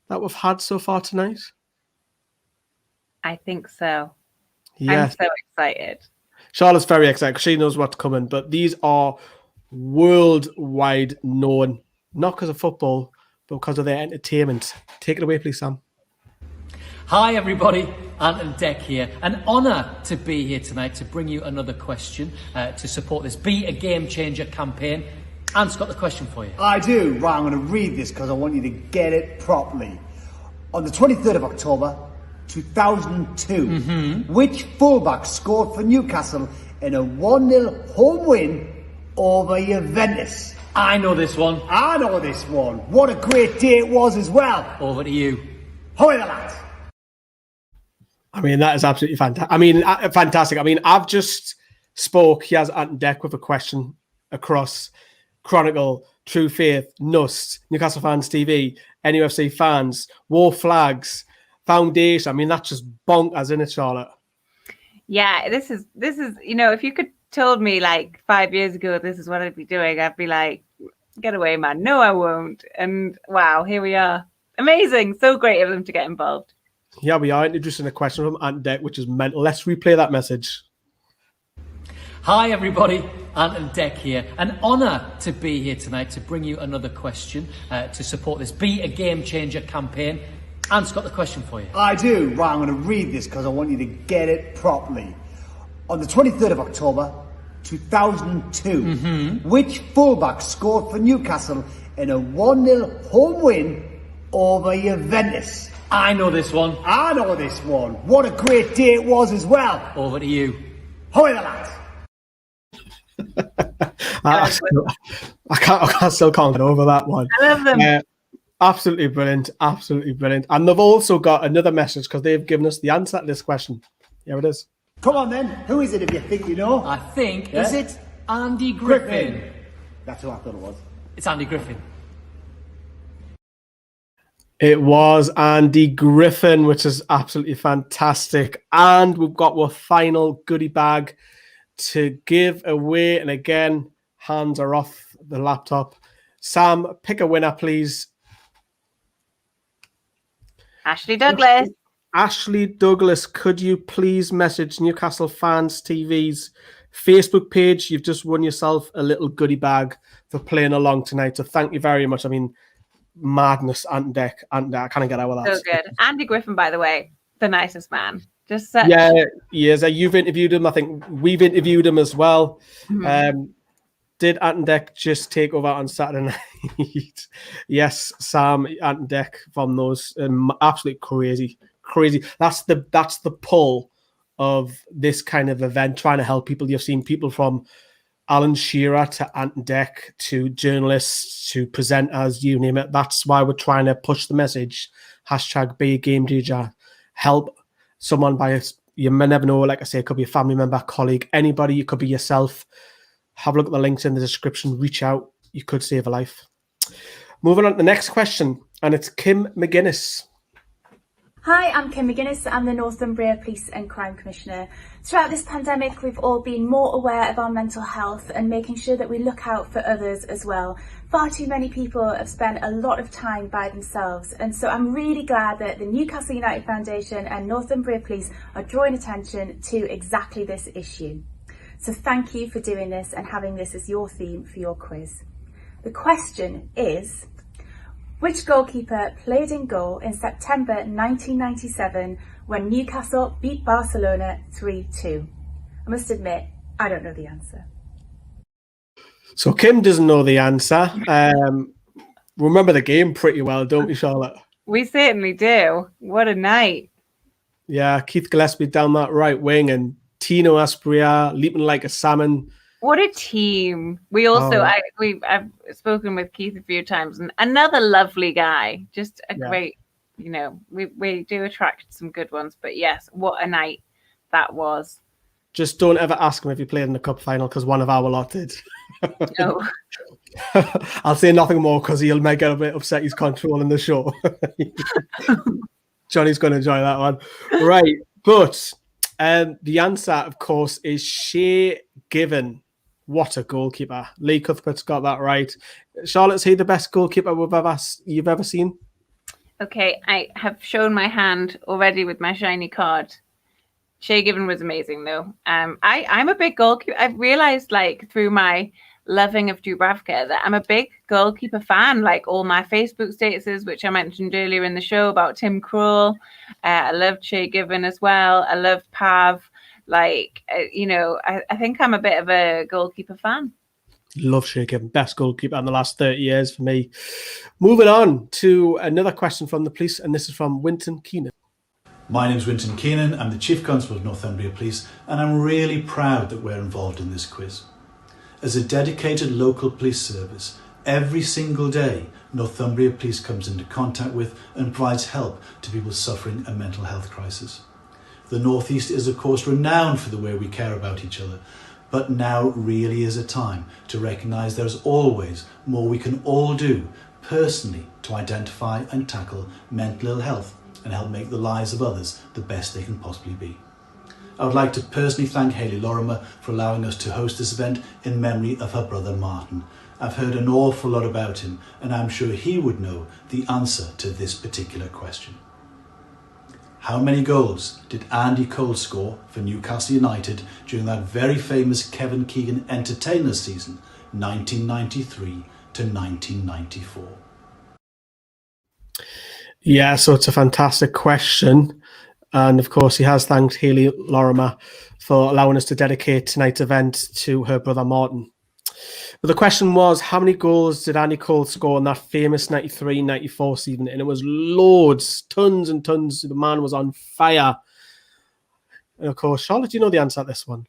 Speaker 4: that we've had so far tonight?
Speaker 5: I think so.
Speaker 4: Yes.
Speaker 5: I'm so excited.
Speaker 4: Charlotte's very excited because she knows what's coming, but these are worldwide known, not because of football, but because of their entertainment. Take it away, please, Sam.
Speaker 6: Hi everybody, Anton Deck here. An honour to be here tonight to bring you another question to support this Be a Game Changer campaign. Ant's got the question for you.
Speaker 21: I do. Right, I'm going to read this because I want you to get it properly. On the 23rd of October 2002, which fullback scored for Newcastle in a 1-0 home win over Juventus?
Speaker 6: I know this one.
Speaker 21: I know this one. What a great day it was as well.
Speaker 6: Over to you.
Speaker 21: Hoy the lads.
Speaker 4: I mean, that is absolutely fantastic. I mean, fantastic. I mean, I've just spoke. He has Anton Deck with a question across Chronicle, True Faith, NUFC, Newcastle Fans TV, NUFC Fans, Wor Flags, Foundation. I mean, that's just bonkers, isn't it, Charlotte?
Speaker 5: Yeah, this is, you know, if you could told me like 5 years ago this is what I'd be doing, I'd be like, get away, man. No, I won't. And wow, here we are. Amazing. So great of them to get involved.
Speaker 4: Yeah, we are introducing a question from Anton Deck, which is mental. Let's replay that message.
Speaker 6: Hi everybody, Anton Deck here. An honour to be here tonight to bring you another question to support this Be a Game Changer campaign. Ant's got the question for you.
Speaker 21: I do. Right, I'm going to read this because I want you to get it properly. On the 23rd of October 2002, which fullback scored for Newcastle in a 1-0 home win over Juventus?
Speaker 6: I know this one.
Speaker 21: I know this one. What a great day it was as well.
Speaker 6: Over to you.
Speaker 21: Hoy the lads.
Speaker 4: I still can't get over that one.
Speaker 5: I love them.
Speaker 4: Absolutely brilliant. Absolutely brilliant. And they've also got another message because they've given us the answer to this question. Here it is.
Speaker 21: Come on then. Who is it if you think you know?
Speaker 6: I think, is it Andy Griffin?
Speaker 21: That's who I thought it was.
Speaker 6: It's Andy Griffin.
Speaker 4: It was Andy Griffin, which is absolutely fantastic. And we've got our final goodie bag to give away. And again, hands are off the laptop. Sam, pick a winner, please.
Speaker 5: Ashley Douglas.
Speaker 4: Ashley Douglas, could you please message Newcastle Fans TV's Facebook page? You've just won yourself a little goodie bag for playing along tonight. So thank you very much. I mean, madness, Anton Deck. I can't get out of that.
Speaker 5: So good. Andy Griffin, by the way, the nicest man. Just
Speaker 4: yeah, he is. You've interviewed him. I think we've interviewed him as well. Did Anton Deck just take over on Saturday night? Yes, Sam, Anton Deck from those absolutely crazy. That's the pull of this kind of event, trying to help people. You've seen people from Alan Shearer to Ant Deck to journalists to presenters, you name it. That's why we're trying to push the message. #BeAGameChanger. Help someone by, you may never know, like I say, it could be a family member, colleague, anybody. It could be yourself. Have a look at the links in the description. Reach out. You could save a life. Moving on to the next question, and it's Kim McGuinness.
Speaker 9: Hi, I'm Kim McGuinness. I'm the Northumbria Police and Crime Commissioner. Throughout this pandemic, we've all been more aware of our mental health and making sure that we look out for others as well. Far too many people have spent a lot of time by themselves, and so I'm really glad that the Newcastle United Foundation and Northumbria Police are drawing attention to exactly this issue. So thank you for doing this and having this as your theme for your quiz. The question is, which goalkeeper played in goal in September 1997 when Newcastle beat Barcelona 3-2? I must admit, I don't know the answer.
Speaker 4: So Kim doesn't know the answer. Remember the game pretty well, don't we, Charlotte?
Speaker 5: We certainly do. What a night.
Speaker 4: Yeah, Keith Gillespie down that right wing and Tino Asprilla leaping like a salmon.
Speaker 5: What a team. We also, I've spoken with Keith a few times, and another lovely guy. Just a great, we do attract some good ones. But yes, what a night that was.
Speaker 4: Just don't ever ask him if he played in the cup final, because one of our lot did.
Speaker 5: No.
Speaker 4: I'll say nothing more because he might get a bit upset he's controlling the show. Johnny's going to enjoy that one. Right, but the answer, of course, is Shay Given. What a goalkeeper. Lee Cuthbert's got that right. Charlotte, is he the best goalkeeper you've ever seen?
Speaker 5: Okay, I have shown my hand already with my shiny card. Shay Given was amazing, though. I'm a big goalkeeper. I've realised, through my loving of Dubravka, that I'm a big goalkeeper fan. All my Facebook statuses, which I mentioned earlier in the show about Tim Krul. I loved Shay Given as well. I loved Pav. I think I'm a bit of a goalkeeper fan.
Speaker 4: Love Shay Given. Best goalkeeper in the last 30 years for me. Moving on to another question from the police, and this is from Winton Keenan.
Speaker 10: My name's Winton Keenan. I'm the Chief Constable of Northumbria Police, and I'm really proud that we're involved in this quiz. As a dedicated local police service, every single day, Northumbria Police comes into contact with and provides help to people suffering a mental health crisis. The North East is, of course, renowned for the way we care about each other, but now really is a time to recognise there's always more we can all do personally to identify and tackle mental ill health and help make the lives of others the best they can possibly be. I would like to personally thank Martin Lorimer for allowing us to host this event in memory of her brother Martin. I've heard an awful lot about him, and I'm sure he would know the answer to this particular question. How many goals did Andy Cole score for Newcastle United during that very famous Kevin Keegan entertainer season, 1993 to 1994?
Speaker 4: Yeah, so it's a fantastic question. And of course, he has thanked Hayley Lorimer for allowing us to dedicate tonight's event to her brother Martin. But the question was, how many goals did Andy Cole score in that famous 93-94 season? And it was loads, tons and tons. The man was on fire. And of course, Charlotte, do you know the answer to this one?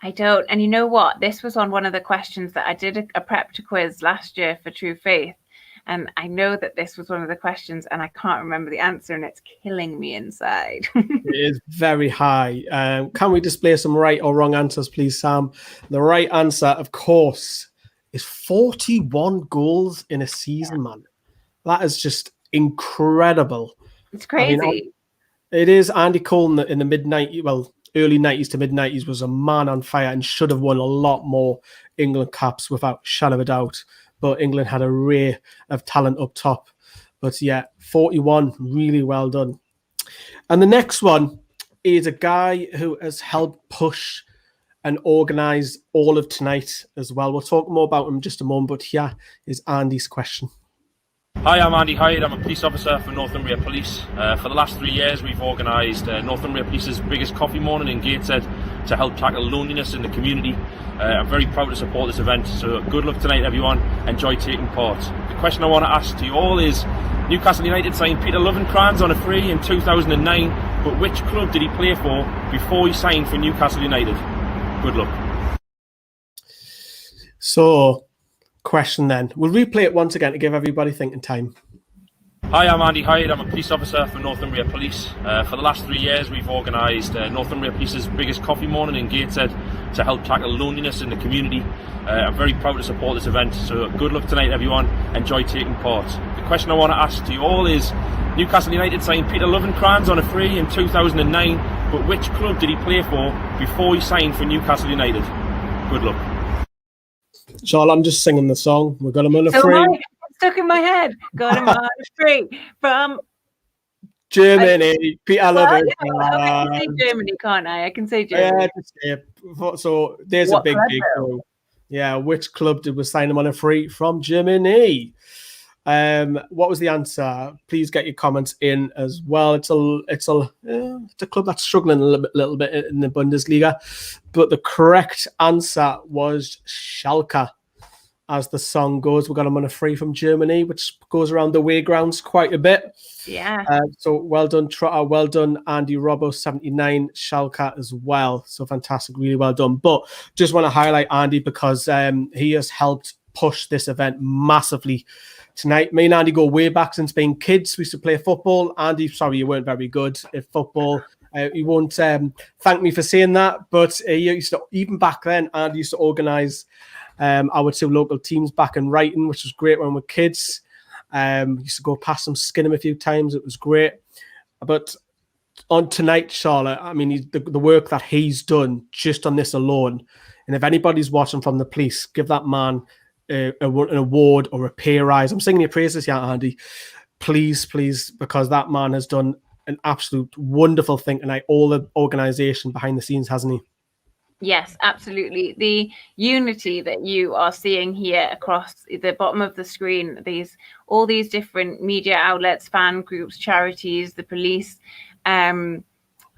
Speaker 5: I don't. And you know what? This was on one of the questions that I did a prep to quiz last year for True Faith. And I know that this was one of the questions and I can't remember the answer and it's killing me inside.
Speaker 4: It is very high. Can we display some right or wrong answers, please, Sam? The right answer, of course, is 41 goals in a season, man. That is just incredible.
Speaker 5: It's crazy.
Speaker 4: It is. Andy Cole in the mid-90s, well, early 90s to mid-90s was a man on fire and should have won a lot more England caps without a shadow of a doubt. But England had a array of talent up top. But yeah, 41, really well done. And the next one is a guy who has helped push and organise all of tonight as well. We'll talk more about him in just a moment, but here is Andy's question.
Speaker 15: Hi, I'm Andy Hyde. I'm a police officer for Northumbria Police. For the last 3 years, we've organised Northumbria Police's biggest coffee morning in Gateshead to help tackle loneliness in the community. I'm very proud to support this event, so good luck tonight, everyone. Enjoy taking part. The question I want to ask to you all is, Newcastle United signed Peter Lovenkrands on a free in 2009. but which club did he play for before he signed for Newcastle United? Good luck.
Speaker 4: So, question then. We'll replay it once again to give everybody thinking time.
Speaker 15: Hi, I'm Andy Hyde. I'm a police officer for Northumbria Police. For the last 3 years, we've organised Northumbria Police's biggest coffee morning in Gateshead to help tackle loneliness in the community. I'm very proud to support this event, so good luck tonight, everyone. Enjoy taking part. The question I want to ask to you all is, Newcastle United signed Peter Lovenkrands on a free in 2009, but which club did he play for before he signed for Newcastle United? Good luck.
Speaker 4: Charlotte, I'm just singing the song. We've got him on a free.
Speaker 5: Stuck in my head. Got him on a free from
Speaker 4: Germany. Peter Lovenkrands.
Speaker 5: I can say Germany, can't I? I can say Germany.
Speaker 4: Yeah, so there's a big clue. Yeah, which club did we sign him on a free from Germany? What was the answer? Please get your comments in as well. It's a club that's struggling a little bit in the Bundesliga, but the correct answer was Schalke. As the song goes, we got him on a free from Germany, which goes around the way grounds quite a bit.
Speaker 5: Yeah.
Speaker 4: So well done, Trotter. Well done, Andy Robbo, 79, Schalke as well. So fantastic, really well done. But just want to highlight Andy because he has helped push this event massively tonight. Me and Andy go way back since being kids. We used to play football. Andy, sorry, you weren't very good at football. You won't thank me for saying that, but used to, even back then, Andy used to organise our two local teams back in Wrighton, which was great when we were kids. Used to go past them, skin him a few times. It was great. But on tonight, Charlotte, I mean, the work that he's done just on this alone, and if anybody's watching from the police, give that man an award or a pay rise. I'm singing your praises here, Andy. Please, because that man has done an absolute wonderful thing tonight. All the organisation behind the scenes, hasn't he?
Speaker 5: Yes, absolutely. The unity that you are seeing here across the bottom of the screen, all these different media outlets, fan groups, charities, the police,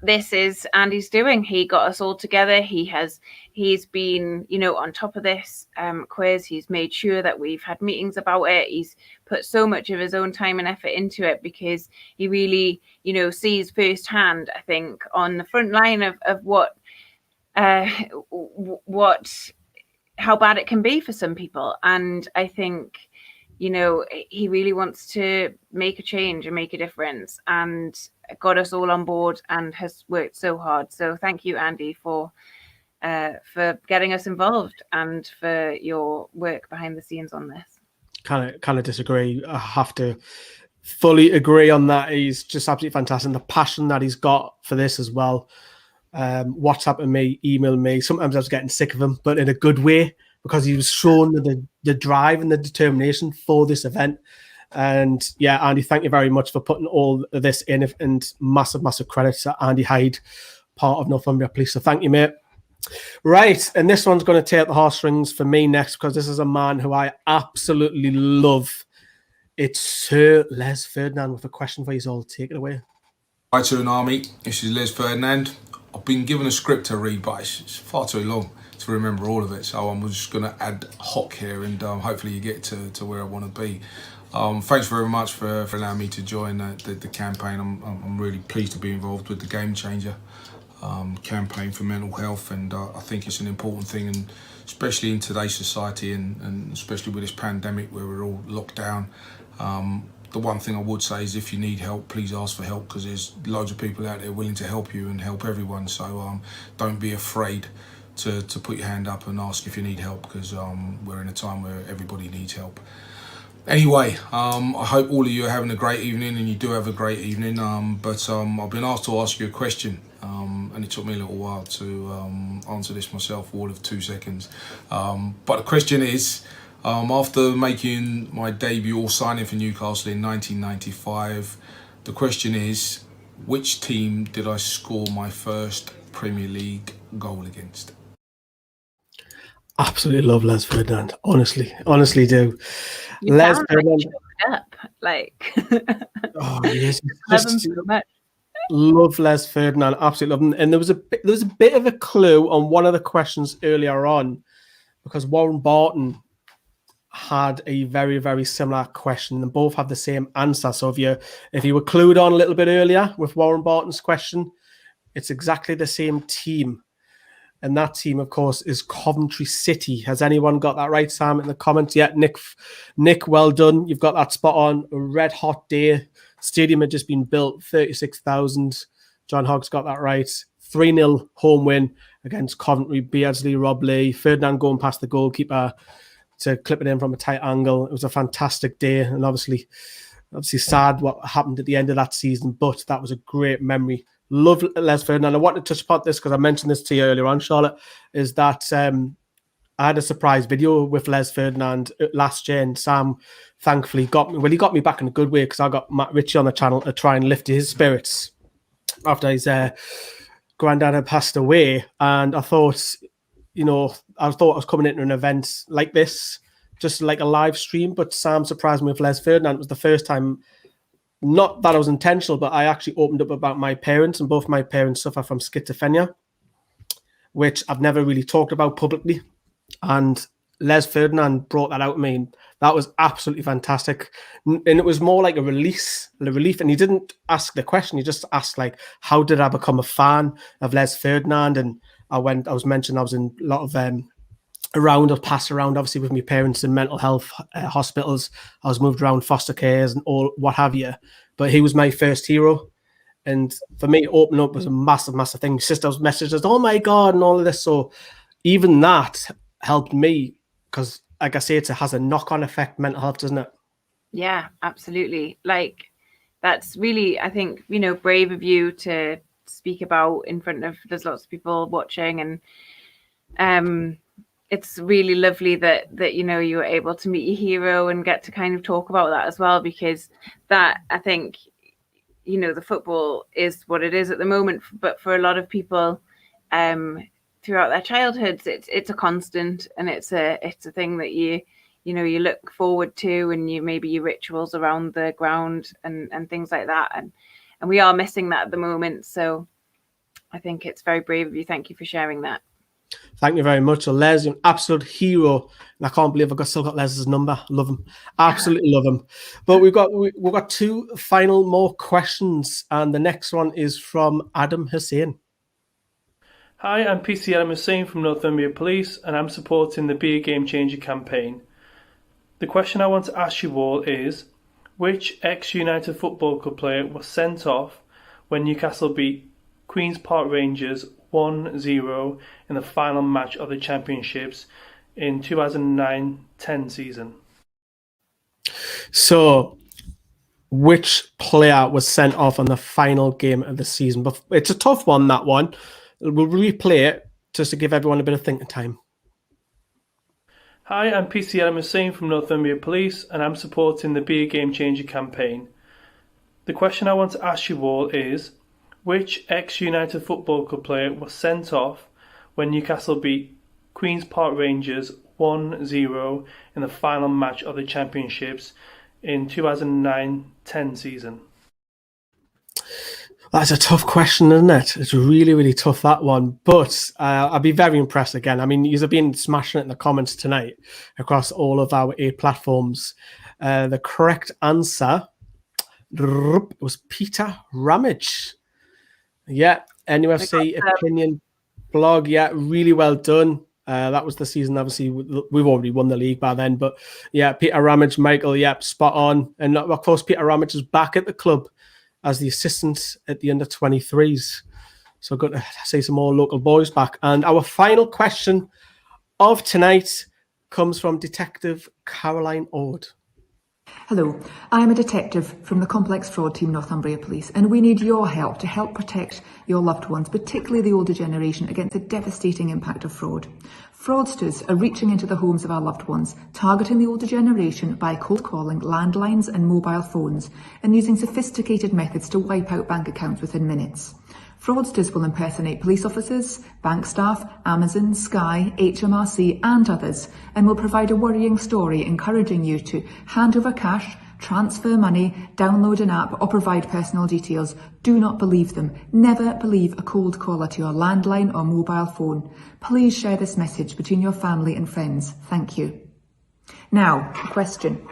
Speaker 5: this is Andy's doing. He got us all together. He's been, on top of this quiz. He's made sure that we've had meetings about it. He's put so much of his own time and effort into it because he really, sees firsthand, I think, on the front line of how bad it can be for some people. And I think, he really wants to make a change and make a difference and got us all on board and has worked so hard. So thank you, Andy, for getting us involved and for your work behind the scenes on this.
Speaker 4: Kind of disagree. I have to fully agree on that. He's just absolutely fantastic. And the passion that he's got for this as well. WhatsApping me, emailing me. Sometimes I was getting sick of him, but in a good way, because he was showing the drive and the determination for this event. And yeah, Andy, thank you very much for putting all of this in, and massive credit to Andy Hyde, part of Northumbria Police. So thank you, mate. Right, and this one's going to take the heartstrings for me next, because this is a man who I absolutely love. It's Sir Les Ferdinand with a question for you all. Take it away.
Speaker 7: Hi to an army. This is Les Ferdinand. I've been given a script to read, but it's far too long to remember all of it. So I'm just going to add hoc here, and hopefully you get to where I want to be. Thanks very much for allowing me to join the campaign. I'm really pleased to be involved with the Game Changer campaign for mental health, and I think it's an important thing, and especially in today's society, and especially with this pandemic where we're all locked down. The one thing I would say is, if you need help, please ask for help, because there's loads of people out there willing to help you and help everyone. So don't be afraid to put your hand up and ask if you need help, because we're in a time where everybody needs help. Anyway, I hope all of you are having a great evening, and you do have a great evening. But I've been asked to ask you a question, and it took me a little while to answer this myself, all of 2 seconds. But the question is, after making my debut or signing for Newcastle in 1995, the question is, which team did I score my first Premier League goal against?
Speaker 4: Absolutely love Les Ferdinand. Honestly do.
Speaker 5: You
Speaker 4: Les
Speaker 5: sound
Speaker 4: Ferdinand. Oh yes,
Speaker 5: love him so much.
Speaker 4: Love Les Ferdinand. Absolutely love him. And there was a bit of a clue on one of the questions earlier on, because Warren Barton had a very, very similar question and both have the same answer. So if you were clued on a little bit earlier with Warren Barton's question, it's exactly the same team. And that team, of course, is Coventry City. Has anyone got that right, Sam, in the comments? Yeah, Nick, well done. You've got that spot on. A red hot day. Stadium had just been built, 36,000. John Hogg's got that right. 3-0 home win against Coventry. Beardsley, Rob Lee, Ferdinand going past the goalkeeper to clip it in from a tight angle. It was a fantastic day, and obviously sad what happened at the end of that season, but that was a great memory. Love Les Ferdinand. I want to touch upon this because I mentioned this to you earlier on, Charlotte, is that I had a surprise video with Les Ferdinand last year, and Sam thankfully got me. Well, he got me back in a good way because I got Matt Ritchie on the channel to try and lift his spirits after his granddad had passed away. And I thought, I was coming into an event like this, just like a live stream, but Sam surprised me with Les Ferdinand. It was the first time, not that I was intentional, but I actually opened up about my parents, and both my parents suffer from schizophrenia, which I've never really talked about publicly. And Les Ferdinand brought that out to me, and that was absolutely fantastic. And it was more like a relief. And he didn't ask the question. He just asked, like, how did I become a fan of Les Ferdinand? And I was mentioned I was in a lot of passed around, obviously, with my parents in mental health hospitals. I was moved around foster cares and all, what have you. But he was my first hero. And for me, opening up was a massive, massive thing. My sister was messages, oh my God, and all of this. So even that helped me because, like I say, it has a knock-on effect, mental health, doesn't it?
Speaker 5: Yeah, absolutely. Like, that's really, I think, brave of you to speak about in front of, there's lots of people watching, and it's really lovely that you were able to meet your hero and get to kind of talk about that as well, because that, I think, the football is what it is at the moment, but for a lot of people throughout their childhoods, it's a constant, and it's a thing that you look forward to, and maybe your rituals around the ground and things like that, and we are missing that at the moment. So I think it's very brave of you. Thank you for sharing that.
Speaker 4: Thank you very much. Les, you're an absolute hero, and I can't believe I've still got Les's number. Love him, absolutely love him. But we've got two more questions, and the next one is from Adam Hussain.
Speaker 1: Hi, I'm PC Adam Hussain from Northumbria Police, and I'm supporting the Be a Game Changer campaign. The question I want to ask you all is, which ex-United Football Club player was sent off when Newcastle beat Queen's Park Rangers 1-0 in the final match of the Championships in 2009-10 season?
Speaker 4: So, which player was sent off on the final game of the season? But it's a tough one, that one. We'll replay it just to give everyone a bit of thinking time.
Speaker 1: Hi, I'm PC Adam Hussain from Northumbria Police, and I'm supporting the Be a Game Changer campaign. The question I want to ask you all is, which ex-United Football Club player was sent off when Newcastle beat Queen's Park Rangers 1-0 in the final match of the Championships in 2009-10 season?
Speaker 4: That's a tough question, isn't it? It's really, really tough, that one. But I'll be very impressed again. I mean, you've been smashing it in the comments tonight across all of our 8 platforms. The correct answer was Peter Ramage. Yeah, NUFC opinion blog. Yeah, really well done. That was the season. Obviously, we've already won the league by then. But yeah, Peter Ramage, Michael, yep, spot on. And of course, Peter Ramage is back at the club as the assistant at the under-23s. So good to see some more local boys back. And our final question of tonight comes from Detective Caroline Ord.
Speaker 8: Hello, I'm a detective from the Complex Fraud Team Northumbria Police, and we need your help to help protect your loved ones, particularly the older generation, against the devastating impact of fraud. Fraudsters are reaching into the homes of our loved ones, targeting the older generation by cold calling landlines and mobile phones, and using sophisticated methods to wipe out bank accounts within minutes. Fraudsters will impersonate police officers, bank staff, Amazon, Sky, HMRC and others, and will provide a worrying story encouraging you to hand over cash, transfer money, download an app or provide personal details. Do not believe them. Never believe a cold caller to your landline or mobile phone. Please share this message between your family and friends. Thank you. Now, question.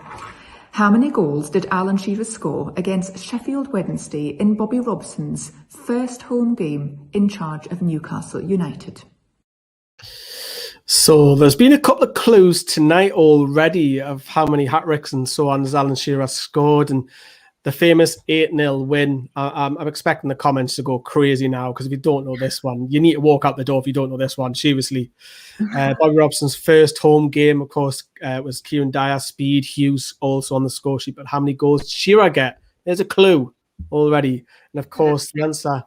Speaker 8: How many goals did Alan Shearer score against Sheffield Wednesday in Bobby Robson's first home game in charge of Newcastle United?
Speaker 4: So there's been a couple of clues tonight already of how many hat-tricks and so on as Alan Shearer scored, and the famous 8-0 win. I'm expecting the comments to go crazy now, because if you don't know this one, you need to walk out the door if you don't know this one, seriously. Bobby Robson's first home game, of course, was Kieran Dyer, Speed, Hughes also on the score sheet. But how many goals did Shearer get? There's a clue already. And of course, the answer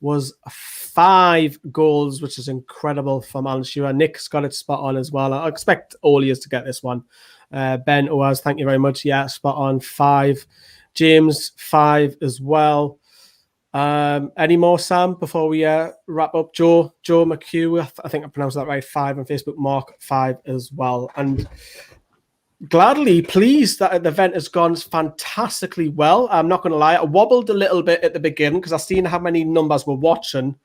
Speaker 4: was 5 goals, which is incredible from Alan Shearer. Nick's got it spot on as well. I expect all ears to get this one. Ben Oaz, thank you very much. Yeah, spot on, 5. James, 5 as well. Any more, Sam, before we wrap up? Joe McHugh, I think I pronounced that right, 5 on Facebook. Mark, 5 as well. And gladly pleased that the event has gone fantastically well. I'm not going to lie, I wobbled a little bit at the beginning because I seen how many numbers were watching.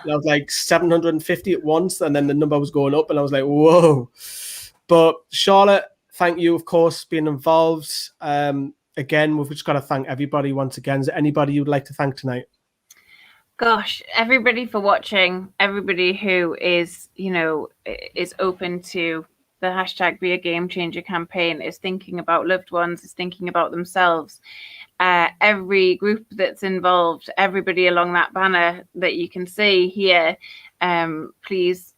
Speaker 4: I was like 750 at once, and then the number was going up, and I was like, whoa. But Charlotte, thank you, of course, being involved. Again, we've just got to thank everybody once again. Is there anybody you'd like to thank tonight?
Speaker 5: Gosh, everybody for watching, everybody who is, is open to the hashtag Be a Game Changer campaign, is thinking about loved ones, is thinking about themselves. Every group that's involved, everybody along that banner that you can see here, please,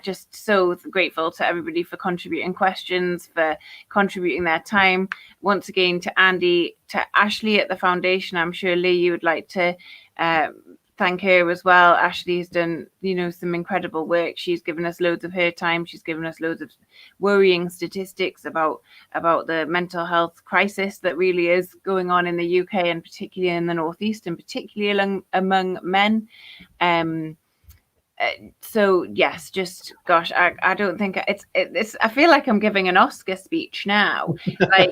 Speaker 5: just so grateful to everybody for contributing questions, for contributing their time. Once again, to Andy, to Ashley at the foundation, I'm sure Lee, you would like to thank her as well. Ashley's done, some incredible work. She's given us loads of her time. She's given us loads of worrying statistics about the mental health crisis that really is going on in the UK, and particularly in the Northeast, and particularly among men. So yes, just gosh, I don't think it's. I feel like I'm giving an Oscar speech now. Like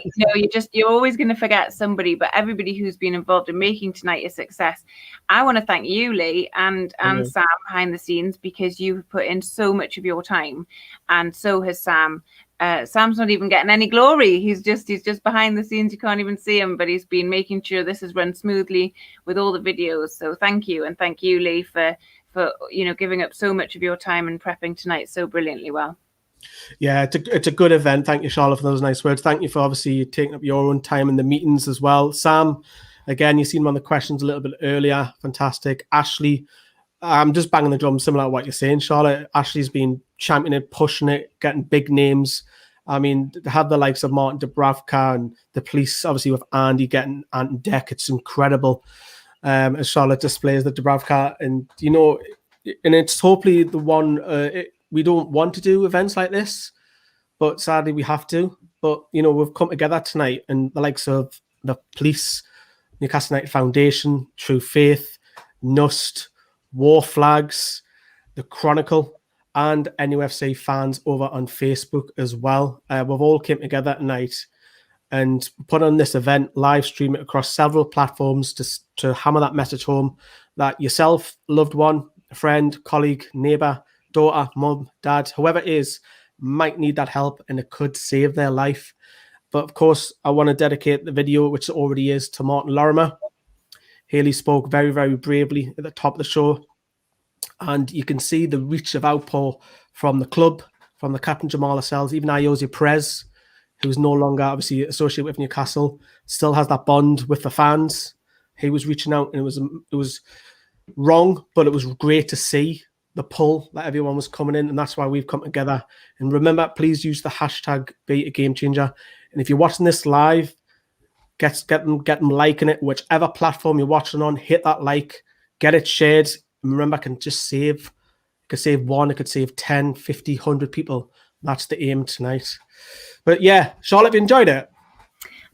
Speaker 5: you're always going to forget somebody, but everybody who's been involved in making tonight a success. I want to thank you, Lee, and Sam behind the scenes, because you've put in so much of your time, and so has Sam. Sam's not even getting any glory. He's just behind the scenes. You can't even see him, but he's been making sure this has run smoothly with all the videos. So thank you, and thank you, Lee, for giving up so much of your time and prepping tonight so brilliantly well.
Speaker 4: Yeah, it's a good event. Thank you, Charlotte, for those nice words. Thank you for obviously taking up your own time in the meetings as well. Sam, again, you've seen one of the questions a little bit earlier. Fantastic. Ashley, I'm just banging the drum similar to what you're saying, Charlotte. Ashley's been championing it, pushing it, getting big names. I mean, to have the likes of Martin Dubravka and the police, obviously with Andy getting Ant and Deck, it's incredible. As Charlotte displays the Dubravka, and and it's hopefully the one we don't want to do events like this, but sadly we have to. But we've come together tonight, and the likes of the police, Newcastle United Foundation, True Faith, NUFC, Wor Flags, the Chronicle, and NUFC fans over on Facebook as well. We've all came together tonight and put on this event, live stream it across several platforms to hammer that message home that yourself, loved one, a friend, colleague, neighbour, daughter, mum, dad, whoever it is, might need that help, and it could save their life. But of course, I want to dedicate the video, which it already is, to Martin Lorimer. Haley spoke very, very bravely at the top of the show. And you can see the reach of outpour from the club, from the captain Jamal Lascelles, even Ayoze Perez, who's no longer obviously associated with Newcastle, still has that bond with the fans. He was reaching out, and it was wrong, but it was great to see the pull that everyone was coming in, and that's why we've come together. And remember, please use the hashtag Be a Game Changer. And if you're watching this live, get them liking it, whichever platform you're watching on. Hit that like, get it shared. And remember, it can save 1, it could save 10, 50, 100 people. That's the aim tonight. But yeah, Charlotte, have you enjoyed it?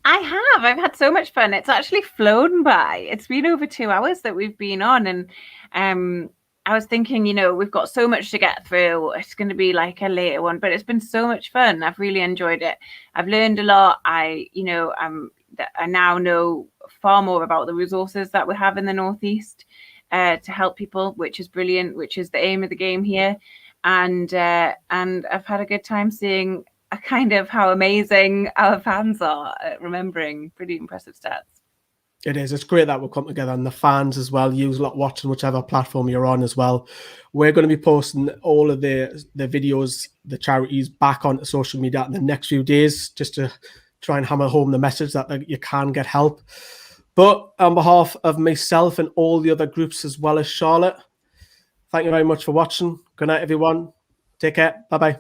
Speaker 5: I have. I've had so much fun. It's actually flown by. It's been over 2 hours that we've been on, and I was thinking, we've got so much to get through. It's going to be like a later one, but it's been so much fun. I've really enjoyed it. I've learned a lot. I now know far more about the resources that we have in the Northeast to help people, which is brilliant, which is the aim of the game here. And I've had a good time seeing kind of how amazing our fans are at remembering pretty impressive stats.
Speaker 4: It is. It's great that we'll come together, and the fans as well. Use a lot watching whichever platform you're on as well. We're going to be posting all of the videos, the charities, back onto social media in the next few days, just to try and hammer home the message that you can get help. But on behalf of myself and all the other groups as well as Charlotte, thank you very much for watching. Good night, everyone. Take care. Bye-bye.